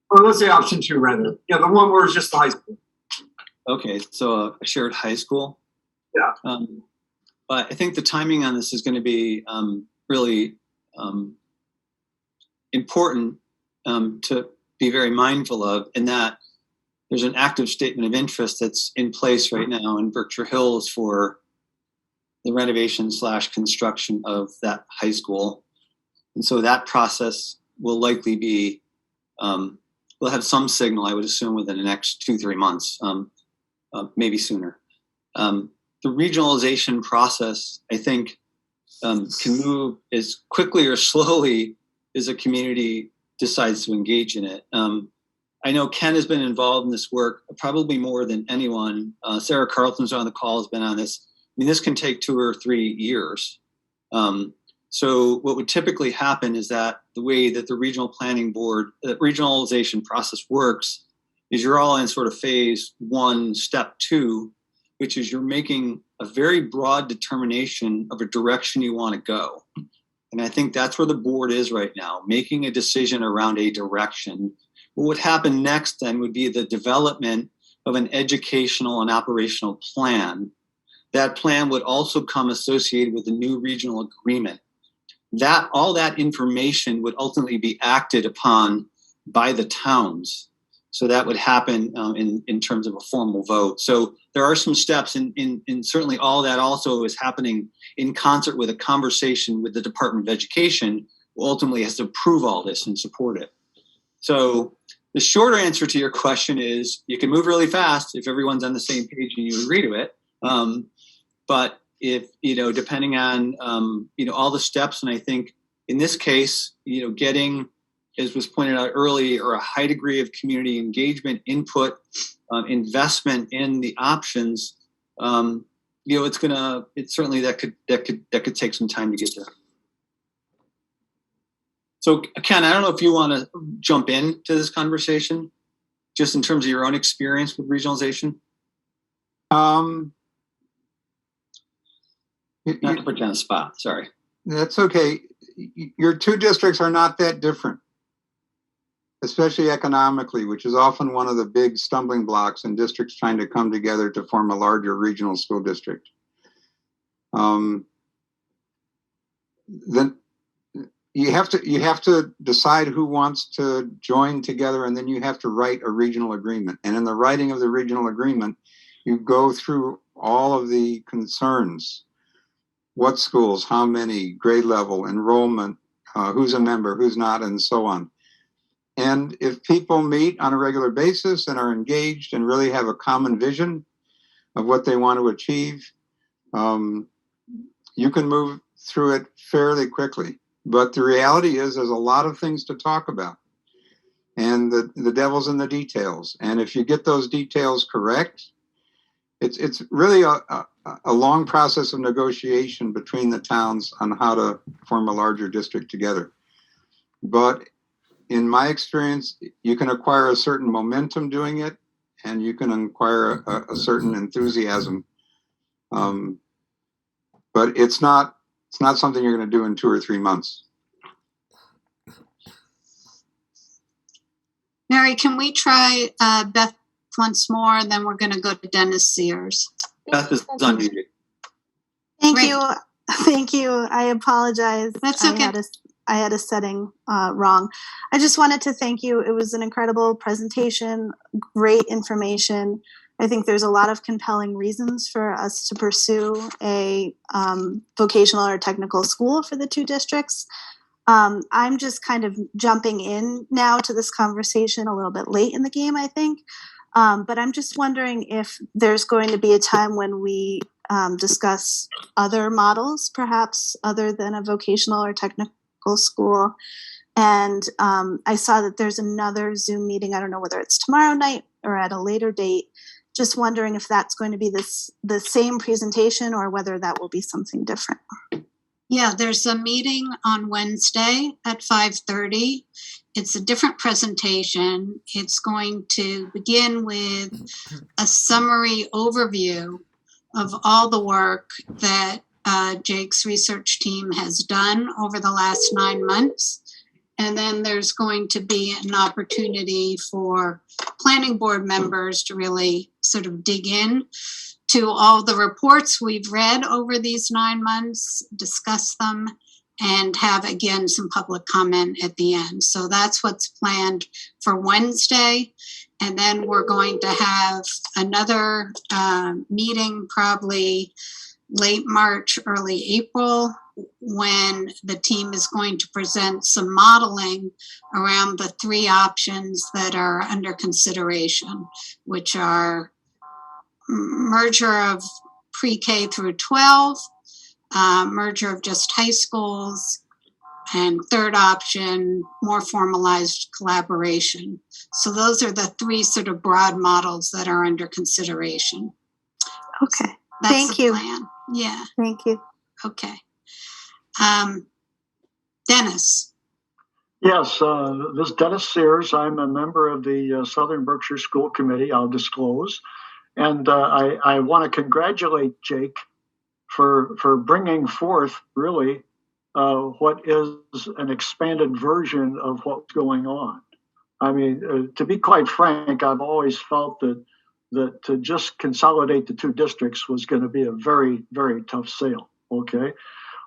Or let's say option 2, rather. Yeah, the one where it's just the high school. Okay, so a shared high school? Yeah. But I think the timing on this is going to be really important to be very mindful of, in that there's an active statement of interest that's in place right now in Berkshire Hills for the renovation / construction of that high school. And so that process will likely be, we'll have some signal, I would assume, within the next 2-3 months, maybe sooner. The regionalization process, I think, can move as quickly or slowly as a community decides to engage in it. I know Ken has been involved in this work probably more than anyone. Sarah Carlton's on the call, has been on this. I mean, this can take 2 or 3 years. So what would typically happen is that the way that the regional planning board, regionalization process works is you're all in sort of phase 1, step 2, which is you're making a very broad determination of a direction you want to go. And I think that's where the board is right now, making a decision around a direction. What would happen next then would be the development of an educational and operational plan. That plan would also come associated with a new regional agreement. All that information would ultimately be acted upon by the towns. So that would happen in terms of a formal vote. So there are some steps, and certainly all that also is happening in concert with a conversation with the Department of Education, who ultimately has to approve all this and support it. So the shorter answer to your question is you can move really fast if everyone's on the same page and you agree to it. But if, depending on, all the steps, and I think in this case, getting, as was pointed out earlier, a high degree of community engagement, input, investment in the options, it's certainly that could take some time to get there. So Ken, I don't know if you want to jump into this conversation, just in terms of your own experience with regionalization. Not to put you on the spot, sorry. That's okay. Your 2 districts are not that different, especially economically, which is often one of the big stumbling blocks in districts trying to come together to form a larger regional school district. Then you have to decide who wants to join together, and then you have to write a regional agreement. And in the writing of the regional agreement, you go through all of the concerns: what schools, how many, grade level, enrollment, who's a member, who's not, and so on. And if people meet on a regular basis and are engaged and really have a common vision of what they want to achieve, you can move through it fairly quickly. But the reality is there's a lot of things to talk about. And the devil's in the details. And if you get those details correct, it's really a long process of negotiation between the towns on how to form a larger district together. But in my experience, you can acquire a certain momentum doing it, and you can acquire a certain enthusiasm. But it's not something you're going to do in 2 or 3 months. Mary, can we try Beth once more, and then we're going to go to Dennis Sears. Beth is unmuted. Thank you. I apologize. That's I okay. had I had a setting wrong. I just wanted to thank you. It was an incredible presentation, great information. I think there's a lot of compelling reasons for us to pursue a vocational or technical school for the 2 districts. I'm just kind of jumping in now to this conversation a little bit late in the game, I think. But I'm just wondering if there's going to be a time when we discuss other models, perhaps other than a vocational or technical school. And I saw that there's another Zoom meeting. I don't know whether it's tomorrow night or at a later date. Just wondering if that's going to be the same presentation or whether that will be something different. Yeah, there's a meeting on Wednesday at 5:30. It's a different presentation. It's going to begin with a summary overview of all the work that Jake's research team has done over the last 9 months. And then there's going to be an opportunity for planning board members to really sort of dig in to all the reports we've read over these 9 months, discuss them, and have, again, some public comment at the end. So that's what's planned for Wednesday. And then we're going to have another meeting probably late March, early April, when the team is going to present some modeling around the 3 options that are under consideration, which are merger of pre-K through 12, merger of just high schools, and third option, more formalized collaboration. So those are the 3 sort of broad models that are under consideration. Okay. That's Thank the you. plan. Yeah. Thank you. Okay. Dennis. Yes, this is Dennis Sears. I'm a member of the Southern Berkshire School Committee, I'll disclose. And I want to congratulate Jake for bringing forth really what is an expanded version of what's going on. I mean, to be quite frank, I've always felt that to just consolidate the 2 districts was going to be a very, very tough sale. Okay.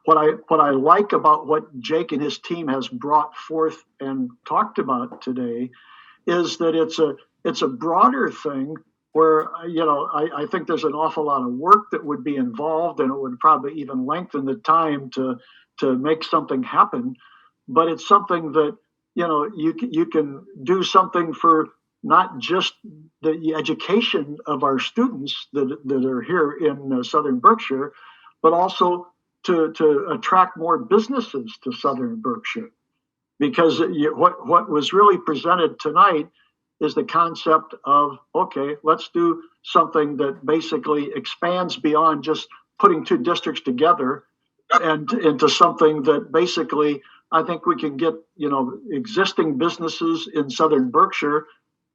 What I like about what Jake and his team has brought forth and talked about today is that it's a broader thing where, I think there's an awful lot of work that would be involved, and it would probably even lengthen the time to make something happen. But it's something that, you can do something for not just the education of our students that are here in Southern Berkshire, but also to attract more businesses to Southern Berkshire. Because what was really presented tonight is the concept of, okay, let's do something that basically expands beyond just putting 2 districts together and into something that basically I think we can get, existing businesses in Southern Berkshire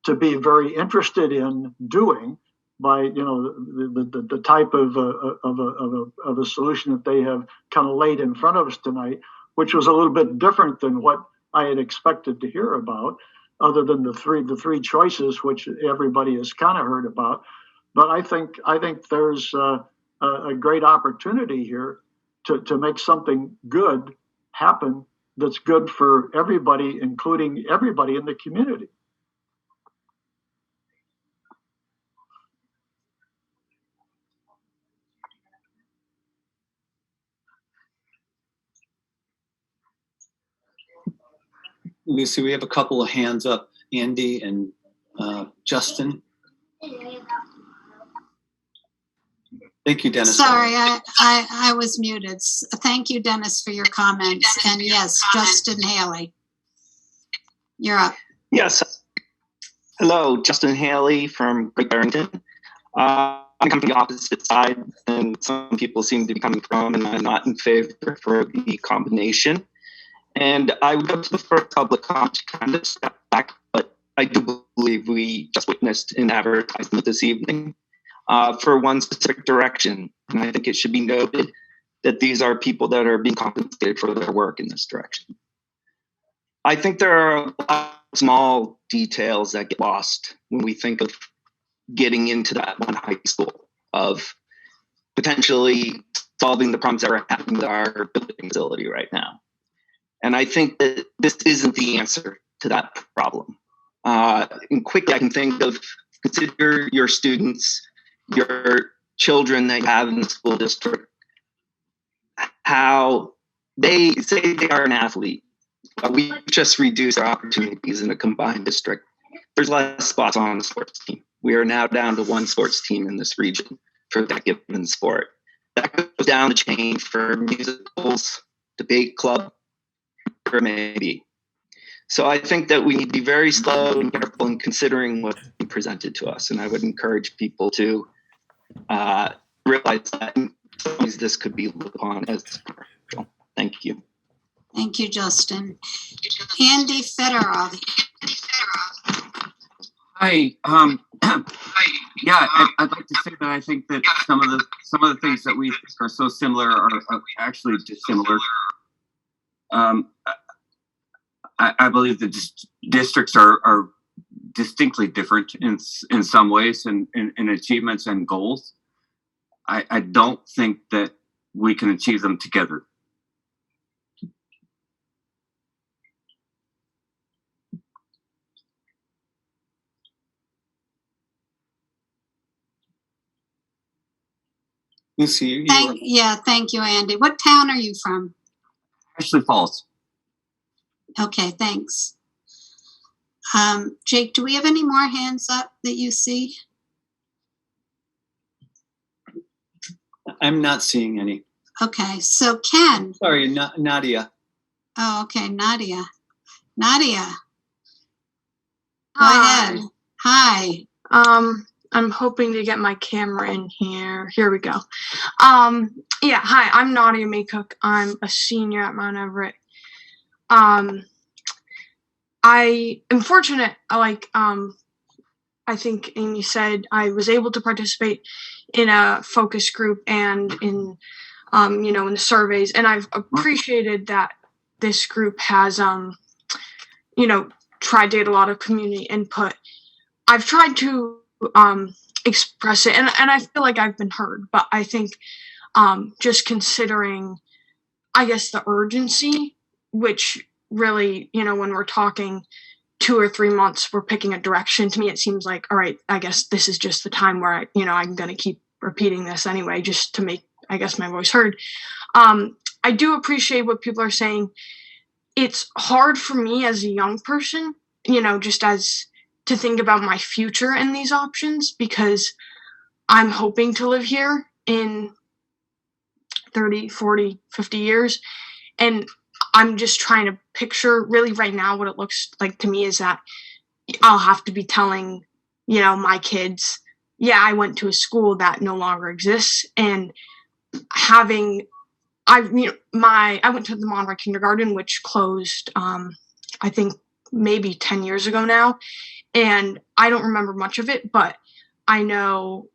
to be very interested in doing by, the type of a solution that they have kind of laid in front of us tonight, which was a little bit different than what I had expected to hear about, other than the three choices, which everybody has kind of heard about. But I think there's a great opportunity here to make something good happen that's good for everybody, including everybody in the community. Lucy, we have a couple of hands up, Andy and Justin. Thank you, Dennis. Sorry, I was muted. Thank you, Dennis, for your comments. And yes, Justin Haley, you're up. Yes. Hello, Justin Haley from Great Barrington. I'm coming from the opposite side, and some people seem to be coming from, and I'm not in favor for the combination. And I would go to the first public comment to kind of step back, but I do believe we just witnessed an advertisement this evening for one specific direction. And I think it should be noted that these are people that are being compensated for their work in this direction. I think there are a lot of small details that get lost when we think of getting into that one high school, of potentially solving the problems that are happening with our building facility right now. And I think that this isn't the answer to that problem. And quickly, I can think of, consider your students, your children that you have in the school district, how they say they are an athlete. We just reduce our opportunities in a combined district. There's less spots on the sports team. We are now down to one sports team in this region for that given sport. That goes down the chain for musicals, debate club, or maybe. So I think that we need to be very slow and careful in considering what's being presented to us. And I would encourage people to realize that this could be looked upon as commercial. Thank you. Thank you, Justin. Andy Federoff. Hi. Yeah, I'd like to say that I think that some of the things that we think are so similar are actually dissimilar. I believe the districts are distinctly different in some ways in achievements and goals. I don't think that we can achieve them together. Lucy, thank you, Andy. What town are you from? Ashley Falls. Okay, thanks. Jake, do we have any more hands up that you see? I'm not seeing any. Okay, so Ken. Sorry, Nadia. Oh, okay, Nadia. Nadia. Go ahead. Hi. I'm hoping to get my camera in here. Here we go. Yeah, hi, I'm Nadia Maycook. I'm a senior at Mount Everett. I am fortunate, I think Amy said, I was able to participate in a focus group and in, in the surveys. And I've appreciated that this group has, tried to get a lot of community input. I've tried to express it, and I feel like I've been heard, but I think just considering, I guess, the urgency, which really, when we're talking 2 or 3 months, we're picking a direction. To me, it seems like, all right, I guess this is just the time where I'm going to keep repeating this anyway, just to make, I guess, my voice heard. I do appreciate what people are saying. It's hard for me as a young person, just as to think about my future in these options, because I'm hoping to live here in 30, 40, 50 years. And I'm just trying to picture really right now what it looks like to me is that I'll have to be telling, my kids, yeah, I went to a school that no longer exists. And I went to the Monroe Kindergarten, which closed, I think maybe 10 years ago now. And I don't remember much of it, but I know,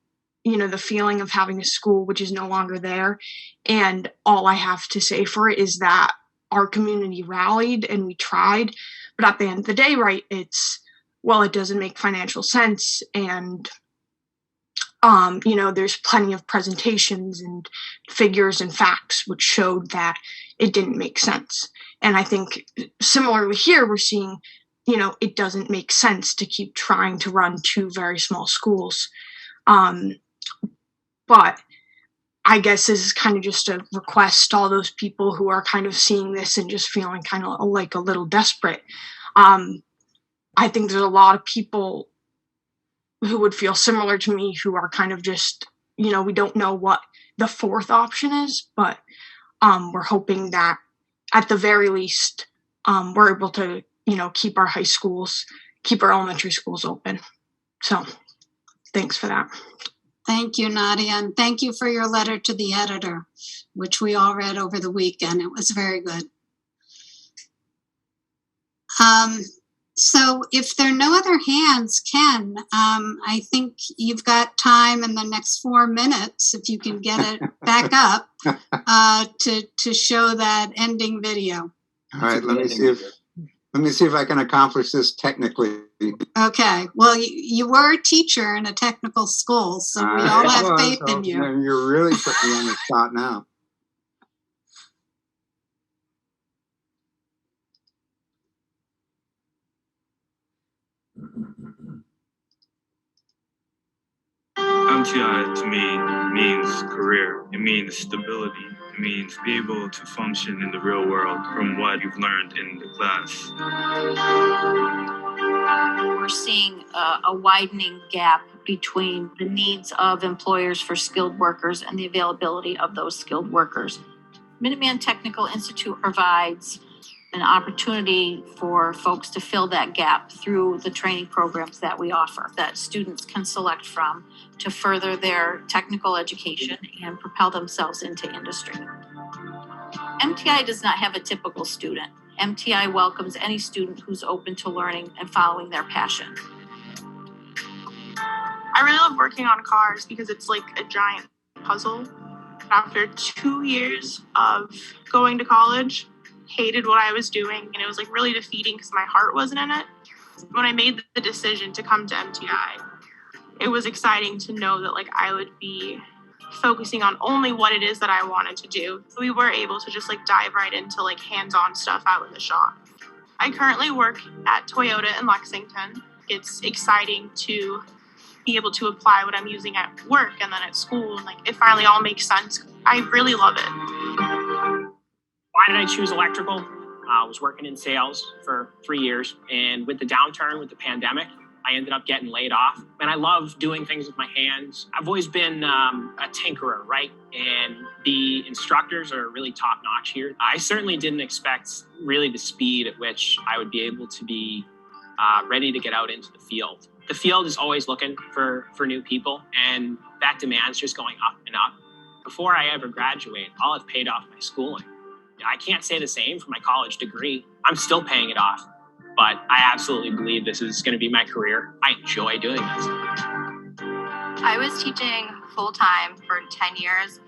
the feeling of having a school which is no longer there. And all I have to say for it is that our community rallied and we tried. But at the end of the day, right, it doesn't make financial sense. And, there's plenty of presentations and figures and facts which showed that it didn't make sense. And I think similarly here, we're seeing, it doesn't make sense to keep trying to run 2 very small schools. But I guess this is kind of just a request to all those people who are kind of seeing this and just feeling kind of like a little desperate. I think there's a lot of people who would feel similar to me who are kind of just, we don't know what the 4th option is, but we're hoping that at the very least, we're able to, keep our high schools, keep our elementary schools open. So thanks for that. Thank you, Nadia, and thank you for your letter to the editor, which we all read over the weekend. It was very good. So if there are no other hands, Ken, I think you've got time in the next 4 minutes, if you can get it back up, to show that ending video. All right, let me see if I can accomplish this technically. Okay. Well, you were a teacher in a technical school, so we all have faith in you. You're really putting me on the spot now. MTI to me means career. It means stability. It means be able to function in the real world from what you've learned in the class. We're seeing a widening gap between the needs of employers for skilled workers and the availability of those skilled workers. Minuteman Technical Institute provides an opportunity for folks to fill that gap through the training programs that we offer, that students can select from to further their technical education and propel themselves into industry. MTI does not have a typical student. MTI welcomes any student who's open to learning and following their passion. I really love working on cars because it's like a giant puzzle. After 2 years of going to college, hated what I was doing, and it was like really defeating because my heart wasn't in it. When I made the decision to come to MTI, it was exciting to know that like I would be focusing on only what it is that I wanted to do. We were able to just like dive right into like hands-on stuff out in the shop. I currently work at Toyota in Lexington. It's exciting to be able to apply what I'm using at work and then at school, and like it finally all makes sense. I really love it. Why did I choose electrical? I was working in sales for 3 years, and with the downturn, with the pandemic, I ended up getting laid off. And I love doing things with my hands. I've always been a tinkerer, right? And the instructors are really top notch here. I certainly didn't expect really the speed at which I would be able to be ready to get out into the field. The field is always looking for new people, and that demand's just going up and up. Before I ever graduate, I'll have paid off my schooling. I can't say the same for my college degree. I'm still paying it off, but I absolutely believe this is going to be my career. I enjoy doing this. I was teaching full-time for 10 years.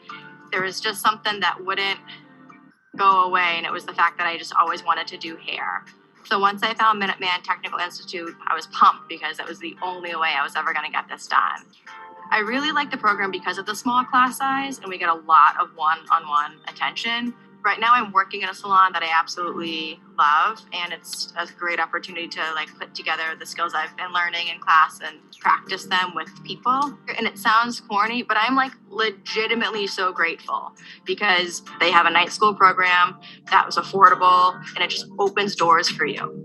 There was just something that wouldn't go away, and it was the fact that I just always wanted to do hair. So once I found Minuteman Technical Institute, I was pumped because that was the only way I was ever going to get this done. I really like the program because of the small class size, and we get a lot of one-on-one attention. Right now I'm working in a salon that I absolutely love, and it's a great opportunity to like put together the skills I've been learning in class and practice them with people. And it sounds corny, but I'm like legitimately so grateful because they have a night school program that was affordable, and it just opens doors for you.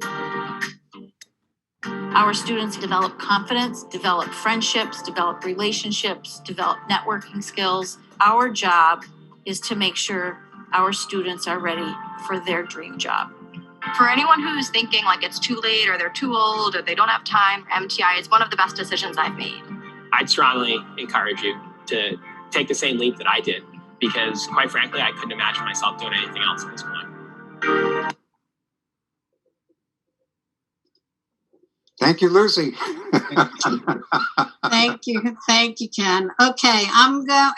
Our students develop confidence, develop friendships, develop relationships, develop networking skills. Our job is to make sure our students are ready for their dream job. For anyone who's thinking like it's too late or they're too old or they don't have time, MTI is one of the best decisions I've made. I'd strongly encourage you to take the same leap that I did, because quite frankly, I couldn't imagine myself doing anything else at this point. Thank you, Lucy. Thank you, Ken. Okay,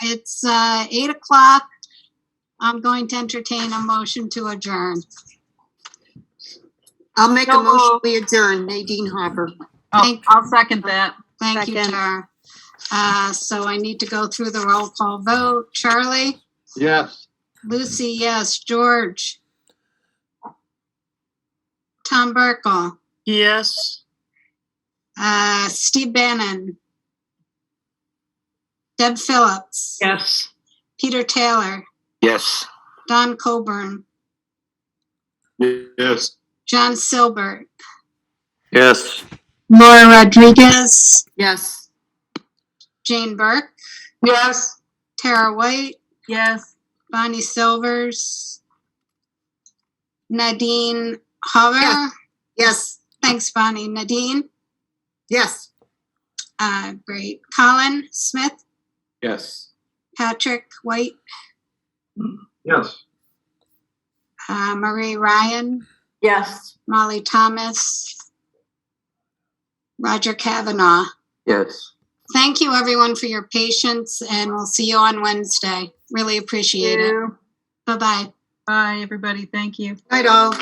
it's 8 o'clock. I'm going to entertain a motion to adjourn. I'll make a motion we adjourn. Nadine Hopper. I'll second that. Thank you, Tara. So I need to go through the roll call vote. Charlie? Yes. Lucy, yes. George? Tom Burkle? Yes. Steve Bannon? Deb Phillips? Yes. Peter Taylor? Yes. Don Coburn? Yes. John Silbert? Yes. Laura Rodriguez? Yes. Jane Burke? Yes. Tara White? Yes. Bonnie Silvers? Nadine Hover? Yes. Thanks, Bonnie. Nadine? Yes. Great. Colin Smith? Yes. Patrick White? Yes. Marie Ryan? Yes. Molly Thomas? Roger Kavanaugh? Yes. Thank you, everyone, for your patience, and we'll see you on Wednesday. Really appreciate it. Bye-bye. Bye, everybody. Thank you. Night all.